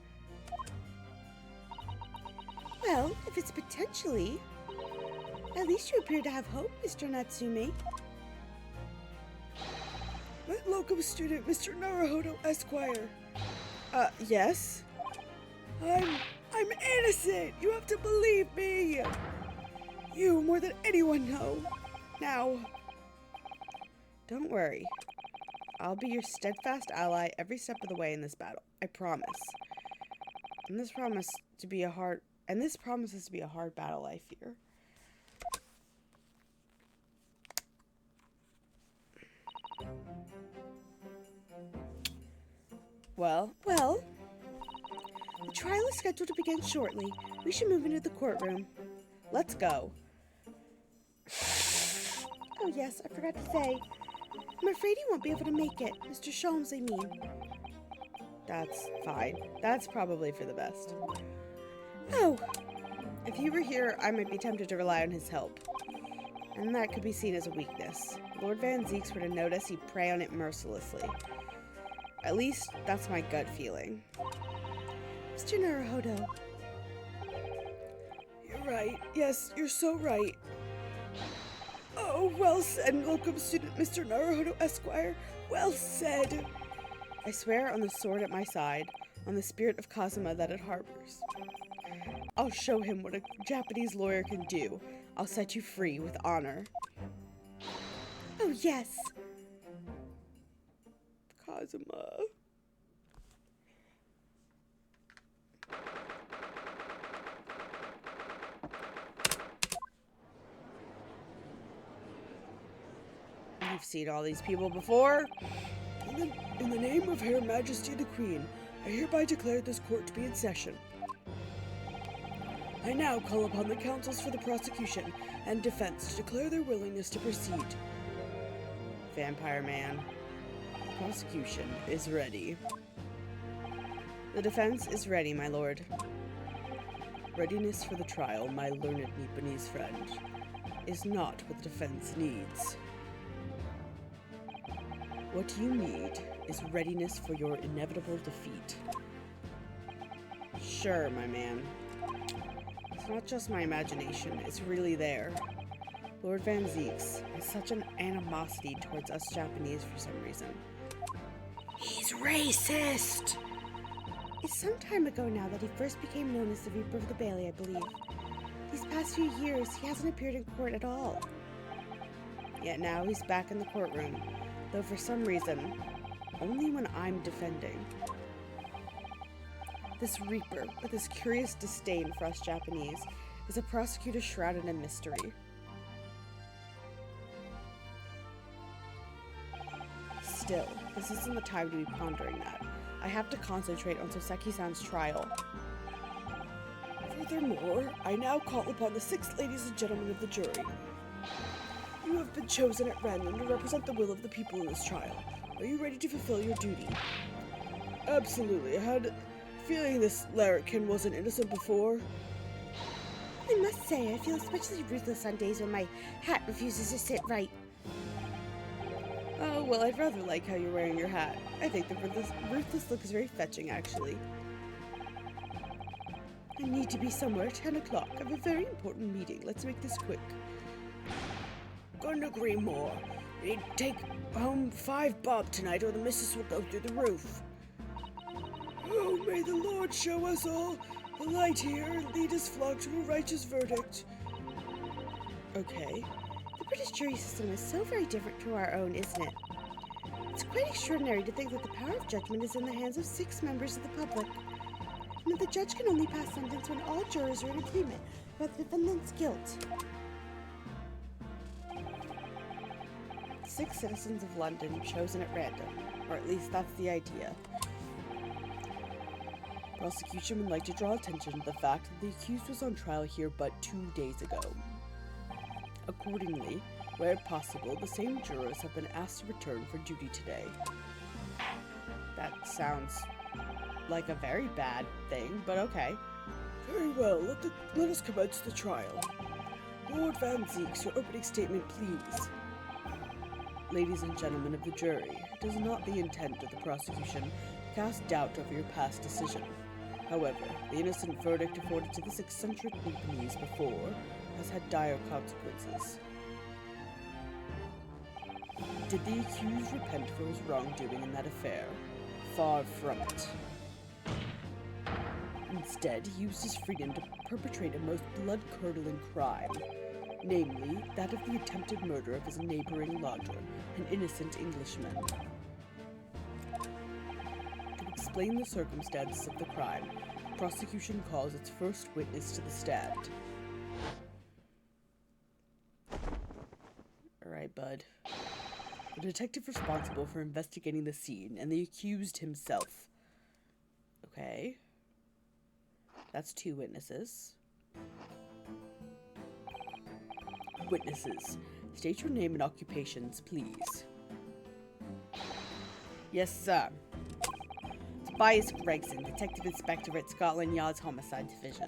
Well, if it's potentially, at least you appear to have hope, Mr. Natsume. My locum student, Mr. Naruhodo Esquire. Yes? I'm innocent! You have to believe me! You, more than anyone, know. Now. Don't worry. I'll be your steadfast ally every step of the way in this battle. I promise. And this promises to be a hard battle, I fear. Well, the trial is scheduled to begin shortly. We should move into the courtroom. let's go. Oh yes, I forgot to say. I'm afraid he won't be able to make it. Mr. Sholmes, I mean. That's fine. That's probably for the best. Oh, If he were here, I might be tempted to rely on his help. And that could be seen as a weakness. If Lord Van Zeeks were to notice, he'd prey on it mercilessly. At least, that's my gut feeling. Mr. Naruhodo. You're right. Yes, you're so right. Oh, well said, locum student, Mr. Naruhodo Esquire. Well said. I swear on the sword at my side, on the spirit of Kazuma that it harbors. I'll show him what a Japanese lawyer can do. I'll set you free with honor. Oh yes. Kazuma. You've seen all these people before? In the name of Her Majesty the Queen, I hereby declare this court to be in session. I now call upon the counsels for the prosecution and defense to declare their willingness to proceed. Vampire Man. Prosecution is ready. The defense is ready, my lord. Readiness for the trial, my learned Nipponese friend, is not what the defense needs. What you need is readiness for your inevitable defeat. Sure, my man. It's not just my imagination, it's really there. Lord Van Zeeks has such an animosity towards us Japanese for some reason. He's racist! It's some time ago now that he first became known as the Reaper of the Bailey, I believe. These past few years, he hasn't appeared in court at all. Yet now he's back in the courtroom, though for some reason, only when I'm defending. This Reaper, with his curious disdain for us Japanese, is a prosecutor shrouded in mystery. Still, this isn't the time to be pondering that. I have to concentrate on Soseki-san's trial. Furthermore, I now call upon the 6 ladies and gentlemen of the jury. You have been chosen at random to represent the will of the people in this trial. Are you ready to fulfill your duty? Absolutely. I had a feeling this larrikin wasn't innocent before. I must say, I feel especially ruthless on days when my hat refuses to sit right. Oh, well, I'd rather like how you're wearing your hat. I think the ruthless look is very fetching, actually. I need to be somewhere at 10 o'clock. I have a very important meeting. Let's make this quick. Couldn't agree more. We need to take home 5 bob tonight or the missus will go through the roof. Oh, may the Lord show us all the light here and lead us flock to a righteous verdict. Okay. The British jury system is so very different to our own, isn't it? It's quite extraordinary to think that the power of judgment is in the hands of 6 members of the public, and that the judge can only pass sentence when all jurors are in agreement about the defendant's guilt. 6 citizens of London chosen at random, or at least that's the idea. Prosecution would like to draw attention to the fact that the accused was on trial here but 2 days ago. Accordingly, where possible, the same jurors have been asked to return for duty today. That sounds like a very bad thing, but okay. Very well, let us commence the trial. Lord Van Zeeks, your opening statement, please. Ladies and gentlemen of the jury, it is not the intent of the prosecution to cast doubt over your past decision. However, the innocent verdict afforded to this eccentric Japanese before has had dire consequences. Did the accused repent for his wrongdoing in that affair? Far from it. Instead, he used his freedom to perpetrate a most blood-curdling crime, namely, that of the attempted murder of his neighboring lodger, an innocent Englishman. To explain the circumstances of the crime, the prosecution calls its first witness to the stand. Alright, bud. The detective responsible for investigating the scene and the accused himself. Okay. That's 2 witnesses. Witnesses, state your name and occupations, please. Yes, sir. Tobias Gregson, Detective Inspector at Scotland Yard's Homicide Division.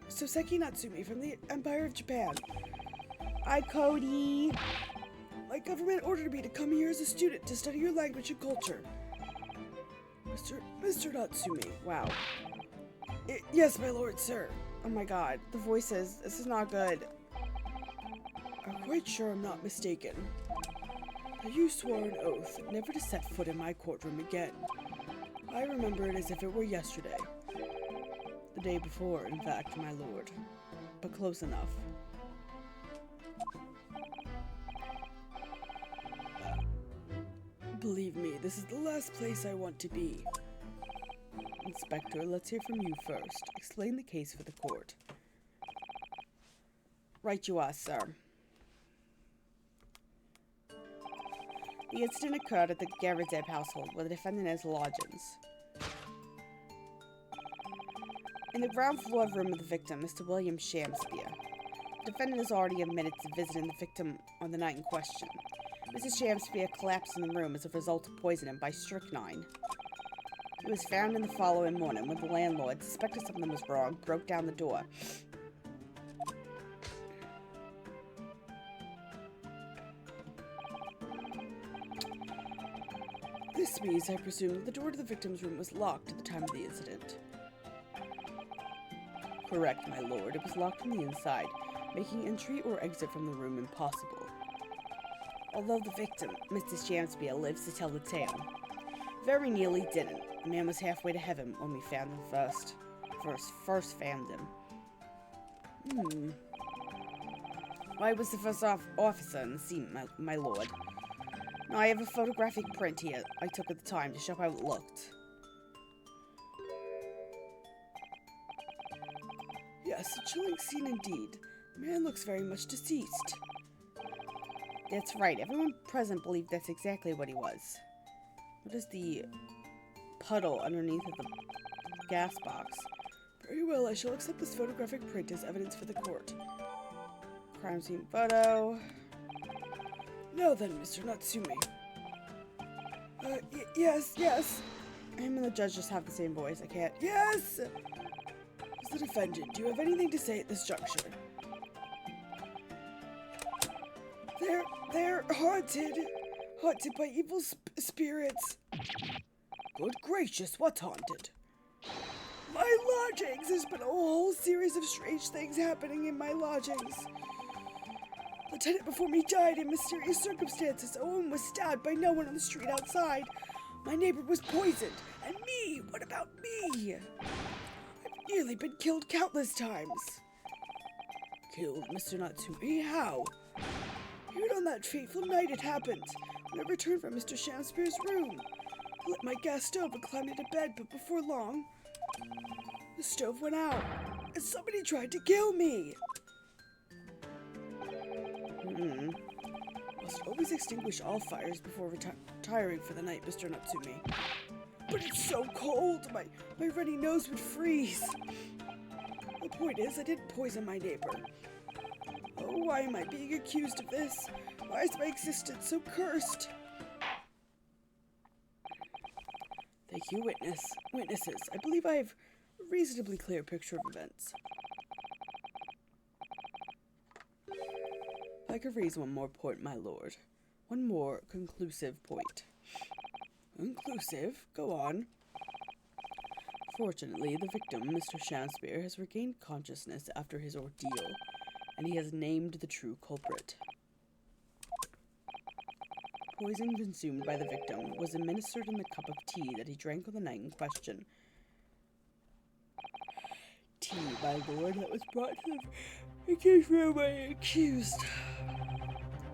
Soseki Natsumi from the Empire of Japan. Hi, Cody. My government ordered me to come here as a student to study your language and culture. Mr. Natsumi. Wow. Yes, my lord, sir. Oh my god, the voices. This is not good. I'm quite sure I'm not mistaken. But you swore an oath never to set foot in my courtroom again. I remember it as if it were yesterday. The day before, in fact, my lord. But close enough. Believe me, this is the last place I want to be. Inspector, let's hear from you first. Explain the case for the court. Right you are, sir. The incident occurred at the Garadeb household, where the defendant has lodgings. In the ground floor room of the victim, Mr. William Shamspeare. The defendant has already admitted to visiting the victim on the night in question. Mrs. Shamspeare collapsed in the room as a result of poisoning by strychnine. He was found in the following morning when the landlord, suspected something was wrong, broke down the door. This means, I presume, that the door to the victim's room was locked at the time of the incident. Correct, my lord. It was locked from the inside, making entry or exit from the room impossible. Although the victim, Mrs. Shamspeare, lives to tell the tale, very nearly didn't. The man was halfway to heaven when we found him first found him. I was the first officer in the scene, my lord. Now, I have a photographic print here I took at the time to show how it looked. Yes, a chilling scene indeed. The man looks very much deceased. That's right. Everyone present believed that's exactly what he was. What is the puddle underneath of the gas box? Very well, I shall accept this photographic print as evidence for the court. Crime scene photo. Now then, Mr. Natsumi. Yes. Him and the judge just have the same voice. I can't. Yes! As the defendant, do you have anything to say at this juncture? They're haunted by evil spirits. Good gracious, what's haunted? My lodgings! There's been a whole series of strange things happening in my lodgings. The tenant before me died in mysterious circumstances. A woman was stabbed by no one on the street outside. My neighbor was poisoned. And me! What about me? I've nearly been killed countless times. Killed, Mr. Natsumi? How? Even on that fateful night it happened, when I returned from Mr. Shakespeare's room. I lit my gas stove and climbed into bed, but before long, the stove went out, and somebody tried to kill me. Must always extinguish all fires before retiring for the night, Mr. Natsumi. But it's so cold, my runny nose would freeze. The point is, I didn't poison my neighbor. Oh, why am I being accused of this? Why is my existence so cursed? Thank you, witnesses. I believe I have a reasonably clear picture of events. If I could raise one more point, my lord. One more conclusive point. Conclusive? Go on. Fortunately, the victim, Mr. Shakespeare, has regained consciousness after his ordeal, and he has named the true culprit. Poison consumed by the victim was administered in the cup of tea that he drank on the night in question. Tea, my lord, that was brought to the case room by the accused.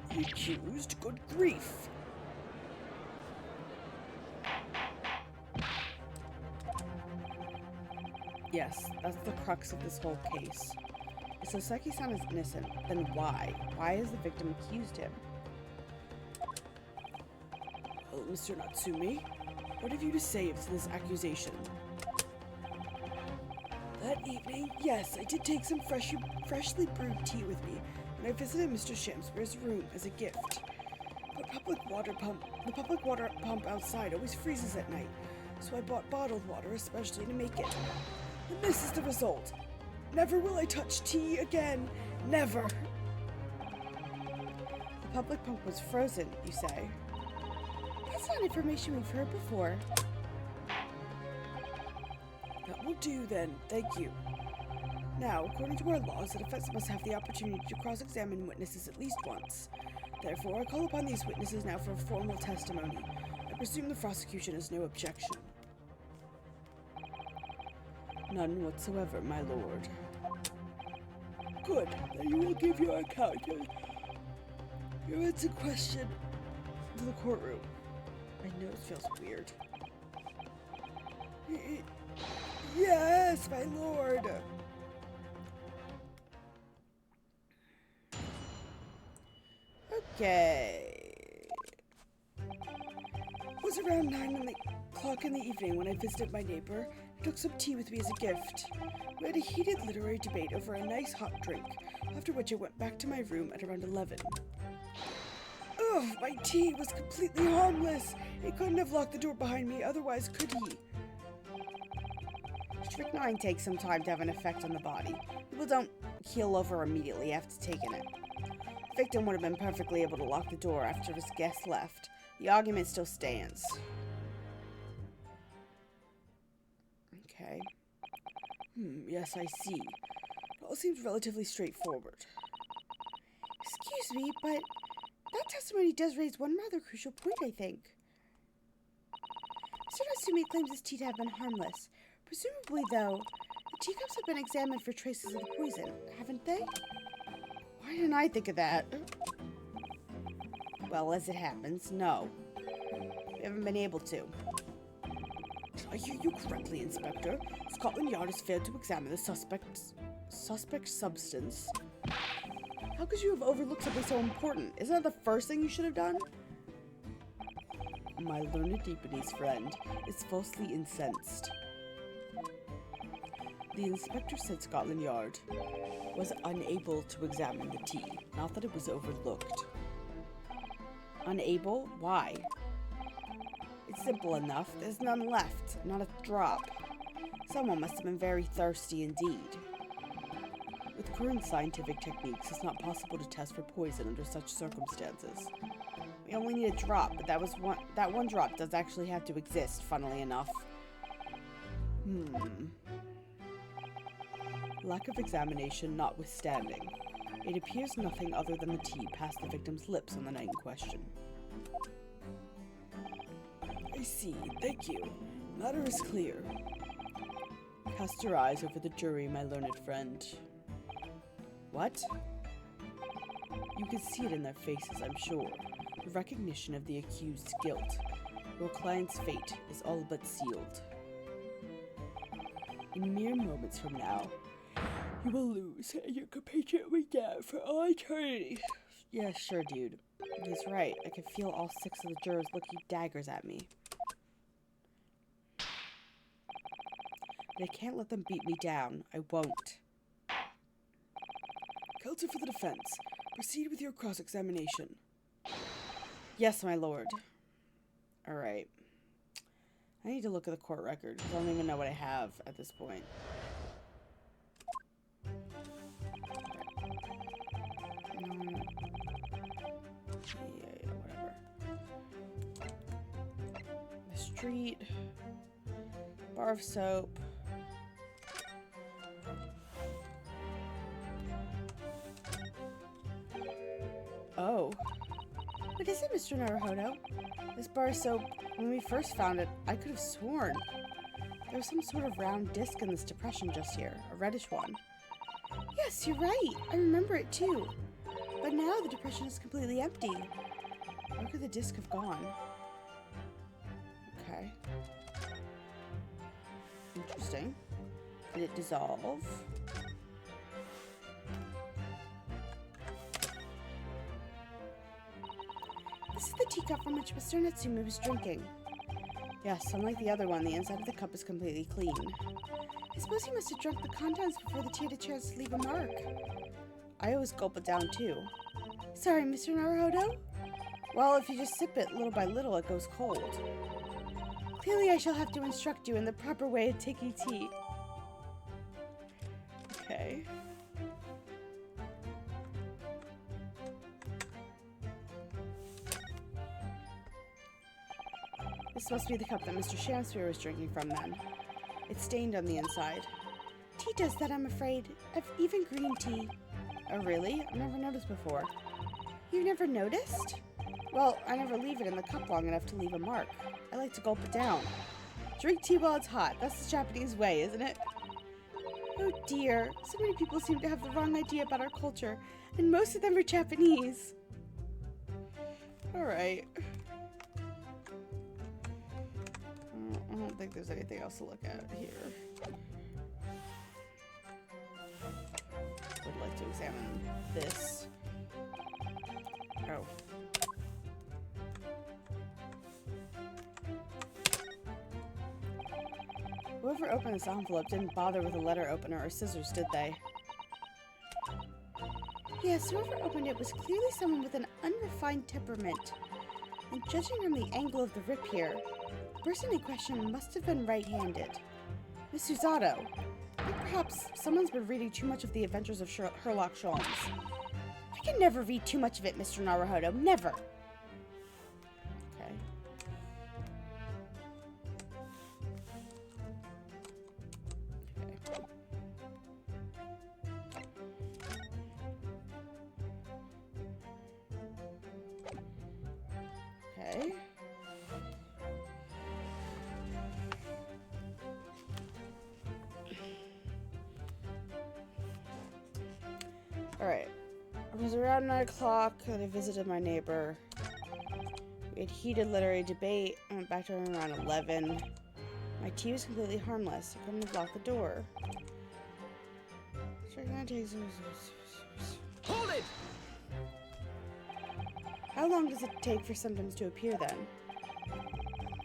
The accused? Good grief. Yes, that's the crux of this whole case. If Soseki-san is innocent, then why? Why has the victim accused him? Well, Mr. Natsumi, what have you to say to this accusation? That evening, yes, I did take some freshly brewed tea with me when I visited Mr. Shakespeare's room as a gift. But the public water pump outside always freezes at night, so I bought bottled water especially to make it. And this is the result. Never will I touch tea again. Never. The public pump was frozen, you say? That's not information we've heard before. That will do then. Thank you. Now, according to our laws, the defense must have the opportunity to cross-examine witnesses at least once. Therefore, I call upon these witnesses now for formal testimony. I presume the prosecution has no objection. None whatsoever, my lord. Good. Then you will give your account. Your answer question to the courtroom. My nose feels weird. Yes, my lord. Okay. It was around 9 o'clock in the evening when I visited my neighbor and took some tea with me as a gift. We had a heated literary debate over a nice hot drink, after which I went back to my room at around 11. Ugh, my tea was completely harmless. He couldn't have locked the door behind me, otherwise could he? Strychnine takes some time to have an effect on the body. People don't keel over immediately after taking it. The victim would have been perfectly able to lock the door after his guest left. The argument still stands. Okay. Yes, I see. It all seems relatively straightforward. Excuse me, but that testimony does raise one rather crucial point, I think. Mr. Natsumi claims his tea to have been harmless. Presumably, though, the teacups have been examined for traces of the poison, haven't they? Why didn't I think of that? Well, as it happens, no. We haven't been able to. Did I hear you correctly, Inspector? Scotland Yard has failed to examine the suspect's substance. How could you have overlooked something so important? Isn't that the first thing you should have done? My learned Japanese friend is falsely incensed. The inspector said Scotland Yard was unable to examine the tea, not that it was overlooked. Unable? Why? It's simple enough. There's none left, not a drop. Someone must have been very thirsty indeed. With current scientific techniques, it's not possible to test for poison under such circumstances. We only need a drop, but that one drop does actually have to exist, funnily enough. Lack of examination notwithstanding, it appears nothing other than the tea passed the victim's lips on the night in question. I see. Thank you. Matter is clear. Cast your eyes over the jury, my learned friend. What? You can see it in their faces, I'm sure. The recognition of the accused's guilt. Your client's fate is all but sealed. In mere moments from now, you will lose, and your compatriot will be dead for all eternity. Yeah, sure, dude. He's right. I can feel all 6 of the jurors looking daggers at me. But I can't let them beat me down. I won't. Counsel for the defense, proceed with your cross-examination. Yes, my lord. Alright. I need to look at the court record, because I don't even know what I have at this point. Yeah, whatever. The street. Bar of soap. Oh. What is it, Mr. Naruhodo? This bar of soap, when we first found it, I could have sworn there was some sort of round disc in this depression just here, a reddish one. Yes, you're right. I remember it too. But now the depression is completely empty. Where could the disc have gone? Okay. Interesting. Did it dissolve? This is the teacup from which Mr. Natsume was drinking. Yes, unlike the other one, the inside of the cup is completely clean. I suppose he must have drunk the contents before the tea had a chance to leave a mark. I always gulp it down too. Sorry, Mr. Naruhodo? Well, if you just sip it little by little, it goes cold. Clearly I shall have to instruct you in the proper way of taking tea. Okay. This must be the cup that Mr. Shamsphere was drinking from then. It's stained on the inside. Tea does that, I'm afraid. Even green tea. Oh, really? I've never noticed before. You've never noticed? Well, I never leave it in the cup long enough to leave a mark. I like to gulp it down. Drink tea while it's hot. That's the Japanese way, isn't it? Oh dear. So many people seem to have the wrong idea about our culture, and most of them are Japanese. Alright. I don't think there's anything else to look at here. Would like to examine this. Oh. Whoever opened this envelope didn't bother with a letter opener or scissors, did they? Yes, whoever opened it was clearly someone with an unrefined temperament. And judging from the angle of the rip here, the person in question must have been right-handed. Miss Susato, I think perhaps someone's been reading too much of the Adventures of Sherlock Holmes. I can never read too much of it, Mr. Naruhodo. Never. Okay. Okay. Alright. It was around 9 o'clock that I visited my neighbor. We had heated literary debate. I went back to her around 11. My tea was completely harmless. I couldn't have locked the door. So we're gonna take some... Hold it! How long does it take for symptoms to appear then?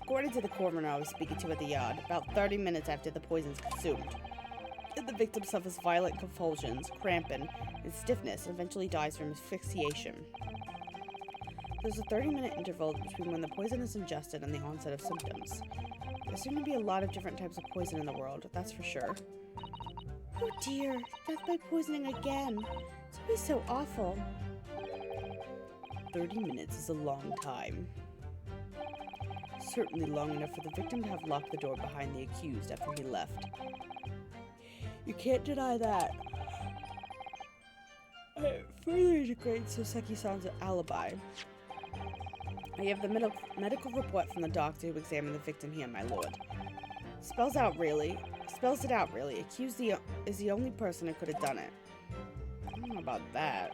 According to the coroner I was speaking to at the yard, about 30 minutes after the poison's consumed. The victim suffers violent convulsions, cramping, and stiffness, and eventually dies from asphyxiation. There's a 30-minute interval between when the poison is ingested and the onset of symptoms. There seem to be a lot of different types of poison in the world, that's for sure. Oh dear, death by poisoning again. It's always so awful. 30 minutes is a long time. Certainly long enough for the victim to have locked the door behind the accused after he left. You can't deny that. It further degrades Soseki-san's alibi. I have the medical report from the doctor who examined the victim here, my lord. Spells it out, really. Accused is the only person who could have done it. I don't know about that.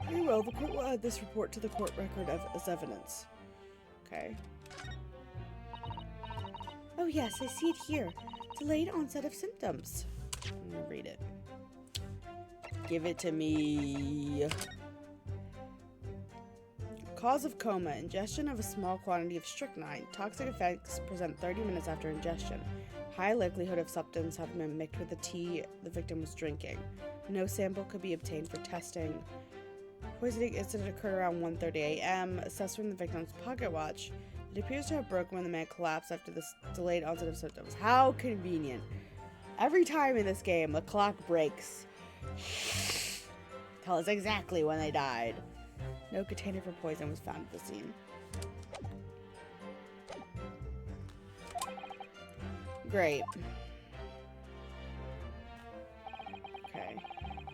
Very well, the court will add this report to the court record as evidence. Okay. Oh yes, I see it here. Delayed onset of symptoms. I'm gonna read it. Give it to me. Cause of coma. Ingestion of a small quantity of strychnine. Toxic effects present 30 minutes after ingestion. High likelihood of substance having been mixed with the tea the victim was drinking. No sample could be obtained for testing. Poisoning incident occurred around 1:30 a.m. Assessed from the victim's pocket watch. It appears to have broken when the man collapsed after this delayed onset of symptoms. How convenient. Every time in this game, the clock breaks. Tell us exactly when they died. No container for poison was found at the scene. Great. Okay.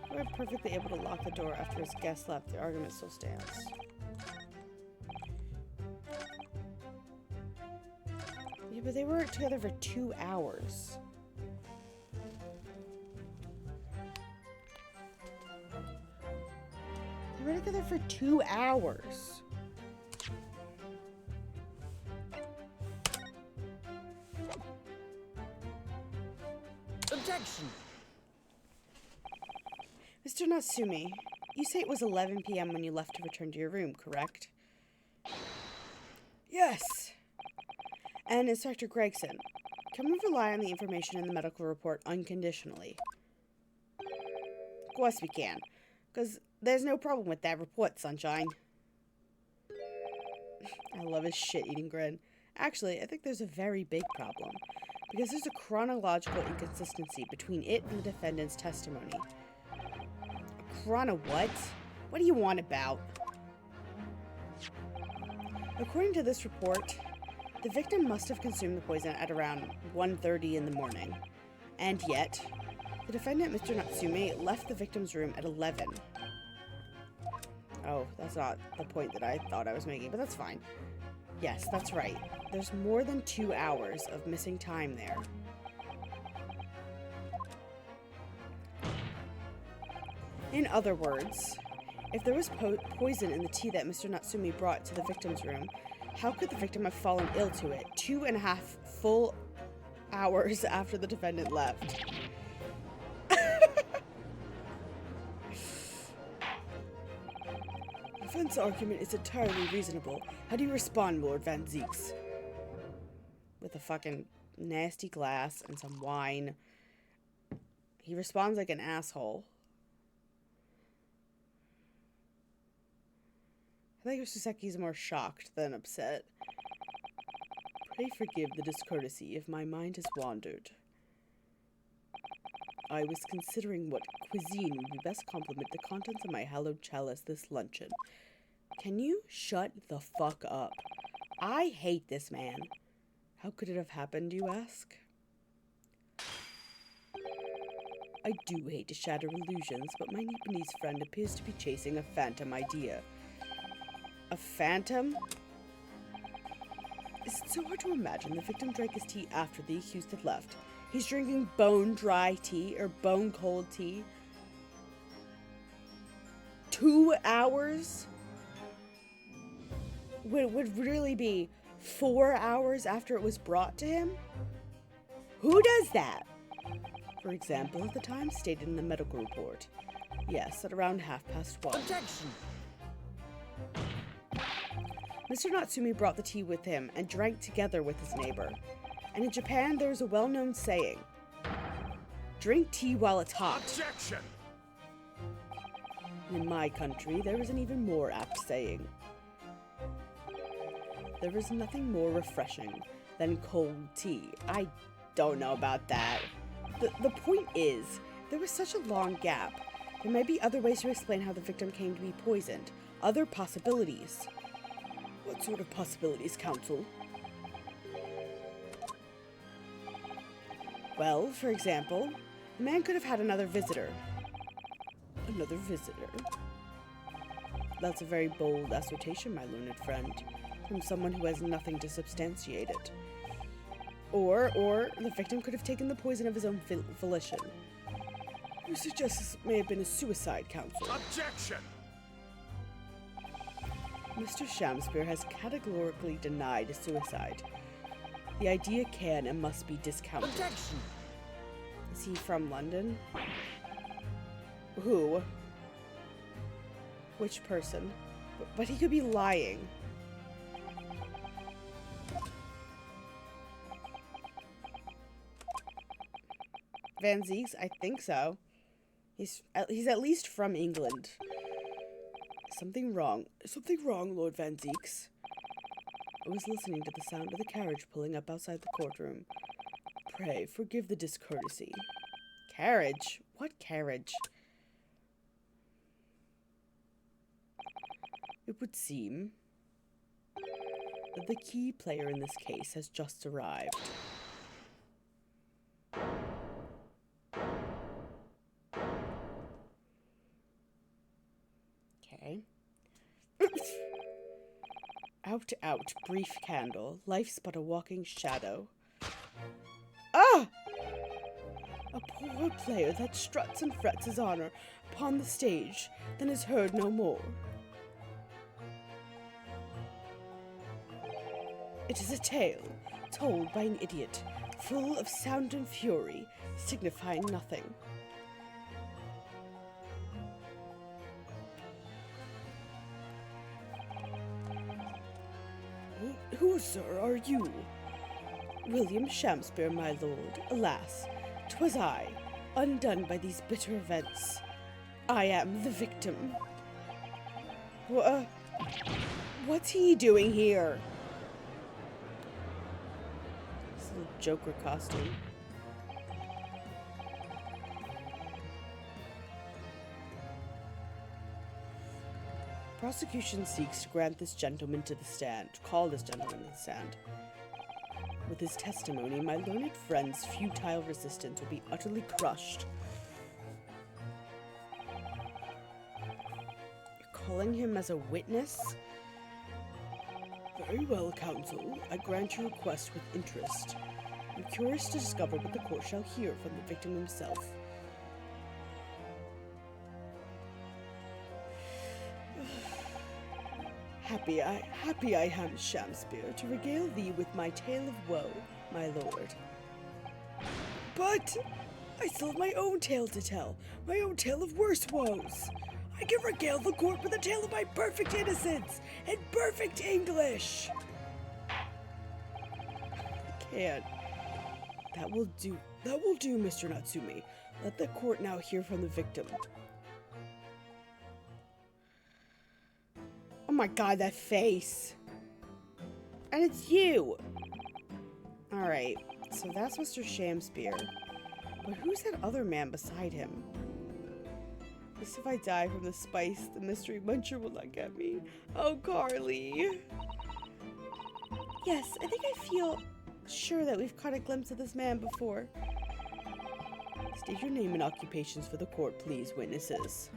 We were perfectly able to lock the door after his guest left. The argument still stands. Yeah, but they were together for 2 hours. They were together for 2 hours. Objection! Mr. Natsumi, you say it was 11 p.m. when you left to return to your room, correct? Yes. And Inspector Gregson, can we rely on the information in the medical report unconditionally? Of course we can, because there's no problem with that report, Sunshine. I love his shit-eating grin. Actually, I think there's a very big problem, because there's a chronological inconsistency between it and the defendant's testimony. A what? What do you want about? According to this report, the victim must have consumed the poison at around 1:30 in the morning. And yet, the defendant, Mr. Natsume, left the victim's room at 11. Oh, that's not the point that I thought I was making, but that's fine. Yes, that's right. There's more than 2 hours of missing time there. In other words, if there was poison in the tea that Mr. Natsumi brought to the victim's room, how could the victim have fallen ill to it 2.5 full hours after the defendant left? The defense argument is entirely reasonable. How do you respond, Lord Van Zeeks? With a fucking nasty glass and some wine. He responds like an asshole. I think Suseki's more shocked than upset. Pray forgive the discourtesy if my mind has wandered. I was considering what cuisine would be best complement the contents of my hallowed chalice this luncheon. Can you shut the fuck up? I hate this man. How could it have happened, you ask? I do hate to shatter illusions, but my Nipponese friend appears to be chasing a phantom idea. A phantom? Is it so hard to imagine the victim drank his tea after the accused had left? He's drinking bone-dry tea or bone-cold tea. 2 hours? Would really be 4 hours after it was brought to him? Who does that? For example, at the time stated in the medical report. Yes, at around 1:30. Objection! Mr. Natsumi brought the tea with him and drank together with his neighbor. And in Japan, there is a well-known saying, drink tea while it's hot. Objection! In my country, there is an even more apt saying, There is nothing more refreshing than cold tea. I don't know about that. The point is, there was such a long gap. There may be other ways to explain how the victim came to be poisoned. Other possibilities. What sort of possibilities, Counsel? Well, for example, the man could have had another visitor. Another visitor? That's a very bold assertion, my learned friend, from someone who has nothing to substantiate it. Or the victim could have taken the poison of his own volition. You suggest this may have been a suicide, Counsel? Objection! Mr. Shamspeare has categorically denied suicide. The idea can and must be discounted. Objection! Is he from London? Who? Which person? But he could be lying. Van Zeeks? I think so. He's at least from England. Something wrong. Something wrong, Lord Van Zeeks? I was listening to the sound of the carriage pulling up outside the courtroom. Pray, forgive the discourtesy. Carriage? What carriage? It would seem that the key player in this case has just arrived. Okay. Out, brief candle. Life's but a walking shadow. Ah! A poor player that struts and frets his honor upon the stage, then is heard no more. It is a tale told by an idiot, full of sound and fury, signifying nothing. Who, sir, are you? William Shamspeare, my lord. Alas, 'twas I, undone by these bitter events. I am the victim. What's he doing here? This little Joker costume. Prosecution seeks to grant this gentleman to the stand, call this gentleman to the stand. With his testimony, my learned friend's futile resistance will be utterly crushed. You're calling him as a witness? Very well, Counsel. I grant your request with interest. I'm curious to discover what the court shall hear from the victim himself. Happy I am, Shamspeare, to regale thee with my tale of woe, my lord. But I still have my own tale to tell, my own tale of worse woes. I can regale the court with a tale of my perfect innocence and perfect English. I can't. That will do, Mr. Natsumi. Let the court now hear from the victim. Oh my god, that face. And it's you. Alright, so that's Mr. Shamspeare. But who's that other man beside him? Guess if I die from the spice, the mystery muncher will not get me. Oh, Carly. Yes, I think I feel sure that we've caught a glimpse of this man before. State your name and occupations for the court, please, witnesses.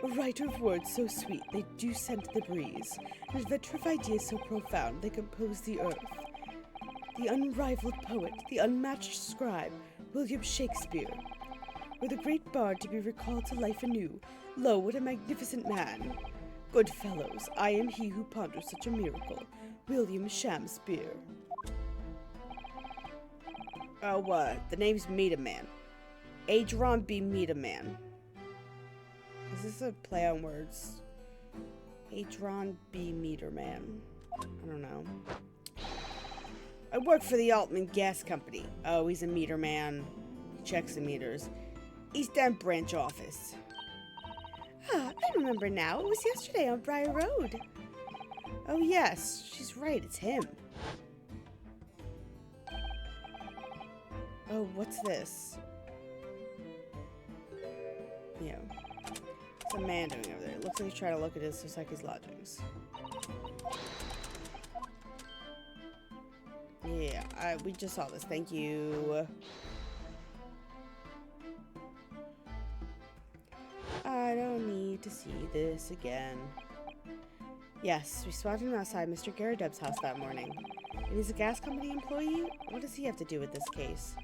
A writer of words so sweet they do scent the breeze, an inventor of ideas so profound they compose the earth. The unrivaled poet, the unmatched scribe, William Shakespeare. Were the great bard to be recalled to life anew, lo, what a magnificent man! Good fellows, I am he who ponders such a miracle, William Shamspeare. Oh, the name's Meter Man. Adron B. Meter Man. Is this a play on words? Adron B. Meter Man. I don't know. I work for the Altman Gas Company. Oh, he's a meter man. He checks the meters. East End branch office. Ah, I remember now. It was yesterday on Briar Road. Oh yes, she's right, it's him. Oh, what's this? Yeah. What's a man doing over there? It looks like he's trying to look at his Sosaki's lodgings. Yeah, we just saw this. Thank you. I don't need to see this again. Yes, we spotted him outside Mr. Garadeb's house that morning. And he's a gas company employee? What does he have to do with this case?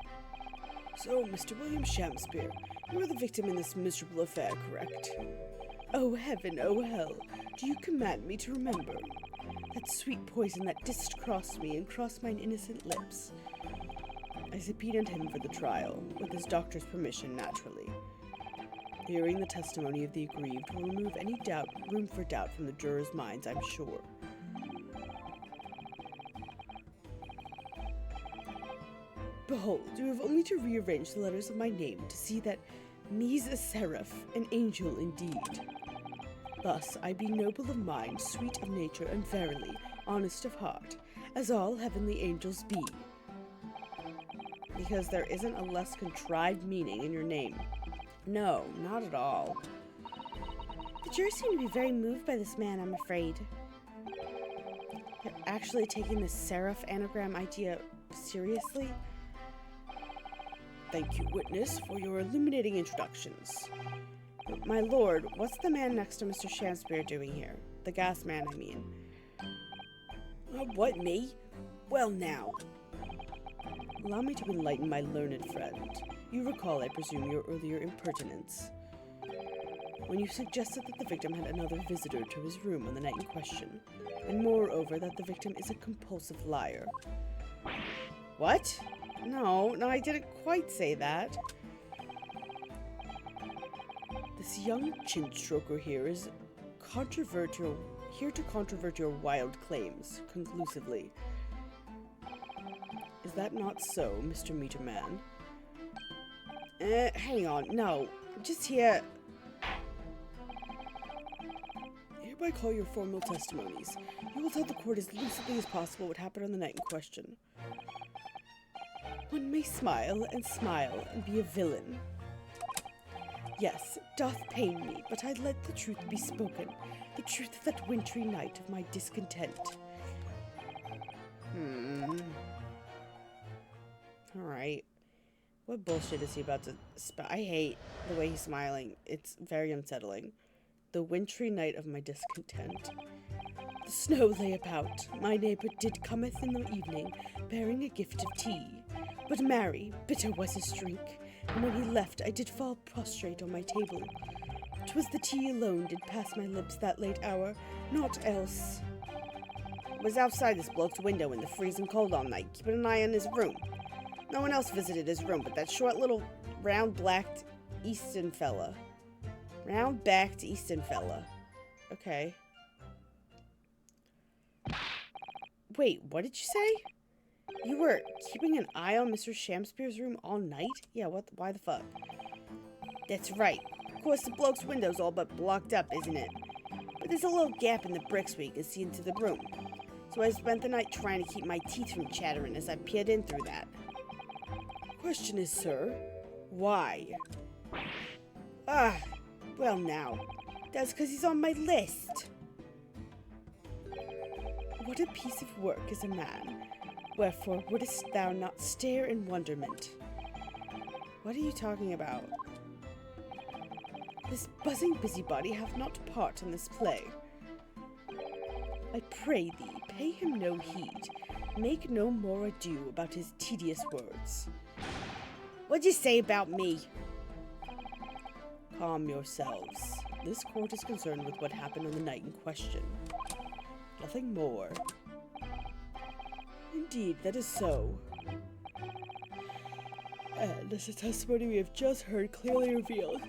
So, Mr. William Shakespeare, you were the victim in this miserable affair, correct? Oh heaven, oh hell, do you command me to remember? That sweet poison that didst cross me and cross mine innocent lips. I subpoenaed him for the trial, with his doctor's permission, naturally. Hearing the testimony of the aggrieved will remove any room for doubt from the jurors' minds, I'm sure. Behold, you have only to rearrange the letters of my name to see that me's a seraph, an angel indeed. Thus I be noble of mind, sweet of nature, and verily honest of heart, as all heavenly angels be. Because there isn't a less contrived meaning in your name. No, not at all. The jurors seem to be very moved by this man, I'm afraid. You're actually taking the seraph anagram idea seriously? Thank you, witness, for your illuminating introductions. My lord, what's the man next to Mr. Shakespeare doing here? The gas man, I mean. What, me? Well, now. Allow me to enlighten my learned friend. You recall, I presume, your earlier impertinence, when you suggested that the victim had another visitor to his room on the night in question, and moreover that the victim is a compulsive liar. What? No, I didn't quite say that. This young chin-stroker here is here to controvert your wild claims, conclusively. Is that not so, Mr. Meterman? Hang on, no. I'm just here. Hereby call your formal testimonies. You will tell the court as lucidly as possible what happened on the night in question. One may smile and be a villain. Yes, it doth pain me, but I let the truth be spoken, the truth of that wintry night of my discontent. Alright. What bullshit is he about to I hate the way he's smiling. It's very unsettling. The wintry night of my discontent. The snow lay about. My neighbour did cometh in the evening, bearing a gift of tea. But marry, bitter was his drink, and when he left I did fall prostrate on my table. 'Twas the tea alone did pass my lips that late hour, naught else. I was outside this bloke's window in the freezing cold all night, keeping an eye on his room. No one else visited his room but that short little round-backed Easton fella. Round-backed Easton fella. Okay. Wait, what did you say? You were keeping an eye on Mr. Shakespeare's room all night? Yeah, why the fuck? That's right. Of course, the bloke's window's all but blocked up, isn't it? But there's a little gap in the bricks where you can see into the room. So I spent the night trying to keep my teeth from chattering as I peered in through that. Question is, sir, why? Well now, that's because he's on my list. What a piece of work is a man. Wherefore wouldst thou not stare in wonderment? What are you talking about? This buzzing busybody hath not part in this play. I pray thee, pay him no heed. Make no more ado about his tedious words. What'd you say about me? Calm yourselves. This court is concerned with what happened on the night in question. Nothing more. Indeed, that is so. And as the testimony we have just heard clearly revealed,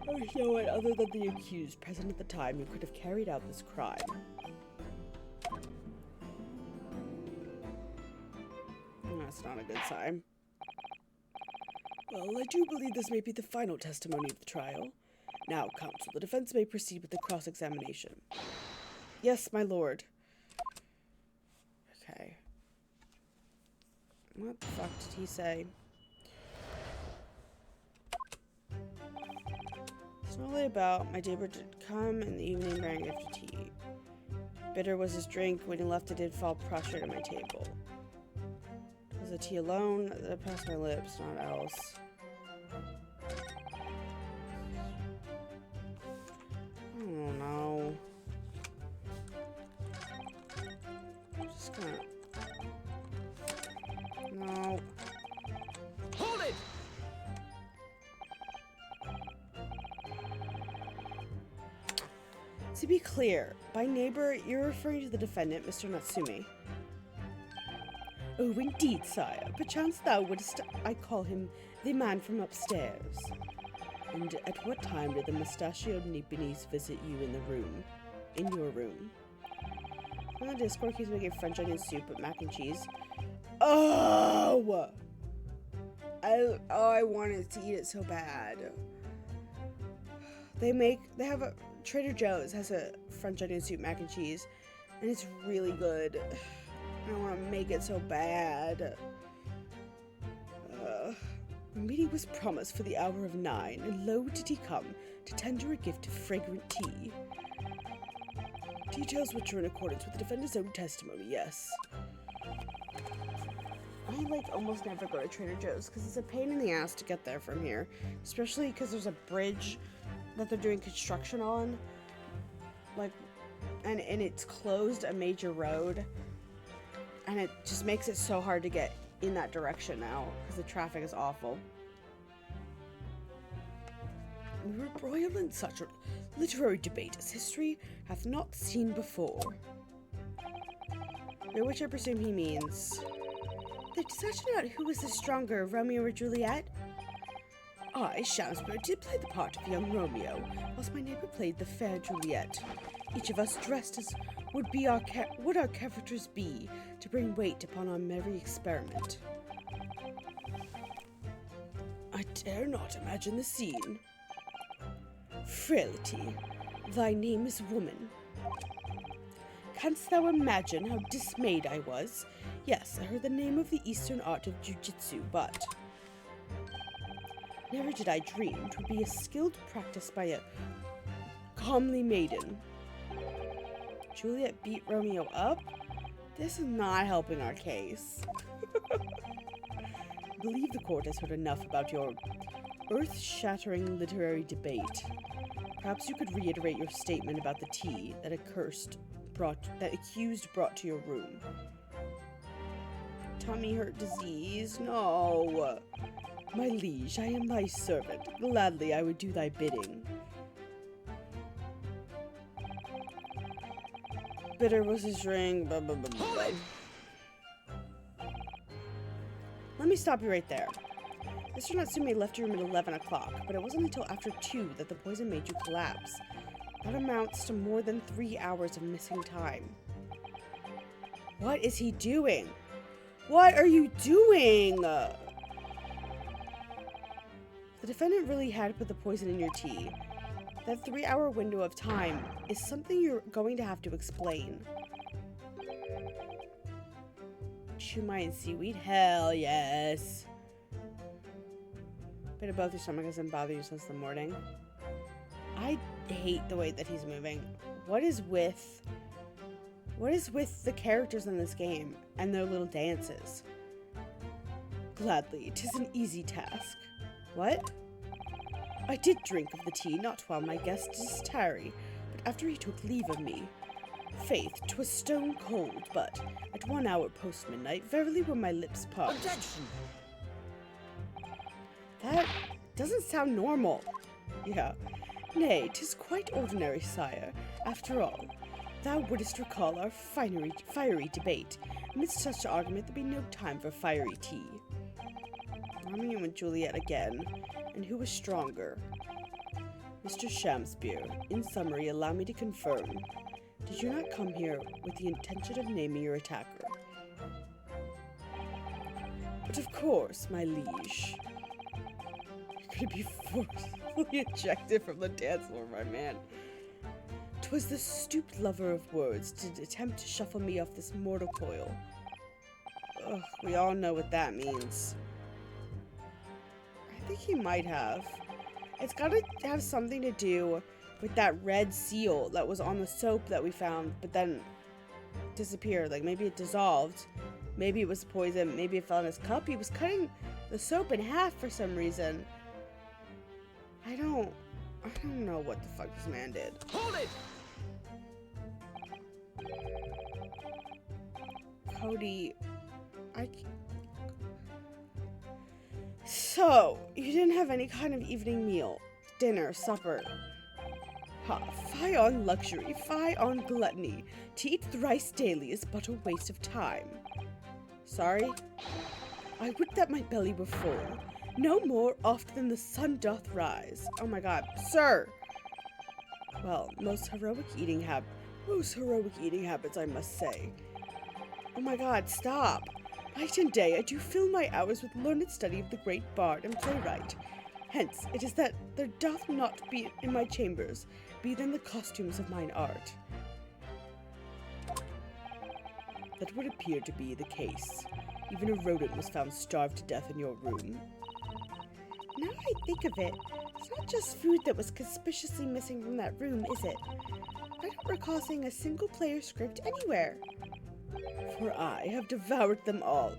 there is no one other than the accused present at the time who could have carried out this crime. That's not a good sign. Well, I do believe this may be the final testimony of the trial. Now, counsel, the defense may proceed with the cross-examination. Yes, my lord. Okay. What the fuck did he say? Slowly about, my neighbor did come in the evening bearing a gift of tea. Bitter was his drink. When he left, it did fall prostrate at my table. Was the tea alone that passed my lips, not else. I don't know. I'm just gonna... No. Hold it! To be clear, by neighbor, you're referring to the defendant, Mr. Natsume. Oh, indeed, sire. Perchance thou wouldst I call him the man from upstairs. And at what time did the mustachioed Nipponese visit you in the room? In your room? On the Discord, he's making French onion soup with mac and cheese. Oh! I wanted to eat it so bad. They have a... Trader Joe's has a French onion soup mac and cheese, and it's really good. I want to make it so bad. The meeting was promised for the hour of 9, and lo did he come to tender a gift of fragrant tea. Details which are in accordance with the defendant's own testimony, yes. I almost never go to Trader Joe's because it's a pain in the ass to get there from here, especially because there's a bridge that they're doing construction on, and it's closed a major road, and it just makes it so hard to get in that direction now because the traffic is awful. We were broiled in such a literary debate as history hath not seen before. By which I presume he means the discussion about who was the stronger, Romeo or Juliet. I, Shamsbury, did play the part of young Romeo, whilst my neighbor played the fair Juliet. Each of us dressed as would our characters be, to bring weight upon our merry experiment. I dare not imagine the scene. Frailty, thy name is woman. Canst thou imagine how dismayed I was? Yes, I heard the name of the Eastern art of jujitsu, but... never did I dream 'twould be a skilled practice by a comely maiden. Juliet beat Romeo up? This is not helping our case. I believe the court has heard enough about your earth-shattering literary debate. Perhaps you could reiterate your statement about the tea that accused brought to your room. Tummy hurt disease? No. My liege, I am thy servant. Gladly I would do thy bidding. Bitter was his ring. Blah, blah, blah, blah. Let me stop you right there. Mr. Natsume left your room at 11 o'clock, but it wasn't until after 2 that the poison made you collapse. That amounts to more than 3 hours of missing time. What is he doing? What are you doing? The defendant really had put the poison in your tea. That 3-hour window of time is something you're going to have to explain. Shumai and seaweed? Hell yes. Bit of both your stomach hasn't bothered you since the morning. I hate the way that he's moving. What is with the characters in this game and their little dances? Gladly, 'tis an easy task. What? I did drink of the tea, not while my guest is tarry, but after he took leave of me. Faith, 'twas stone cold, but at 1 hour post midnight, verily were my lips parched. Objection! That doesn't sound normal. Yeah. Nay, 'tis quite ordinary, sire. After all, thou wouldst recall our fiery debate. Amidst such argument, there'd be no time for fiery tea. Romeo and Juliet again. And who was stronger? Mr. Shamspeare, in summary, allow me to confirm. Did you not come here with the intention of naming your attacker? But of course, my liege. You're gonna be forcibly ejected from the dance floor, my man. 'Twas the stooped lover of words did attempt to shuffle me off this mortal coil. Ugh, we all know what that means. I think he might have. It's gotta have something to do with that red seal that was on the soap that we found, but then disappeared. Like, maybe it dissolved. Maybe it was poison. Maybe it fell in his cup. He was cutting the soap in half for some reason. I don't know what the fuck this man did. Hold it! Cody, So, you didn't have any kind of evening meal, dinner, supper. Ha, fie on luxury, fie on gluttony. To eat thrice daily is but a waste of time. Sorry? I would that my belly were full. No more oft than the sun doth rise. Oh my god, sir! Well, most heroic eating habits, I must say. Oh my god, stop! Night and day I do fill my hours with learned study of the great bard and playwright. Hence, it is that there doth not be in my chambers, be than the costumes of mine art. That would appear to be the case. Even a rodent was found starved to death in your room. Now I think of it, it's not just food that was conspicuously missing from that room, is it? I don't recall seeing a single player script anywhere. For I have devoured them all.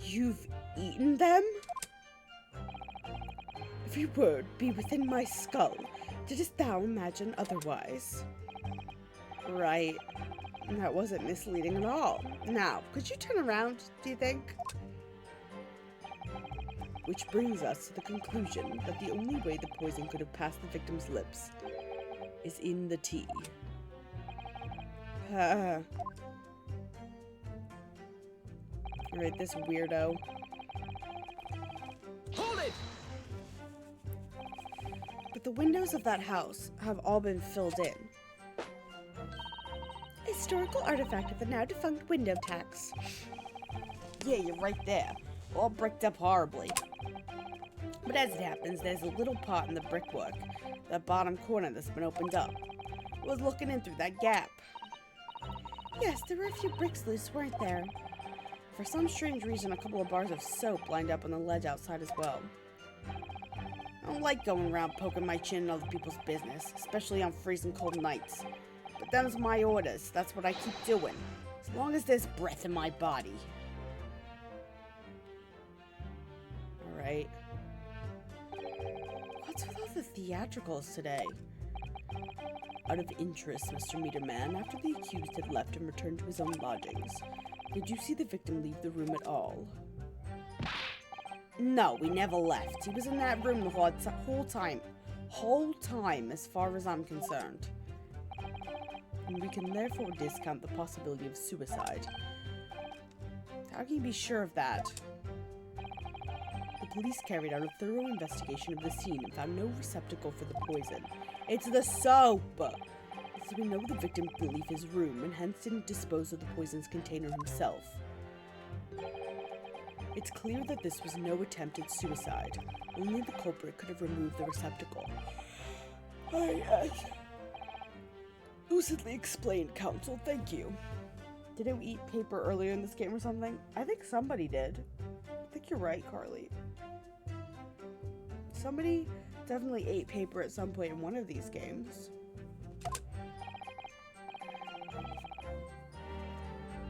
You've eaten them? Every word be within my skull. Didst thou imagine otherwise? Right. That wasn't misleading at all. Now, could you turn around, do you think? Which brings us to the conclusion that the only way the poison could have passed the victim's lips is in the tea. Alright, this weirdo. Hold it! But the windows of that house have all been filled in. Historical artifact of the now defunct window tax. Yeah, you're right there. All bricked up horribly. But as it happens, there's a little part in the brickwork, the bottom corner that's been opened up. I was looking in through that gap. Yes, there were a few bricks loose, weren't there? For some strange reason, a couple of bars of soap lined up on the ledge outside as well. I don't like going around poking my chin in other people's business, especially on freezing cold nights. But them's my orders. That's what I keep doing. As long as there's breath in my body. Alright. What's with all the theatricals today? Out of interest, Mr. Meterman, after the accused had left and returned to his own lodgings, did you see the victim leave the room at all? No, we never left. He was in that room the whole time. Whole time, as far as I'm concerned. And we can therefore discount the possibility of suicide. How can you be sure of that? The police carried out a thorough investigation of the scene and found no receptacle for the poison. It's the soap! So we know the victim didn't leave his room and hence didn't dispose of the poison's container himself. It's clear that this was no attempted suicide. Only the culprit could have removed the receptacle. Lucidly explained, counsel. Thank you. Didn't we eat paper earlier in this game or something? I think somebody did. I think you're right, Carly. Somebody definitely ate paper at some point in one of these games.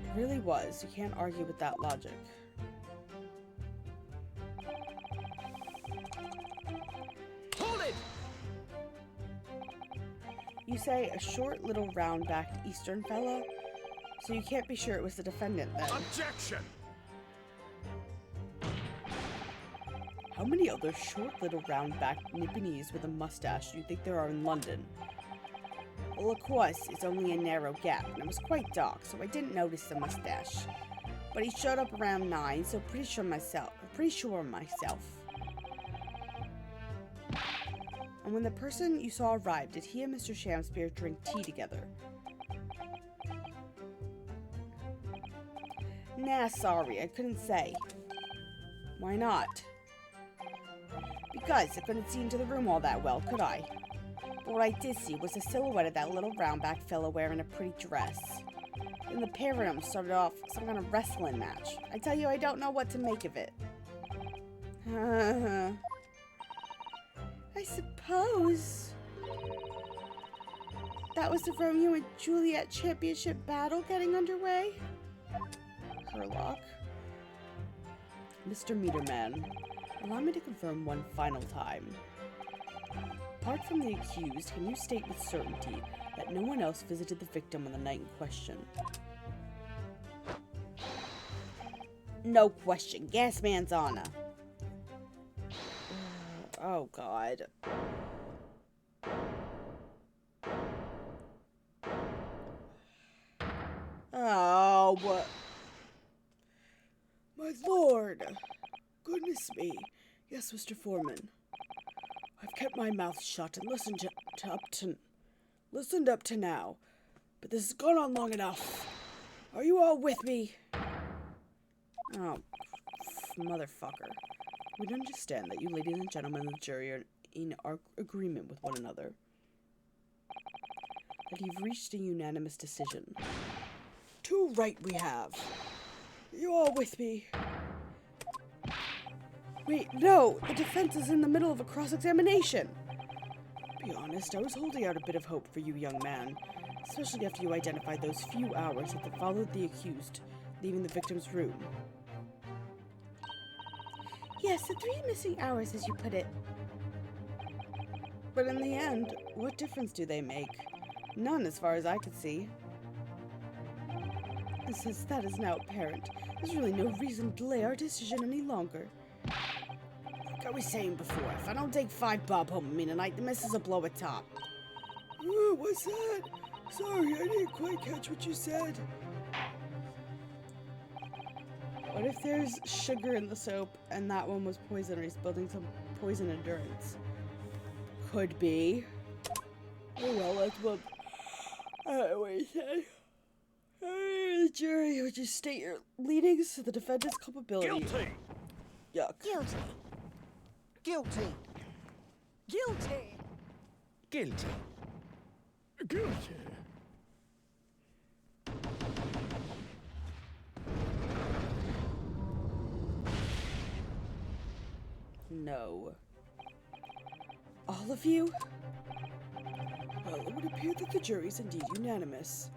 It really was. You can't argue with that logic. Hold it! You say a short, little, round-backed Eastern fellow? So you can't be sure it was the defendant, then. Objection! How many other short, little, round-backed Nipponese with a mustache do you think there are in London? Well, of course, it's only a narrow gap, and it was quite dark, so I didn't notice the mustache. But he showed up around 9, so pretty sure myself. And when the person you saw arrived, did he and Mr. Shamspear drink tea together? Nah, sorry, I couldn't say. Why not? Because I couldn't see into the room all that well, could I? But what I did see was the silhouette of that little round-back fellow wearing a pretty dress. And the pair of them started off some kind of wrestling match. I tell you, I don't know what to make of it. I suppose that was the Romeo and Juliet championship battle getting underway. Herlock. Mr. Meterman, allow me to confirm one final time. Apart from the accused, can you state with certainty that no one else visited the victim on the night in question? No question. Gasman's honor. Oh, God. Oh, what? My lord! Goodness me. Yes, Mr. Foreman. I've kept my mouth shut and listened up to now. But this has gone on long enough. Are you all with me? Oh, motherfucker. We'd understand that you ladies and gentlemen of the jury are in agreement with one another. That you've reached a unanimous decision. Too right we have. Are you all with me? Wait, no! The defense is in the middle of a cross-examination! To be honest, I was holding out a bit of hope for you, young man. Especially after you identified those few hours that followed the accused leaving the victim's room. Yes, the 3 missing hours, as you put it. But in the end, what difference do they make? None, as far as I could see. Since that is now apparent, there's really no reason to delay our decision any longer. Like I was saying before, if I don't take 5 bob home with me tonight, the missus will blow a top. What's that? Sorry, I didn't quite catch what you said. What if there's sugar in the soap and that one was poison, or he's building some poison endurance? Could be. Oh well, that's what I always say. The jury, would you state your Leadings to the defendant's culpability. Guilty! Yuck. Guilty. Guilty. Guilty. Guilty. Guilty. No. All of you? Well, it would appear that the jury's indeed unanimous.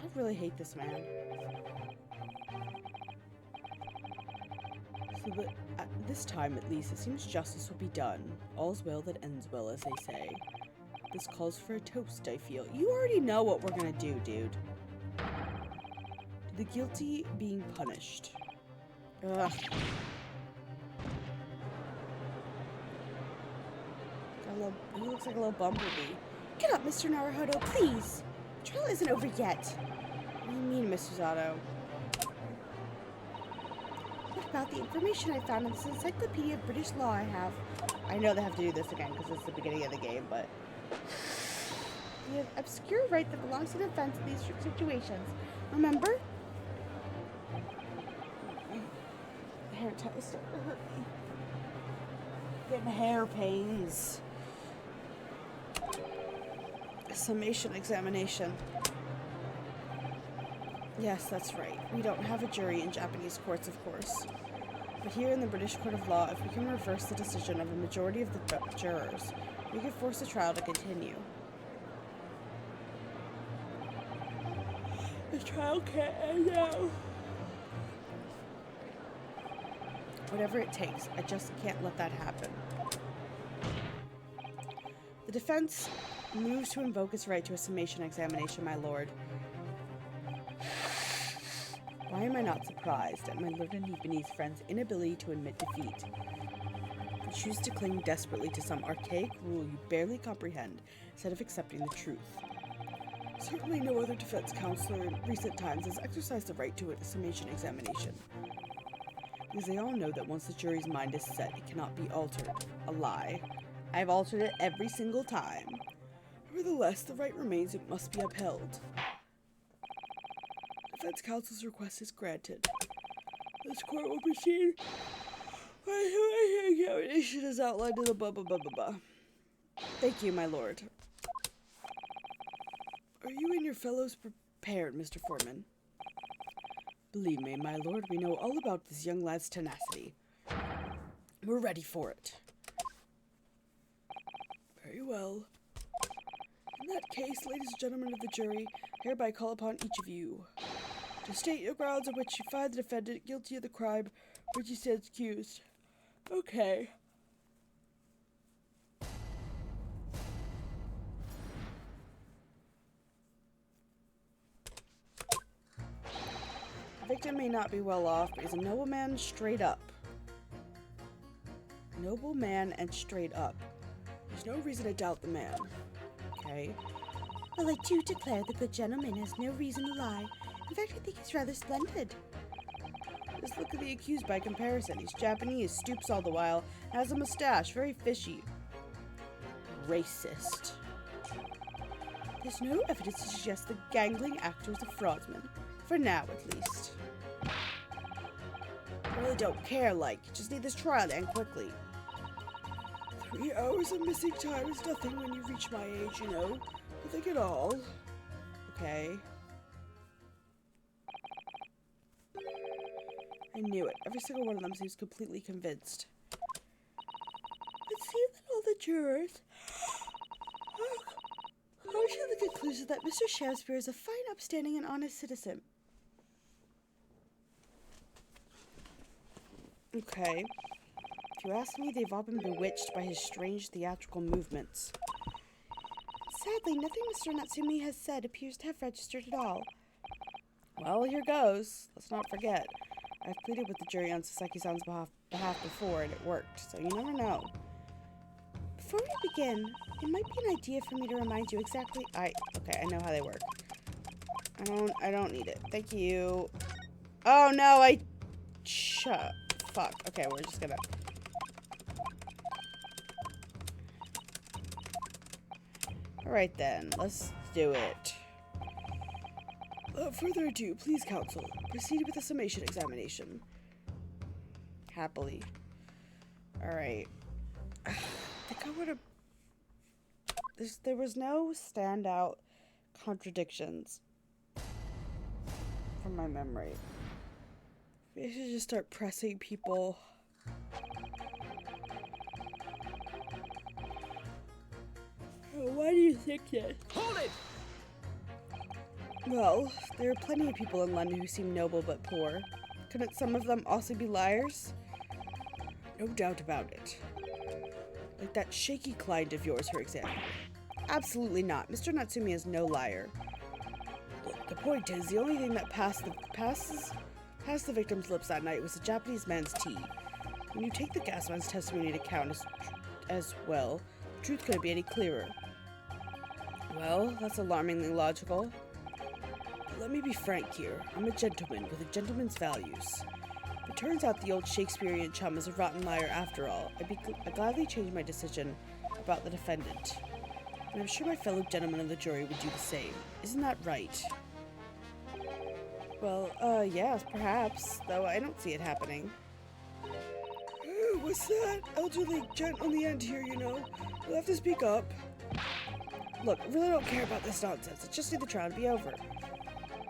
I really hate this man. So that at this time, at least, it seems justice will be done. All's well that ends well, as they say. This calls for a toast, I feel. You already know what we're gonna do, dude. The guilty being punished. Ugh. He looks like a little bumblebee. Get up, Mr. Naruhodo, please. The trial isn't over yet. What do you mean, Mr. Zato? What about the information I found in this encyclopedia of British law I have? I know they have to do this again because it's the beginning of the game, but... We have obscure right that belongs to the defense in these strict situations. Remember? The hair ties start to hurt me. Getting hair pains. Summation examination. Yes, that's right. We don't have a jury in Japanese courts, of course. But here in the British Court of Law, if we can reverse the decision of a majority of the jurors, we can force the trial to continue. The trial can't end now. Whatever it takes, I just can't let that happen. The defense moves to invoke its right to a summation examination, my lord. Why am I not surprised at my learned Nipponese friend's inability to admit defeat? You choose to cling desperately to some archaic rule you barely comprehend instead of accepting the truth. Certainly no other defense counselor in recent times has exercised the right to a summation examination. Because they all know that once the jury's mind is set, it cannot be altered. A lie. I've altered it every single time. Nevertheless, the right remains and must be upheld. Defense counsel's request is granted. This court will proceed. Examination is outlined in the blah blah blah blah blah. Thank you, my lord. Are you and your fellows prepared, Mr. Foreman? Believe me, my lord, we know all about this young lad's tenacity. We're ready for it. Very well. In that case, ladies and gentlemen of the jury, hereby call upon each of you to state your grounds on which you find the defendant guilty of the crime which he stands accused. Okay. The victim may not be well off, but he's a nobleman straight up. Nobleman and straight up. There's no reason to doubt the man. Okay. Well, I do declare the good gentleman has no reason to lie. In fact, I think he's rather splendid. Just look at the accused by comparison. He's Japanese, stoops all the while, has a mustache, very fishy. Racist. There's no evidence to suggest the Gangling actor is a fraudman. For now, at least. I really don't care, just need this trial to end quickly. 3 hours of missing time is nothing when you reach my age, you know. Nothing at all. Okay. I knew it. Every single one of them seems completely convinced. It seems that all the jurors are to the conclusion that Mr. Shakespeare is a fine, upstanding, and honest citizen. Okay. If you ask me, they've all been bewitched by his strange theatrical movements. Sadly, nothing Mr. Natsumi has said appears to have registered at all. Well, here goes. Let's not forget. I've pleaded with the jury on Sasaki-san's behalf before, and it worked, so you never know. Before we begin, it might be an idea for me to remind you exactly... Okay, I know how they work. I don't need it. Thank you. Oh, no, fuck. Okay, we're just gonna... Alright then, let's do it. Without further ado, please, counsel, proceed with the summation examination. Happily. Alright. I think I would've... There was no standout contradictions from my memory. Maybe I should just start pressing people. Why do you think that? Hold it! Well, there are plenty of people in London who seem noble but poor. Couldn't some of them also be liars? No doubt about it. Like that shaky client of yours, for example. Absolutely not. Mr. Natsumi is no liar. Look, the point is, the only thing that passed the victim's lips that night was the Japanese man's tea. When you take the gas man's testimony to count as well, the truth couldn't be any clearer. Well, that's alarmingly logical. But let me be frank here. I'm a gentleman with a gentleman's values. If it turns out the old Shakespearean chum is a rotten liar after all, I'd gladly change my decision about the defendant. And I'm sure my fellow gentlemen of the jury would do the same. Isn't that right? Well, yes, perhaps, though I don't see it happening. What's that? Elderly gent on the end here, you know. You'll have to speak up. Look, I really don't care about this nonsense. I just need the trial to be over.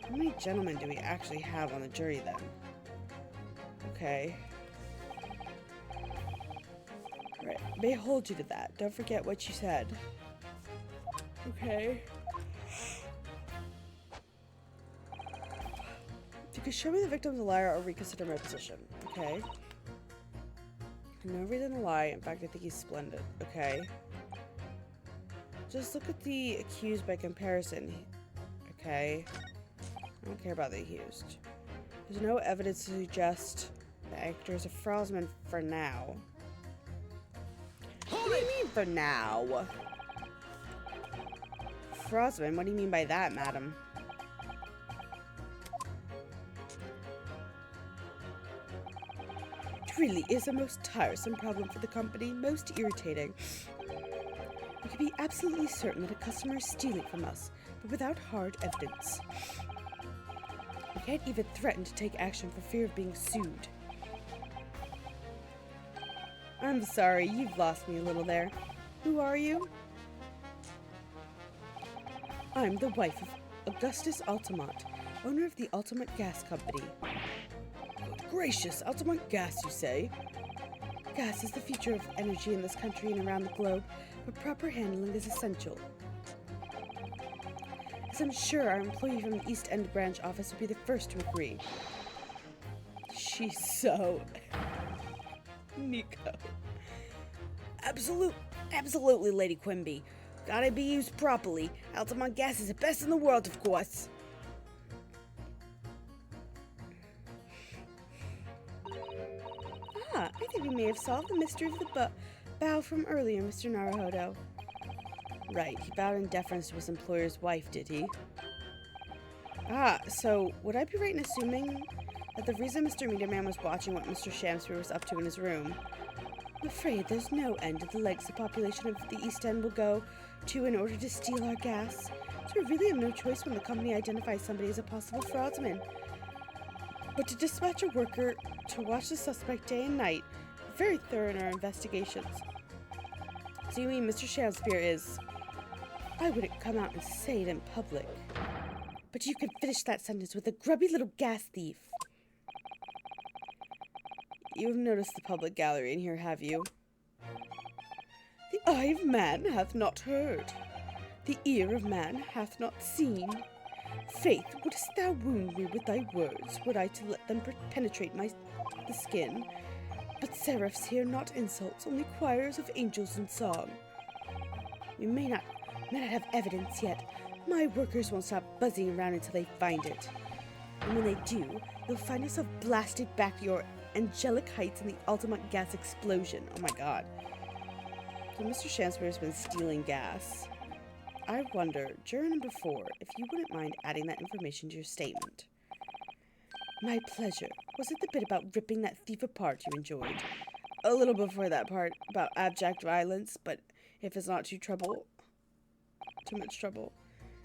How many gentlemen do we actually have on the jury, then? Okay. Right, may hold you to that. Don't forget what you said. Okay. If you could show me the victim's a liar, I'll reconsider my position. Okay. No reason to lie. In fact, I think he's splendid. Okay. Just look at the accused by comparison. Okay. I don't care about the accused. There's no evidence to suggest the actor is a fraudman for now. What do you mean for now? Fraudman? What do you mean by that, madam? It really is a most tiresome problem for the company, most irritating. We can be absolutely certain that a customer is stealing from us, but without hard evidence. We can't even threaten to take action for fear of being sued. I'm sorry, you've lost me a little there. Who are you? I'm the wife of Augustus Altamont, owner of the Altamont Gas Company. Good gracious, Altamont Gas, you say? Gas is the future of energy in this country and around the globe, but proper handling is essential. As I'm sure our employee from the East End branch office would be the first to agree. She's so... Nico. Absolutely, Lady Quimby. Gotta be used properly. Altamont Gas is the best in the world, of course. I think we may have solved the mystery of the bow from earlier, Mr. Naruhodo. Right, he bowed in deference to his employer's wife, did he? So would I be right in assuming that the reason Mr. Meterman was watching what Mr. Shamspeare was up to in his room? I'm afraid there's no end to the lengths the population of the East End will go to in order to steal our gas. So we really have no choice when the company identifies somebody as a possible fraudsman. But to dispatch a worker to watch the suspect day and night, we're very thorough in our investigations. So you mean Mr. Shakespeare is... I wouldn't come out and say it in public. But you could finish that sentence with a grubby little gas thief. You have noticed the public gallery in here, have you? The eye of man hath not heard. The ear of man hath not seen. Faith, wouldst thou wound me with thy words, were I to let them penetrate the skin? But seraphs hear not insults, only choirs of angels in song. We may not have evidence yet. My workers won't stop buzzing around until they find it. And when they do, you'll find yourself blasted back to your angelic heights in the Altamont gas explosion. Oh my god. So Mr. Shanspeare's been stealing gas. I wonder, juror number 4, if you wouldn't mind adding that information to your statement. My pleasure. Was it the bit about ripping that thief apart you enjoyed? A little before that part about abject violence, but if it's not too much trouble.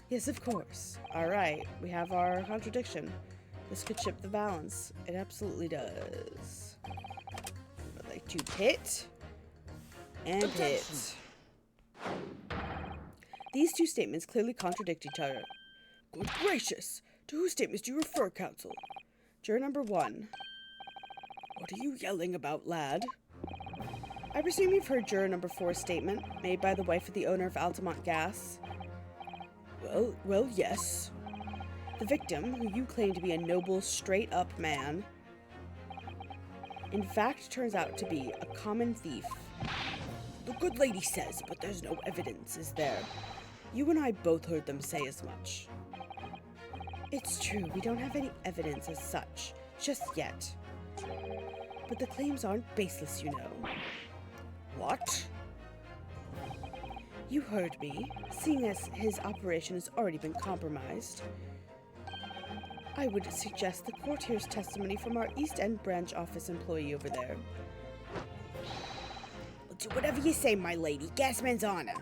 Yes, of course. Alright, we have our contradiction. This could chip the balance. It absolutely does. I'd like to hit and hit. These two statements clearly contradict each other. Good gracious! To whose statements do you refer, counsel? Juror number 1. What are you yelling about, lad? I presume you've heard juror number 4's statement, made by the wife of the owner of Altamont Gas. Well, yes. The victim, who you claim to be a noble, straight-up man, in fact turns out to be a common thief. The good lady says, but there's no evidence, is there? You and I both heard them say as much. It's true, we don't have any evidence as such, just yet. But the claims aren't baseless, you know. What? You heard me, seeing as his operation has already been compromised. I would suggest the court hears testimony from our East End branch office employee over there. Well, do whatever you say, my lady. Gasman's honor.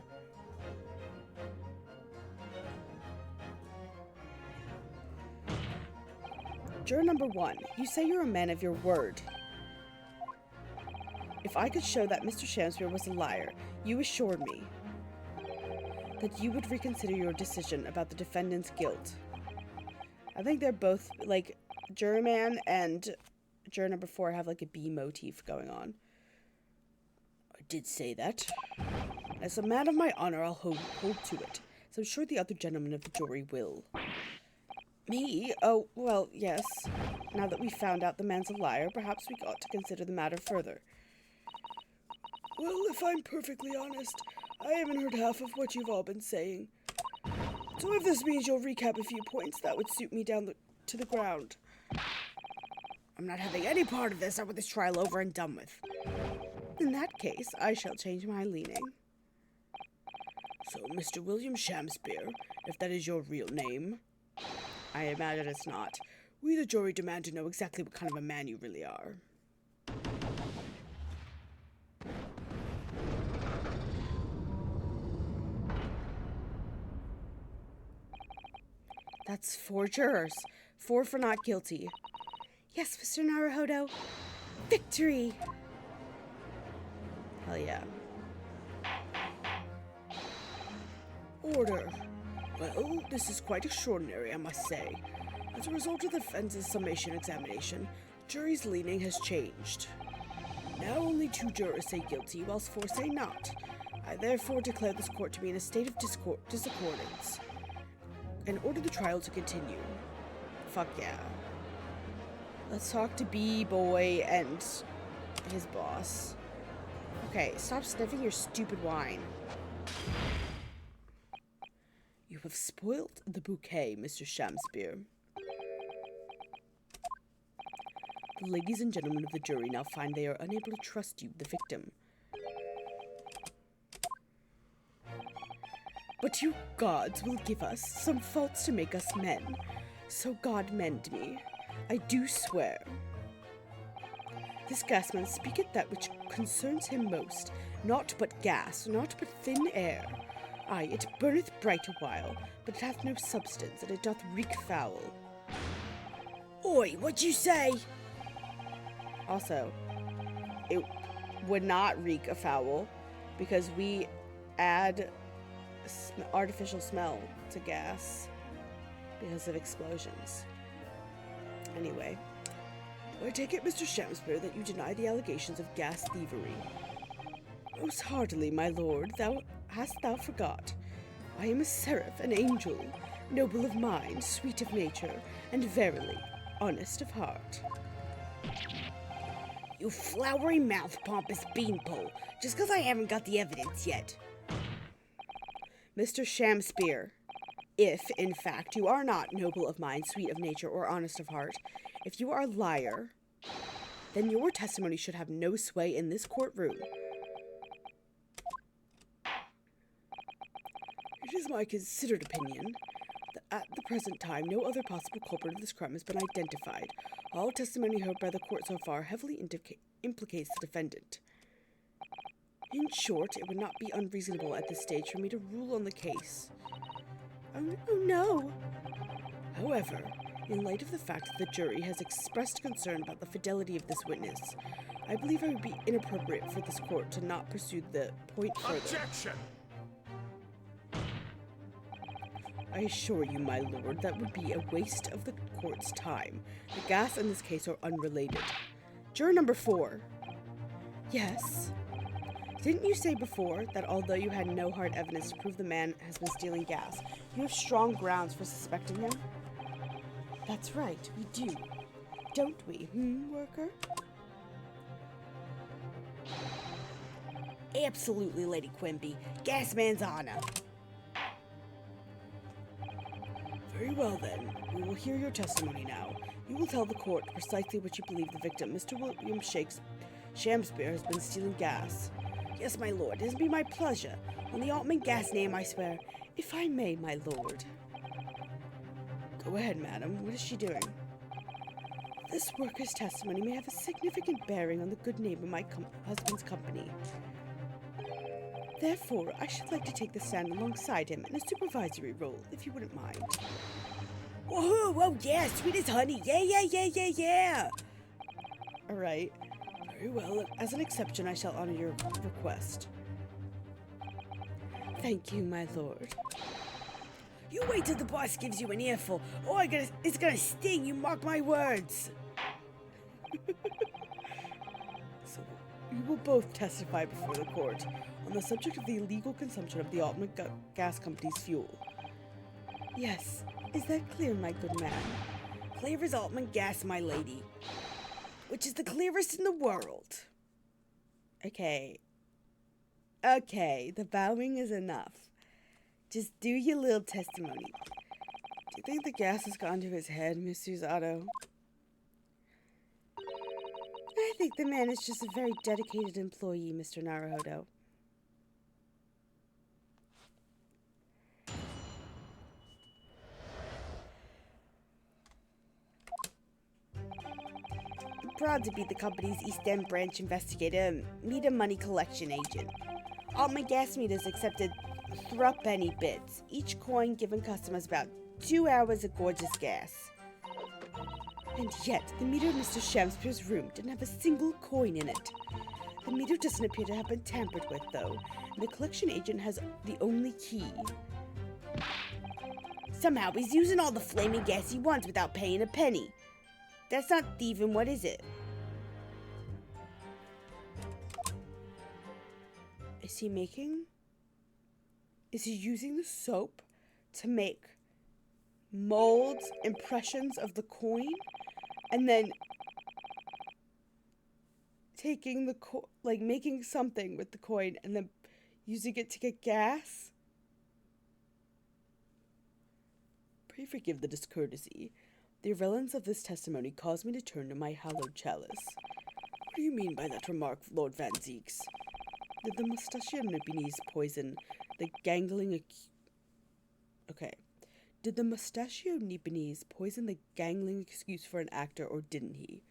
Juror number 1, you say you're a man of your word. If I could show that Mr. Shamspeare was a liar, you assured me that you would reconsider your decision about the defendant's guilt. I think they're both, like, juror man and juror number 4 have, like, a B motif going on. I did say that. As a man of my honor, I'll hold to it. So I'm sure the other gentlemen of the jury will. Me? Oh, well, yes. Now that we've found out the man's a liar, perhaps we ought to consider the matter further. Well, if I'm perfectly honest, I haven't heard half of what you've all been saying. So if this means you'll recap a few points, that would suit me down to the ground. I'm not having any part of this. I want this trial over and done with. In that case, I shall change my leaning. So, Mr. William Shamspeare, if that is your real name. I imagine it's not. We, the jury, demand to know exactly what kind of a man you really are. That's 4 jurors. 4 for not guilty. Yes, Mr. Naruhodo. Victory! Hell yeah. Order. Well, this is quite extraordinary, I must say. As a result of the defense's summation examination, jury's leaning has changed. Now only 2 jurors say guilty, whilst 4 say not. I therefore declare this court to be in a state of disaccordance, and order the trial to continue. Fuck yeah. Let's talk to B-Boy and his boss. Okay, stop sniffing your stupid wine. You have spoilt the bouquet, Mr. Shamspear. The ladies and gentlemen of the jury now find they are unable to trust you, the victim. But you gods will give us some faults to make us men. So God mend me. I do swear. This gasman speaketh that which concerns him most, naught but gas, naught but thin air. Aye, it burneth bright a while, but it hath no substance, and it doth reek foul. Oi, what'd you say? Also, it would not reek of foul because we add artificial smell to gas because of explosions. Anyway, I take it, Mr. Shamspear, that you deny the allegations of gas thievery. Most heartily, my lord, hast thou forgot? I am a seraph, an angel, noble of mind, sweet of nature, and verily, honest of heart. You flowery mouth, pompous beanpole, just 'cause I haven't got the evidence yet. Mr. Shamspear, if, in fact, you are not noble of mind, sweet of nature, or honest of heart, if you are a liar, then your testimony should have no sway in this courtroom. It is my considered opinion that at the present time no other possible culprit of this crime has been identified. All testimony heard by the court so far heavily implicates the defendant. In short, it would not be unreasonable at this stage for me to rule on the case. Oh no! However, in light of the fact that the jury has expressed concern about the fidelity of this witness, I believe it would be inappropriate for this court to not pursue the point further. Objection! I assure you, my lord, that would be a waste of the court's time. The gas in this case are unrelated. Juror number 4. Yes? Didn't you say before that although you had no hard evidence to prove the man has been stealing gas, you have strong grounds for suspecting him? That's right, we do. Don't we, worker? Absolutely, Lady Quimby. Gasman's honor. Very well then, we will hear your testimony now. You will tell the court precisely what you believe the victim, Mr. William Shamspear, has been stealing gas. Yes, my lord, it will be my pleasure. On the Altman gas name, I swear. If I may, my lord. Go ahead, madam. What is she doing? This worker's testimony may have a significant bearing on the good name of my husband's company. Therefore, I should like to take the stand alongside him in a supervisory role, if you wouldn't mind. Woohoo! Oh yeah, sweet as honey. Yeah. All right. Very well. As an exception, I shall honor your request. Thank you, my lord. You wait till the boss gives you an earful. Oh, it's gonna sting. You mark my words. So, you will both testify before the court on the subject of the illegal consumption of the Altman Gas Company's fuel. Yes. Is that clear, my good man? Clear as Altman gas, my lady. Which is the clearest in the world. Okay, the bowing is enough. Just do your little testimony. Do you think the gas has gone to his head, Mr. Zato? I think the man is just a very dedicated employee, Mr. Naruhodo. Proud to be the company's East End branch investigator and meter money collection agent. All my gas meters accepted thrupenny bits, each coin given customers about 2 hours of gorgeous gas. And yet, the meter of Mr. Shakespeare's room didn't have a single coin in it. The meter doesn't appear to have been tampered with, though, and the collection agent has the only key. Somehow, he's using all the flaming gas he wants without paying a penny. That's not thieving, what is it? Is he using the soap to make molds, impressions of the coin, and then taking the making something with the coin and then using it to get gas? Pray forgive the discourtesy. The irrelevance of this testimony caused me to turn to my hallowed chalice. What do you mean by that remark, Lord Van Zeeks? Did the mustachio nippies poison the gangling Did the mustachio nippies poison the gangling excuse for an actor, or didn't he?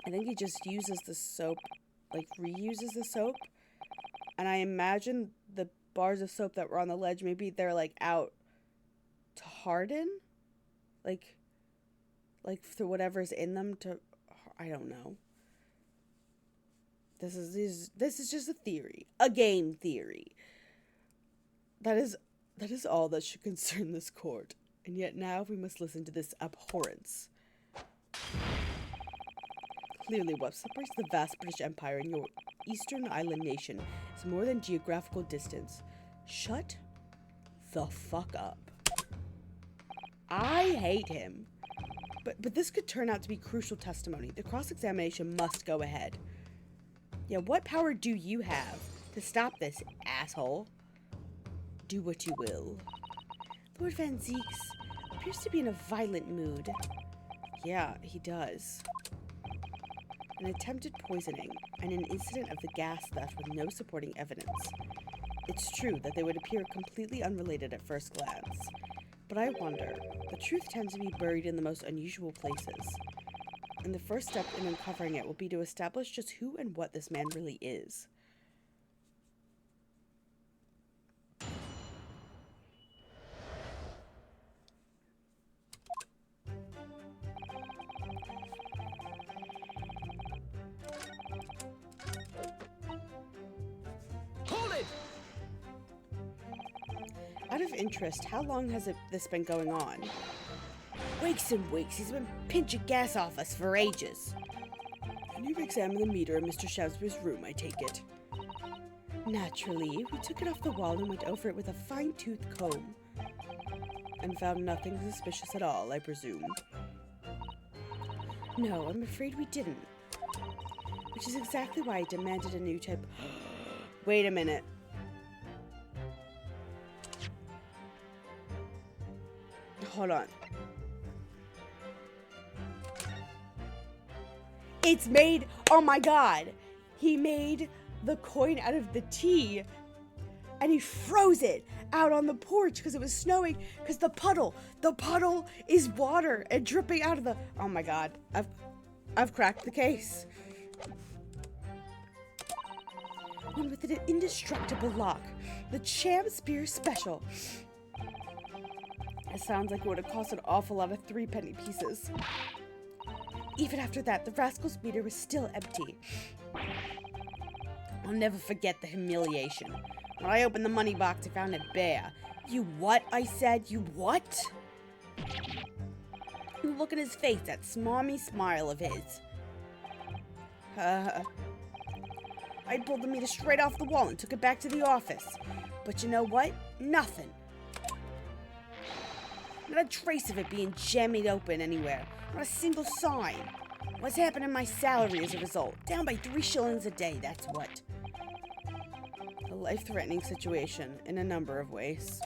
I think he just uses the soap, reuses the soap. And I imagine the bars of soap that were on the ledge, maybe they're out to harden? Through whatever's in them I don't know. This is just a theory. A game theory. That is all that should concern this court. And yet now we must listen to this abhorrence. Clearly, what separates the vast British Empire and your Eastern Island nation is more than geographical distance. Shut the fuck up. I hate him. But this could turn out to be crucial testimony. The cross-examination must go ahead. Yeah, what power do you have to stop this, asshole? Do what you will. Lord Van Zeeks appears to be in a violent mood. Yeah, he does. An attempted poisoning and an incident of the gas theft with no supporting evidence. It's true that they would appear completely unrelated at first glance. But I wonder, the truth tends to be buried in the most unusual places. And the first step in uncovering it will be to establish just who and what this man really is. Hold it! Out of interest, how long has this been going on? Weeks and weeks. He's been pinching gas off us for ages. And you've examined the meter in Mr. Shakespeare's room, I take it. Naturally, we took it off the wall and went over it with a fine-toothed comb. And found nothing suspicious at all, I presume. No, I'm afraid we didn't. Which is exactly why I demanded a new type. Wait a minute. Hold on. It's made, oh my god. He made the coin out of the tea and he froze it out on the porch because it was snowing, because the puddle is water and dripping out of the, oh my god. I've cracked the case. One with an indestructible lock. The Shakespeare Special. It sounds like it would have cost an awful lot of 3-penny pieces. Even after that, the rascal's meter was still empty. I'll never forget the humiliation. When I opened the money box, I found it bare. You what? I said. You what? Look at his face, that smarmy smile of his. I pulled the meter straight off the wall and took it back to the office. But you know what? Nothing. Not a trace of it being jammed open anywhere. Not a single sign. What's happened to my salary as a result? Down by 3 shillings a day, that's what. A life-threatening situation in a number of ways.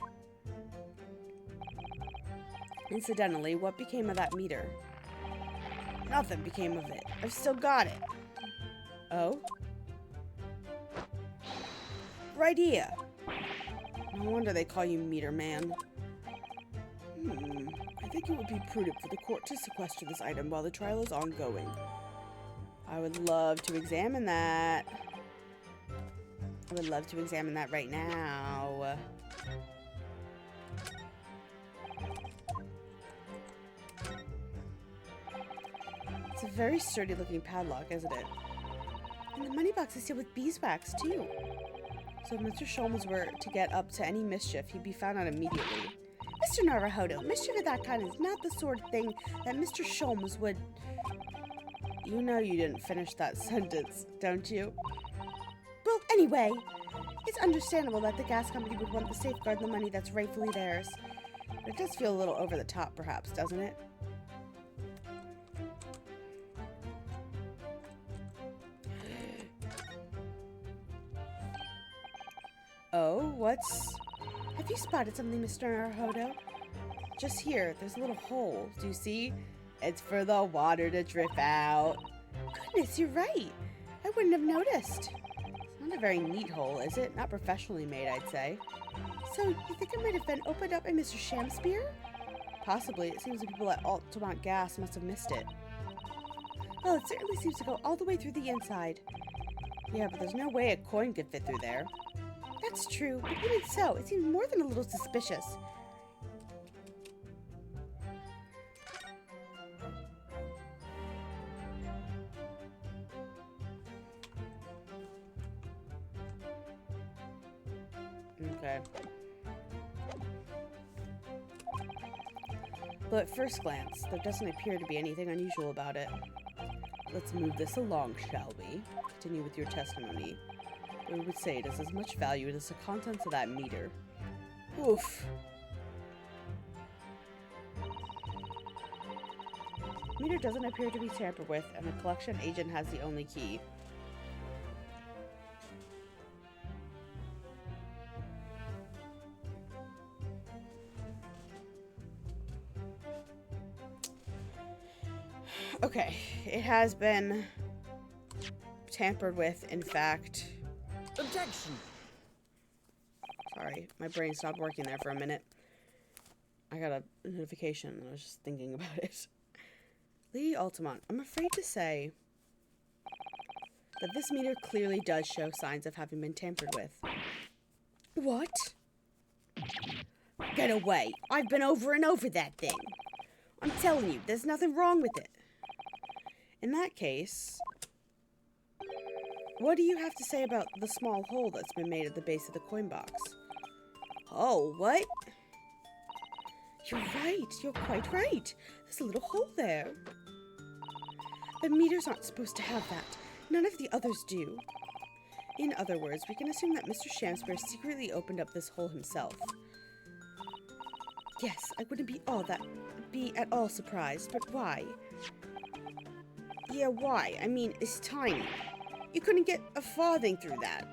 Incidentally, what became of that meter? Nothing became of it. I've still got it. Oh? Right here. No wonder they call you Meter Man. I think it would be prudent for the court to sequester this item while the trial is ongoing. I would love to examine that. I would love to examine that right now. It's a very sturdy looking padlock, isn't it? And the money box is sealed with beeswax, too. So if Mr. Sholmes were to get up to any mischief, he'd be found out immediately. Mr. Naruhodo, mischief of that kind is not the sort of thing that Mr. Sholmes would... You know you didn't finish that sentence, don't you? Well, anyway, it's understandable that the gas company would want to safeguard the money that's rightfully theirs. But it does feel a little over the top, perhaps, doesn't it? Oh, what's... Have you spotted something, Mr. Naruhodo? Just here, there's a little hole. Do you see? It's for the water to drip out. Goodness, you're right. I wouldn't have noticed. It's not a very neat hole, is it? Not professionally made, I'd say. So, you think it might have been opened up by Mr. Shamspeare? Possibly. It seems the people at Altamont Gas must have missed it. Well, it certainly seems to go all the way through the inside. Yeah, but there's no way a coin could fit through there. That's true, but even so, it seems more than a little suspicious. Okay. But at first glance, there doesn't appear to be anything unusual about it. Let's move this along, shall we? Continue with your testimony. We would say it has as much value as the contents of that meter. Oof. Meter doesn't appear to be tampered with, and the collection agent has the only key. Okay, it has been tampered with, in fact. Objection! Sorry, my brain stopped working there for a minute. I got a notification and I was just thinking about it. Lady Altamont, I'm afraid to say that this meter clearly does show signs of having been tampered with. What? Get away! I've been over and over that thing! I'm telling you, there's nothing wrong with it. In that case, what do you have to say about the small hole that's been made at the base of the coin box? Oh, what? You're right. You're quite right. There's a little hole there. The meters aren't supposed to have that. None of the others do. In other words, we can assume that Mr. Shamspeare secretly opened up this hole himself. Yes, I wouldn't be at all surprised, but why? Yeah, why? I mean, it's tiny. You couldn't get a farthing through that.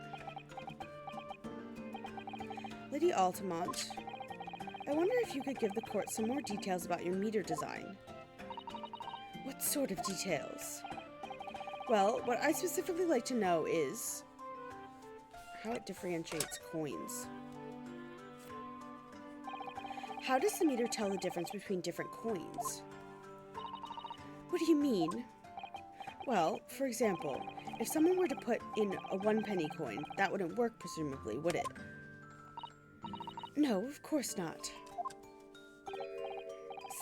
Lady Altamont, I wonder if you could give the court some more details about your meter design. What sort of details? Well, what I specifically like to know is how it differentiates coins. How does the meter tell the difference between different coins? What do you mean? Well, for example, if someone were to put in a 1-penny coin, that wouldn't work, presumably, would it? No, of course not.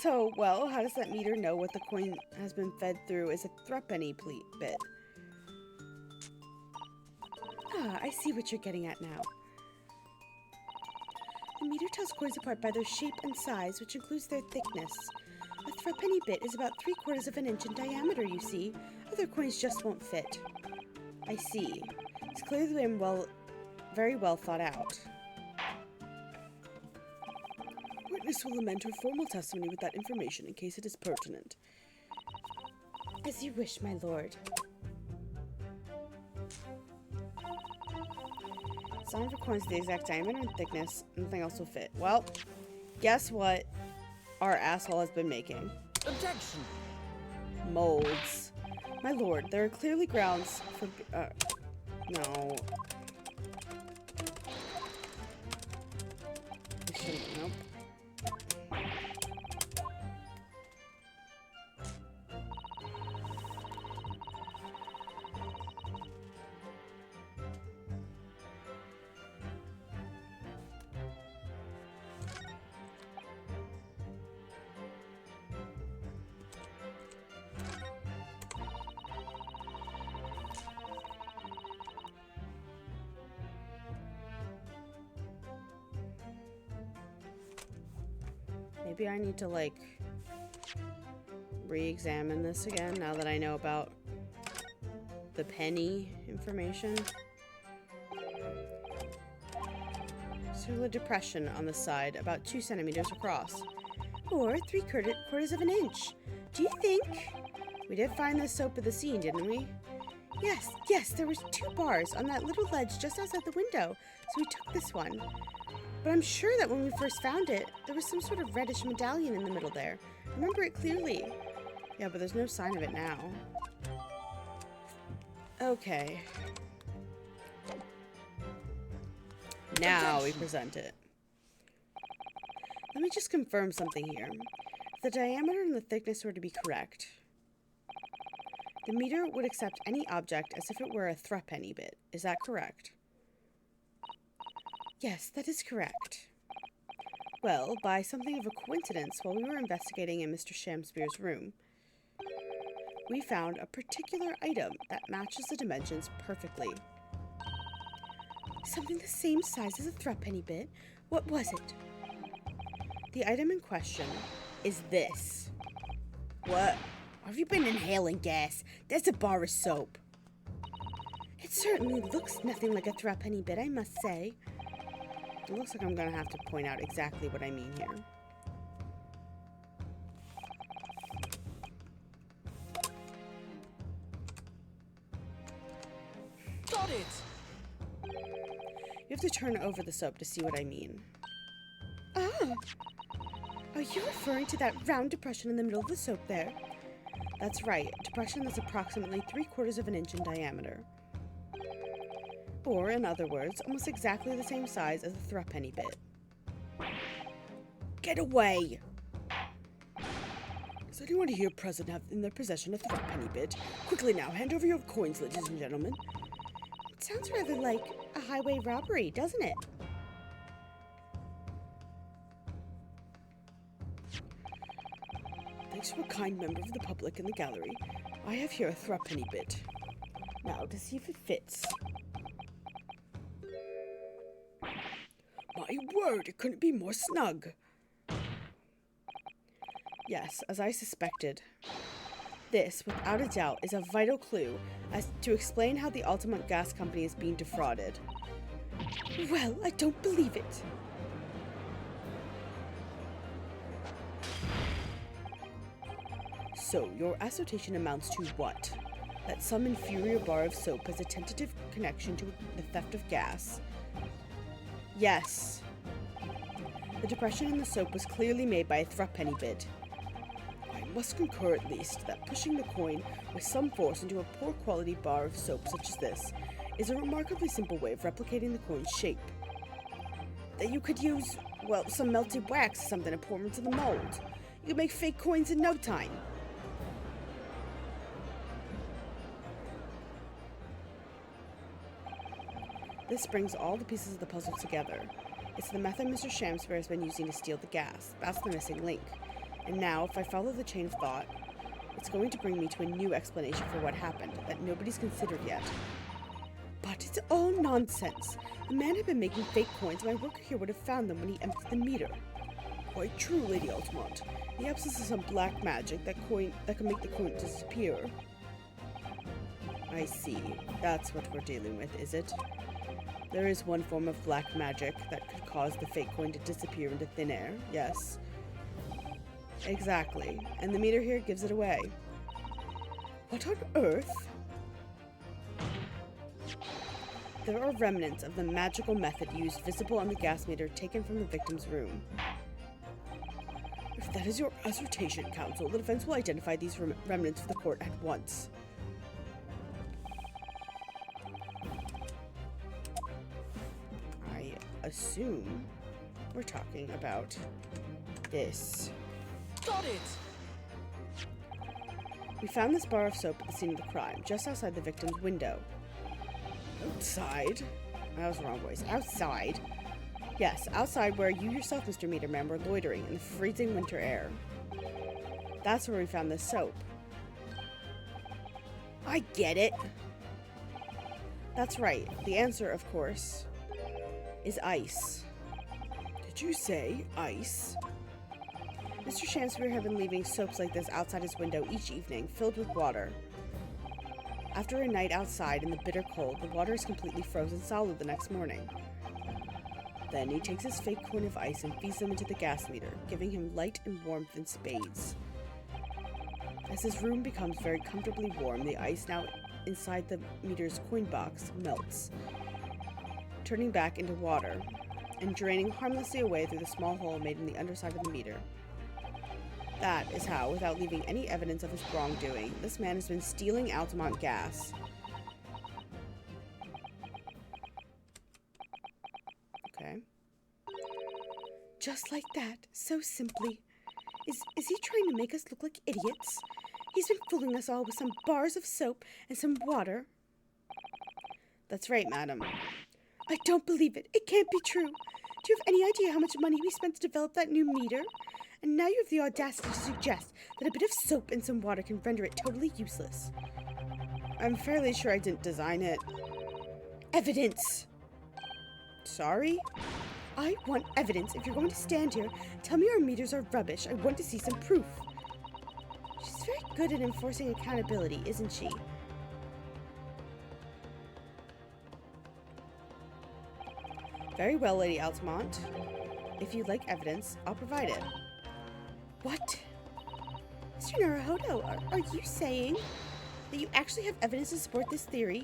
So, well, how does that meter know what the coin has been fed through is a threepenny bit? Ah, I see what you're getting at now. The meter tells coins apart by their shape and size, which includes their thickness. A threepenny bit is about 3/4 of an inch in diameter, you see. Other coins just won't fit. I see. It's clearly been very well thought out. Witness will amend her formal testimony with that information in case it is pertinent. As you wish, my lord. Some for coins of the exact diameter and thickness, nothing else will fit. Well, guess what our asshole has been making? Objection! Molds. My lord, there are clearly grounds for... no. Nope. maybe I need to, like, re-examine this again now that I know about the penny information. Circular depression on the side, about 2 centimeters across. Or 3/4 of an inch. Do you think? We did find this soap at the scene, didn't we? Yes, there was 2 bars on that little ledge just outside the window, so we took this one. But I'm sure that when we first found it, there was some sort of reddish medallion in the middle there. I remember it clearly. Yeah, but there's no sign of it now. Okay. Now we present it. Let me just confirm something here. If the diameter and the thickness were to be correct, the meter would accept any object as if it were a threepenny bit. Is that correct? Yes, that is correct. Well, by something of a coincidence, while we were investigating in Mr. Shamspeare's room, we found a particular item that matches the dimensions perfectly. Something the same size as a threepenny bit? What was it? The item in question is this. What? Have you been inhaling gas? That's a bar of soap. It certainly looks nothing like a threepenny bit, I must say. It looks like I'm going to have to point out exactly what I mean here. Got it! You have to turn over the soap to see what I mean. Ah! Are you referring to that round depression in the middle of the soap there? That's right, a depression that's approximately 3/4 of an inch in diameter. Or, in other words, almost exactly the same size as a threepenny bit. Get away! Is anyone here present in their possession a threepenny bit? Quickly now, hand over your coins, ladies and gentlemen. It sounds rather like a highway robbery, doesn't it? Thanks to a kind member of the public in the gallery, I have here a threepenny bit. Now, to see if it fits. My word, it couldn't be more snug. Yes, as I suspected. This, without a doubt, is a vital clue as to explain how the Altamont Gas Company is being defrauded. Well, I don't believe it. So, your assertion amounts to what? That some inferior bar of soap has a tentative connection to the theft of gas? Yes. The depression in the soap was clearly made by a threepenny bit. I must concur at least that pushing the coin with some force into a poor quality bar of soap such as this is a remarkably simple way of replicating the coin's shape. That you could use, well, some melted wax or something to pour into the mold. You could make fake coins in no time. This brings all the pieces of the puzzle together. It's the method Mr. Shamspeare has been using to steal the gas. That's the missing link. And now, if I follow the chain of thought, it's going to bring me to a new explanation for what happened that nobody's considered yet. But it's all nonsense. The man had been making fake coins, and my worker here would have found them when he emptied the meter. Quite true, Lady Altamont. The absence of some black magic that can make the coin disappear. I see. That's what we're dealing with, is it? There is one form of black magic that could cause the fake coin to disappear into thin air, yes. Exactly. And the meter here gives it away. What on earth? There are remnants of the magical method used visible on the gas meter taken from the victim's room. If that is your assertion, counsel, the defense will identify these remnants for the court at once. I assume we're talking about this. Got it! We found this bar of soap at the scene of the crime, just outside the victim's window. Outside? That was the wrong voice. Outside? Yes, outside where you yourself, Mr. Meterman, were loitering in the freezing winter air. That's where we found this soap. I get it. That's right. The answer, of course, is ice. Did you say ice? Mr. Shamspeare had been leaving soaps like this outside his window each evening, filled with water. After a night outside in the bitter cold, the water is completely frozen solid the next morning. Then he takes his fake coin of ice and feeds them into the gas meter, giving him light and warmth in spades. As his room becomes very comfortably warm, the ice now inside the meter's coin box melts, turning back into water and draining harmlessly away through the small hole made in the underside of the meter. That is how, without leaving any evidence of his wrongdoing, this man has been stealing Altamont gas. Okay. Just like that, so simply. Is he trying to make us look like idiots? He's been fooling us all with some bars of soap and some water. That's right, madam. I don't believe it. It can't be true. Do you have any idea how much money we spent to develop that new meter? And now you have the audacity to suggest that a bit of soap and some water can render it totally useless. I'm fairly sure I didn't design it. Evidence! Sorry? I want evidence. If you're going to stand here, tell me our meters are rubbish. I want to see some proof. She's very good at enforcing accountability, isn't she? Very well, Lady Altamont. If you'd like evidence, I'll provide it. What? Mr. Naruhodo, are you saying that you actually have evidence to support this theory?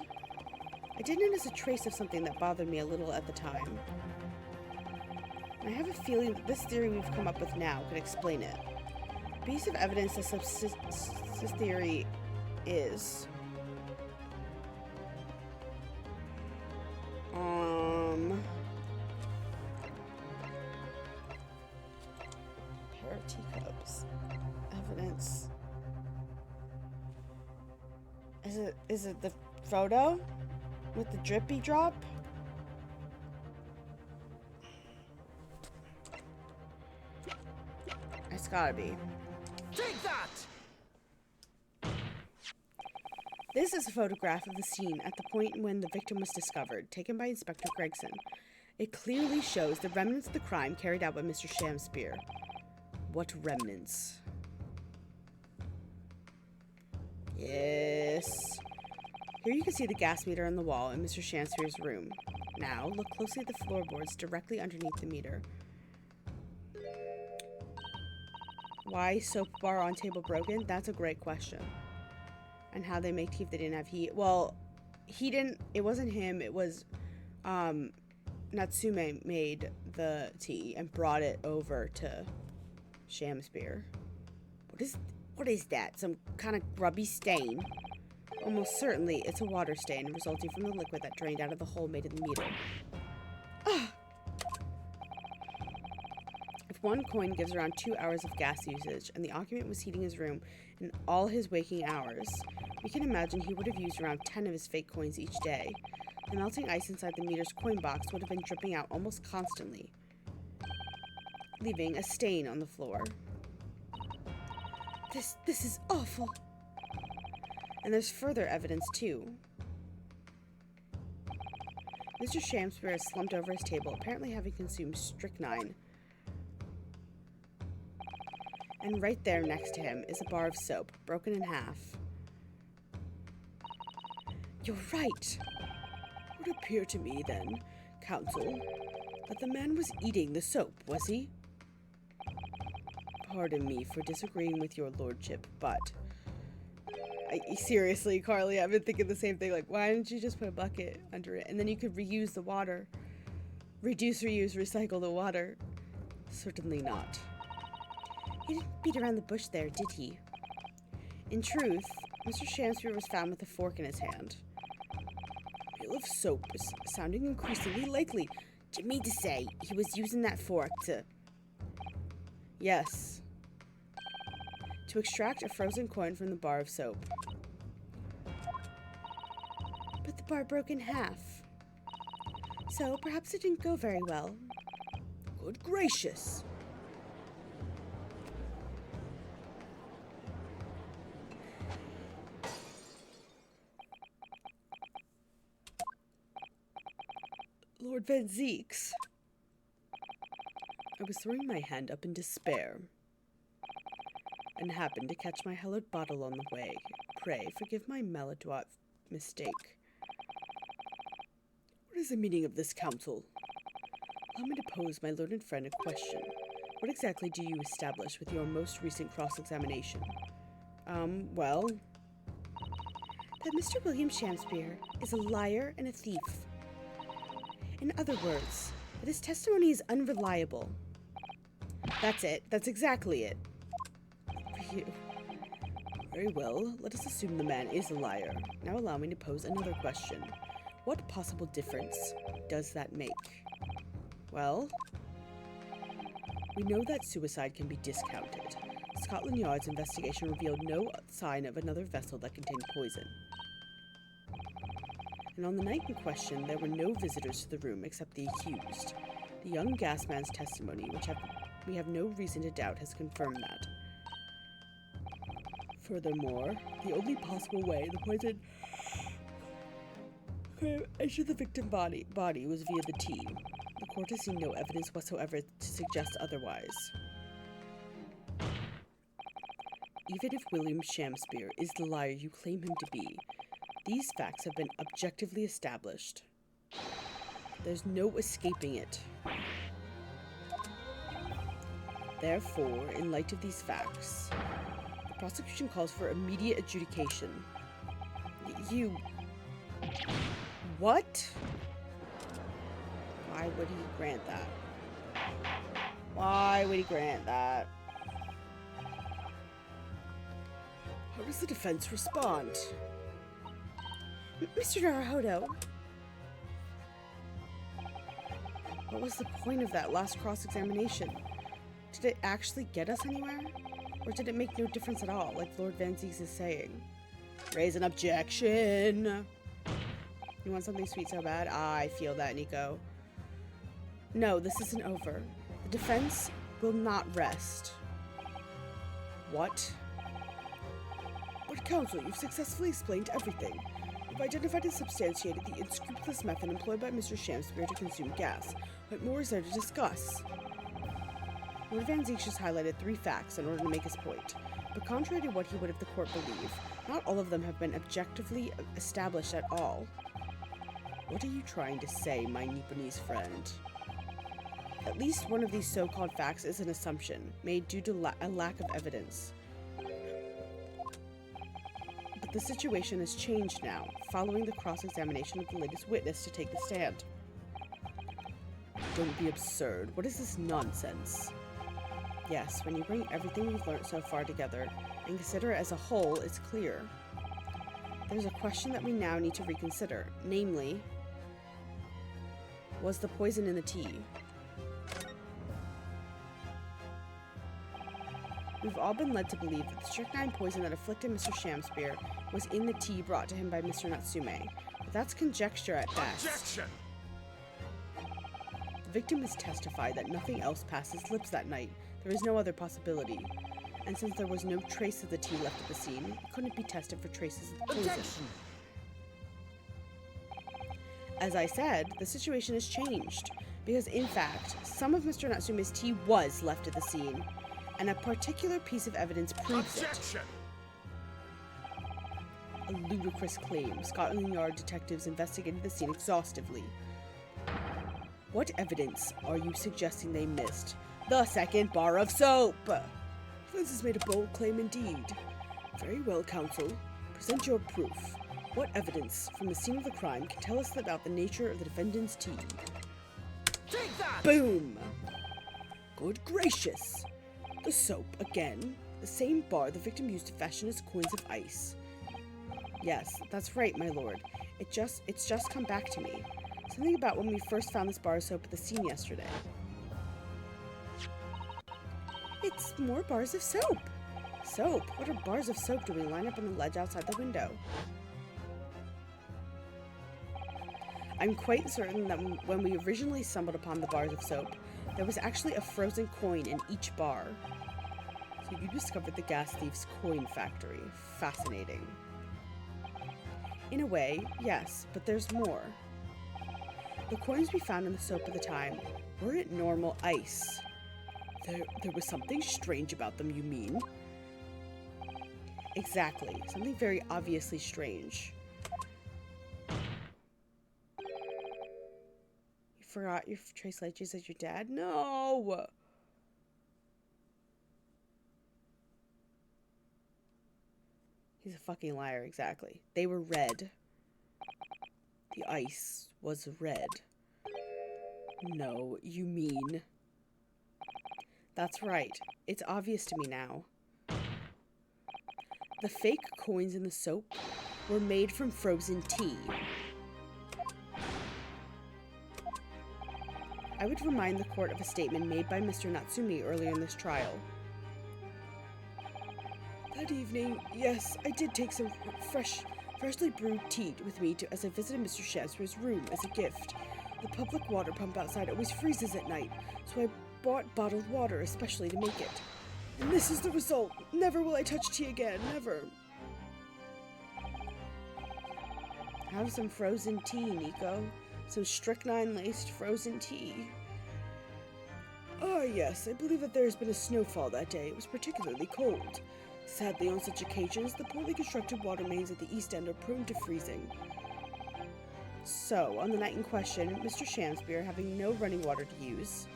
I did notice a trace of something that bothered me a little at the time. I have a feeling that this theory we've come up with now could explain it. The piece of evidence that subsists this theory is... pair of teacups. Evidence. Is it the photo? With the drippy drop? It's gotta be. Take that! This is a photograph of the scene at the point when the victim was discovered, taken by Inspector Gregson. It clearly shows the remnants of the crime carried out by Mr. Shamspeare. What remnants? Yes. Here you can see the gas meter on the wall in Mr. Shamspeare's room. Now, look closely at the floorboards directly underneath the meter. Why soap bar on table broken? That's a great question. And how they make tea if they didn't have heat. Well, he didn't, it wasn't him, it was, Natsume made the tea and brought it over to Shamspeare. What is that? Some kind of grubby stain? Almost certainly, it's a water stain resulting from the liquid that drained out of the hole made in the meter. Ah! If one coin gives around 2 hours of gas usage, and the occupant was heating his room in all his waking hours, we can imagine he would have used around 10 of his fake coins each day. The melting ice inside the meter's coin box would have been dripping out almost constantly, leaving a stain on the floor. This is awful. And there's further evidence, too. Mr. Shamspeare is slumped over his table, apparently having consumed strychnine. And right there next to him is a bar of soap, broken in half. You're right. It would appear to me, then, counsel, that the man was eating the soap, was he? Pardon me for disagreeing with your lordship, but... seriously, Carly, I've been thinking the same thing. Like, why didn't you just put a bucket under it? And then you could reuse the water. Reduce, reuse, recycle the water. Certainly not. He didn't beat around the bush there, did he? In truth, Mr. Shamspeare was found with a fork in his hand. A pail of soap is sounding increasingly likely. Do you mean to say he was using that fork to... Yes. To extract a frozen coin from the bar of soap. But the bar broke in half. So perhaps it didn't go very well. Good gracious. Lord Van Zeeks. I was throwing my hand up in despair. and happened to catch my hallowed bottle on the way. Pray forgive my maladroit mistake. What is the meaning of this counsel? Allow me to pose my learned friend a question. What exactly do you establish with your most recent cross-examination? Well... That Mr. William Shakespeare is a liar and a thief. In other words, that his testimony is unreliable. That's it. That's exactly it. Phew. Very well, let us assume the man is a liar. Now allow me to pose another question. What possible difference does that make? Well, we know that suicide can be discounted. Scotland Yard's investigation revealed no sign of another vessel that contained poison. And on the night in question, there were no visitors to the room except the accused. The young gasman's testimony, which we have no reason to doubt, has confirmed that. Furthermore, the only possible way the poison could have entered the victim's body was via the tea. The court has seen no evidence whatsoever to suggest otherwise. Even if William Shakespeare is the liar you claim him to be, these facts have been objectively established. There's no escaping it. Therefore, in light of these facts, the prosecution calls for immediate adjudication. You... What? Why would he grant that? Why would he grant that? How does the defense respond? Mr. Naruhodo, What was the point of that last cross-examination? Did it actually get us anywhere? Or did it make no difference at all, like Lord Van Zieks is saying? Raise an objection! You want something sweet so bad? I feel that, Nico. No, this isn't over. The defense will not rest. What? But counsel, you've successfully explained everything. You've identified and substantiated the unscrupulous method employed by Mr. Shakespeare to consume gas. What more is there to discuss? Lord Van Zieks just highlighted 3 facts in order to make his point. But contrary to what he would have the court believe, not all of them have been objectively established at all. What are you trying to say, my Nipponese friend? At least one of these so-called facts is an assumption, made due to a lack of evidence. But the situation has changed now, following the cross-examination of the latest witness to take the stand. Don't be absurd. What is this nonsense? Yes, when you bring everything we've learned so far together and consider it as a whole, it's clear. There's a question that we now need to reconsider, namely, was the poison in the tea? We've all been led to believe that the strychnine poison that afflicted Mr. Shakespeare was in the tea brought to him by Mr. Natsume, but that's conjecture at best. Objection! The victim has testified that nothing else passed his lips that night. There is no other possibility. And since there was no trace of the tea left at the scene, it couldn't be tested for traces of the poison. Objection! As I said, the situation has changed, because in fact, some of Mr. Natsume's tea was left at the scene, and a particular piece of evidence proves Objection! it. A ludicrous claim. Scotland Yard detectives investigated the scene exhaustively. What evidence are you suggesting they missed? The second bar of soap! Defense has made a bold claim indeed. Very well, counsel. Present your proof. What evidence from the scene of the crime can tell us about the nature of the defendant's tea? Take that! Boom! Good gracious! The soap, again. The same bar the victim used to fashion his coins of ice. Yes, that's right, my lord. It's just come back to me. Something about when we first found this bar of soap at the scene yesterday. it's more bars of soap. Soap? What are bars of soap doing lined up on the ledge outside the window? I'm quite certain that when we originally stumbled upon the bars of soap, there was actually a frozen coin in each bar. So you discovered the gas thief's coin factory. Fascinating. In a way, yes, but there's more. The coins we found in the soap at the time weren't normal ice. There was something strange about them, you mean? Exactly. Something very obviously strange. You forgot your trace lights as your dad? No! He's a fucking liar, exactly. They were red. The ice was red. No, you mean... That's right. It's obvious to me now. The fake coins in the soap were made from frozen tea. I would remind the court of a statement made by Mr. Natsumi earlier in this trial. That evening, yes, I did take some freshly brewed tea with me as I visited Mr. Shakespeare's room as a gift. The public water pump outside always freezes at night, so I bought bottled water especially to make it. And this is the result. Never will I touch tea again, never. Have some frozen tea, Nico. Some strychnine-laced frozen tea. Ah, yes, I believe that there has been a snowfall that day. It was particularly cold. Sadly, on such occasions, the poorly constructed water mains at the East End are prone to freezing. So, on the night in question, Mr. Shakespeare, having no running water to use,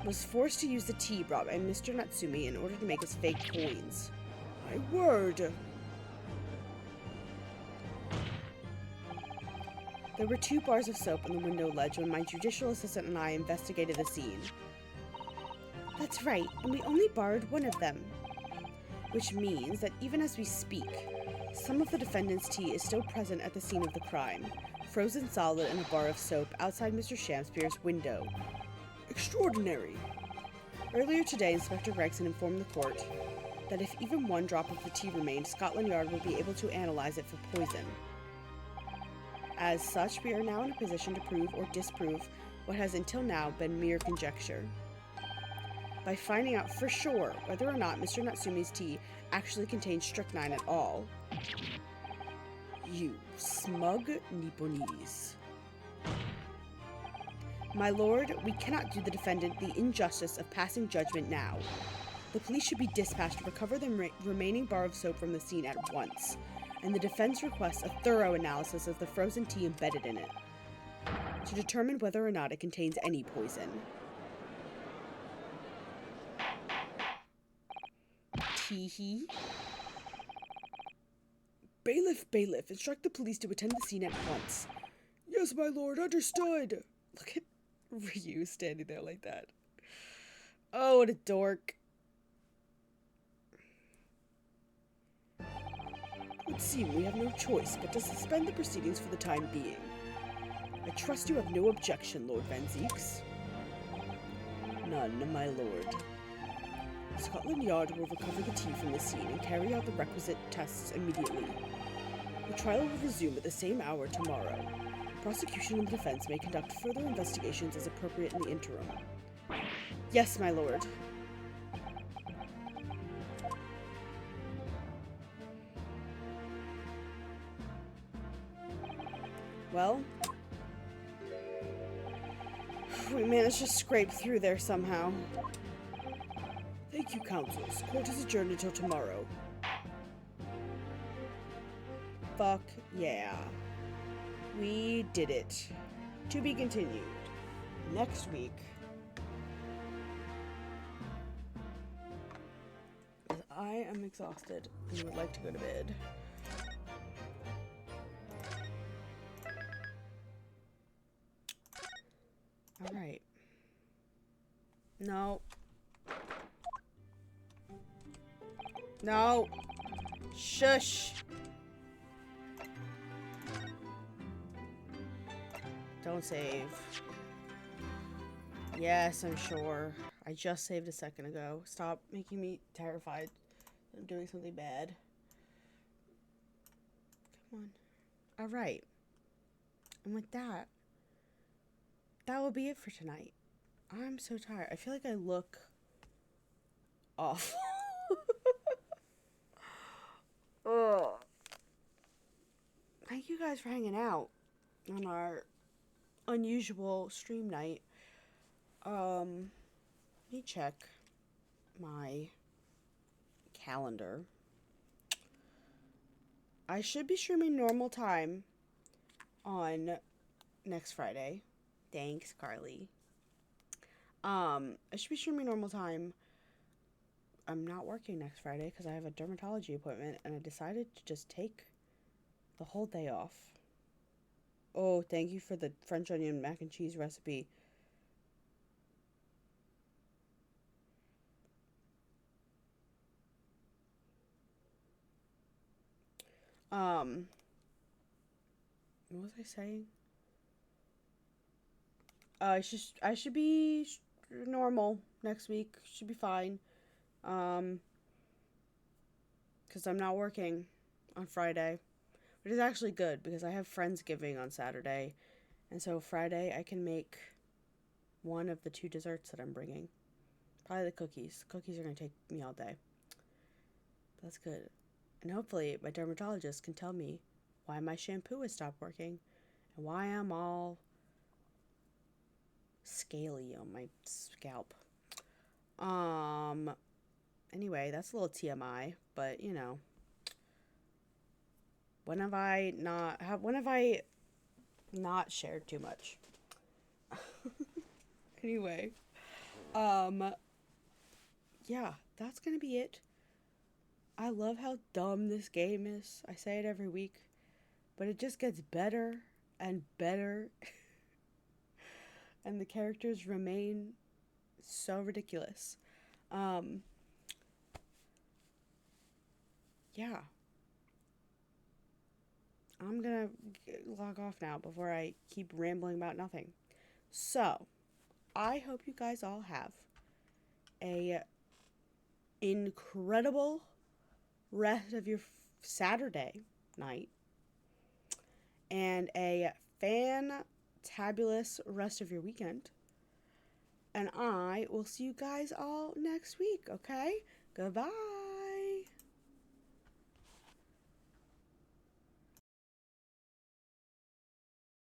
was forced to use the tea brought by Mr. Natsumi in order to make his fake coins. My word! There were 2 bars of soap on the window ledge when my judicial assistant and I investigated the scene. That's right, and we only borrowed one of them. Which means that even as we speak, some of the defendant's tea is still present at the scene of the crime, frozen solid in a bar of soap outside Mr. Shakespeare's window. Extraordinary. Earlier today, Inspector Gregson informed the court that if even 1 drop of the tea remained, Scotland Yard would be able to analyze it for poison. As such, we are now in a position to prove or disprove what has until now been mere conjecture. By finding out for sure whether or not Mr. Natsumi's tea actually contains strychnine at all. You smug Nipponese. My lord, we cannot do the defendant the injustice of passing judgment now. The police should be dispatched to recover the remaining bar of soap from the scene at once, and the defense requests a thorough analysis of the frozen tea embedded in it, to determine whether or not it contains any poison. Tee-hee. Bailiff, instruct the police to attend the scene at once. Yes, my lord, understood. Look at Ryu standing there like that. Oh, what a dork. It would seem we have no choice but to suspend the proceedings for the time being. I trust you have no objection, Lord Van Zeeks. None, my lord. Scotland Yard will recover the tea from the scene and carry out the requisite tests immediately. The trial will resume at the same hour tomorrow. Prosecution and the defense may conduct further investigations as appropriate in the interim. Yes, my lord. Well, we managed to scrape through there somehow. Thank you, counsels. Court is adjourned until tomorrow. Fuck yeah. We did it. To be continued. Next week. I am exhausted and would like to go to bed. Alright. No. No. Shush. Don't save. Yes, I'm sure. I just saved a second ago. Stop making me terrified that I'm doing something bad. Come on. Alright. And with that, that will be it for tonight. I'm so tired. I feel like I look awful. Ugh. Thank you guys for hanging out on our unusual stream night. Let me check my calendar. I should be streaming normal time on next Friday. Thanks, Carly. I should be streaming normal time. I'm not working next Friday because I have a dermatology appointment, and I decided to just take the whole day off. Oh, thank you for the French onion mac and cheese recipe. What was I saying? I should be normal next week. Should be fine. Because I'm not working on Friday, which is actually good because I have Friendsgiving on Saturday, and so Friday I can make one of the 2 desserts that I'm bringing. Probably the cookies. Cookies are gonna take me all day. That's good. And hopefully my dermatologist can tell me why my shampoo has stopped working and why I'm all scaly on my scalp. Anyway, that's a little TMI, but you know, when have I not shared too much? Anyway, yeah, that's gonna be it. I love how dumb this game is. I say it every week, but it just gets better and better. And the characters remain so ridiculous. Yeah. I'm gonna log off now before I keep rambling about nothing. So, I hope you guys all have a incredible rest of your Saturday night and a fantabulous rest of your weekend. And I will see you guys all next week, okay? Goodbye.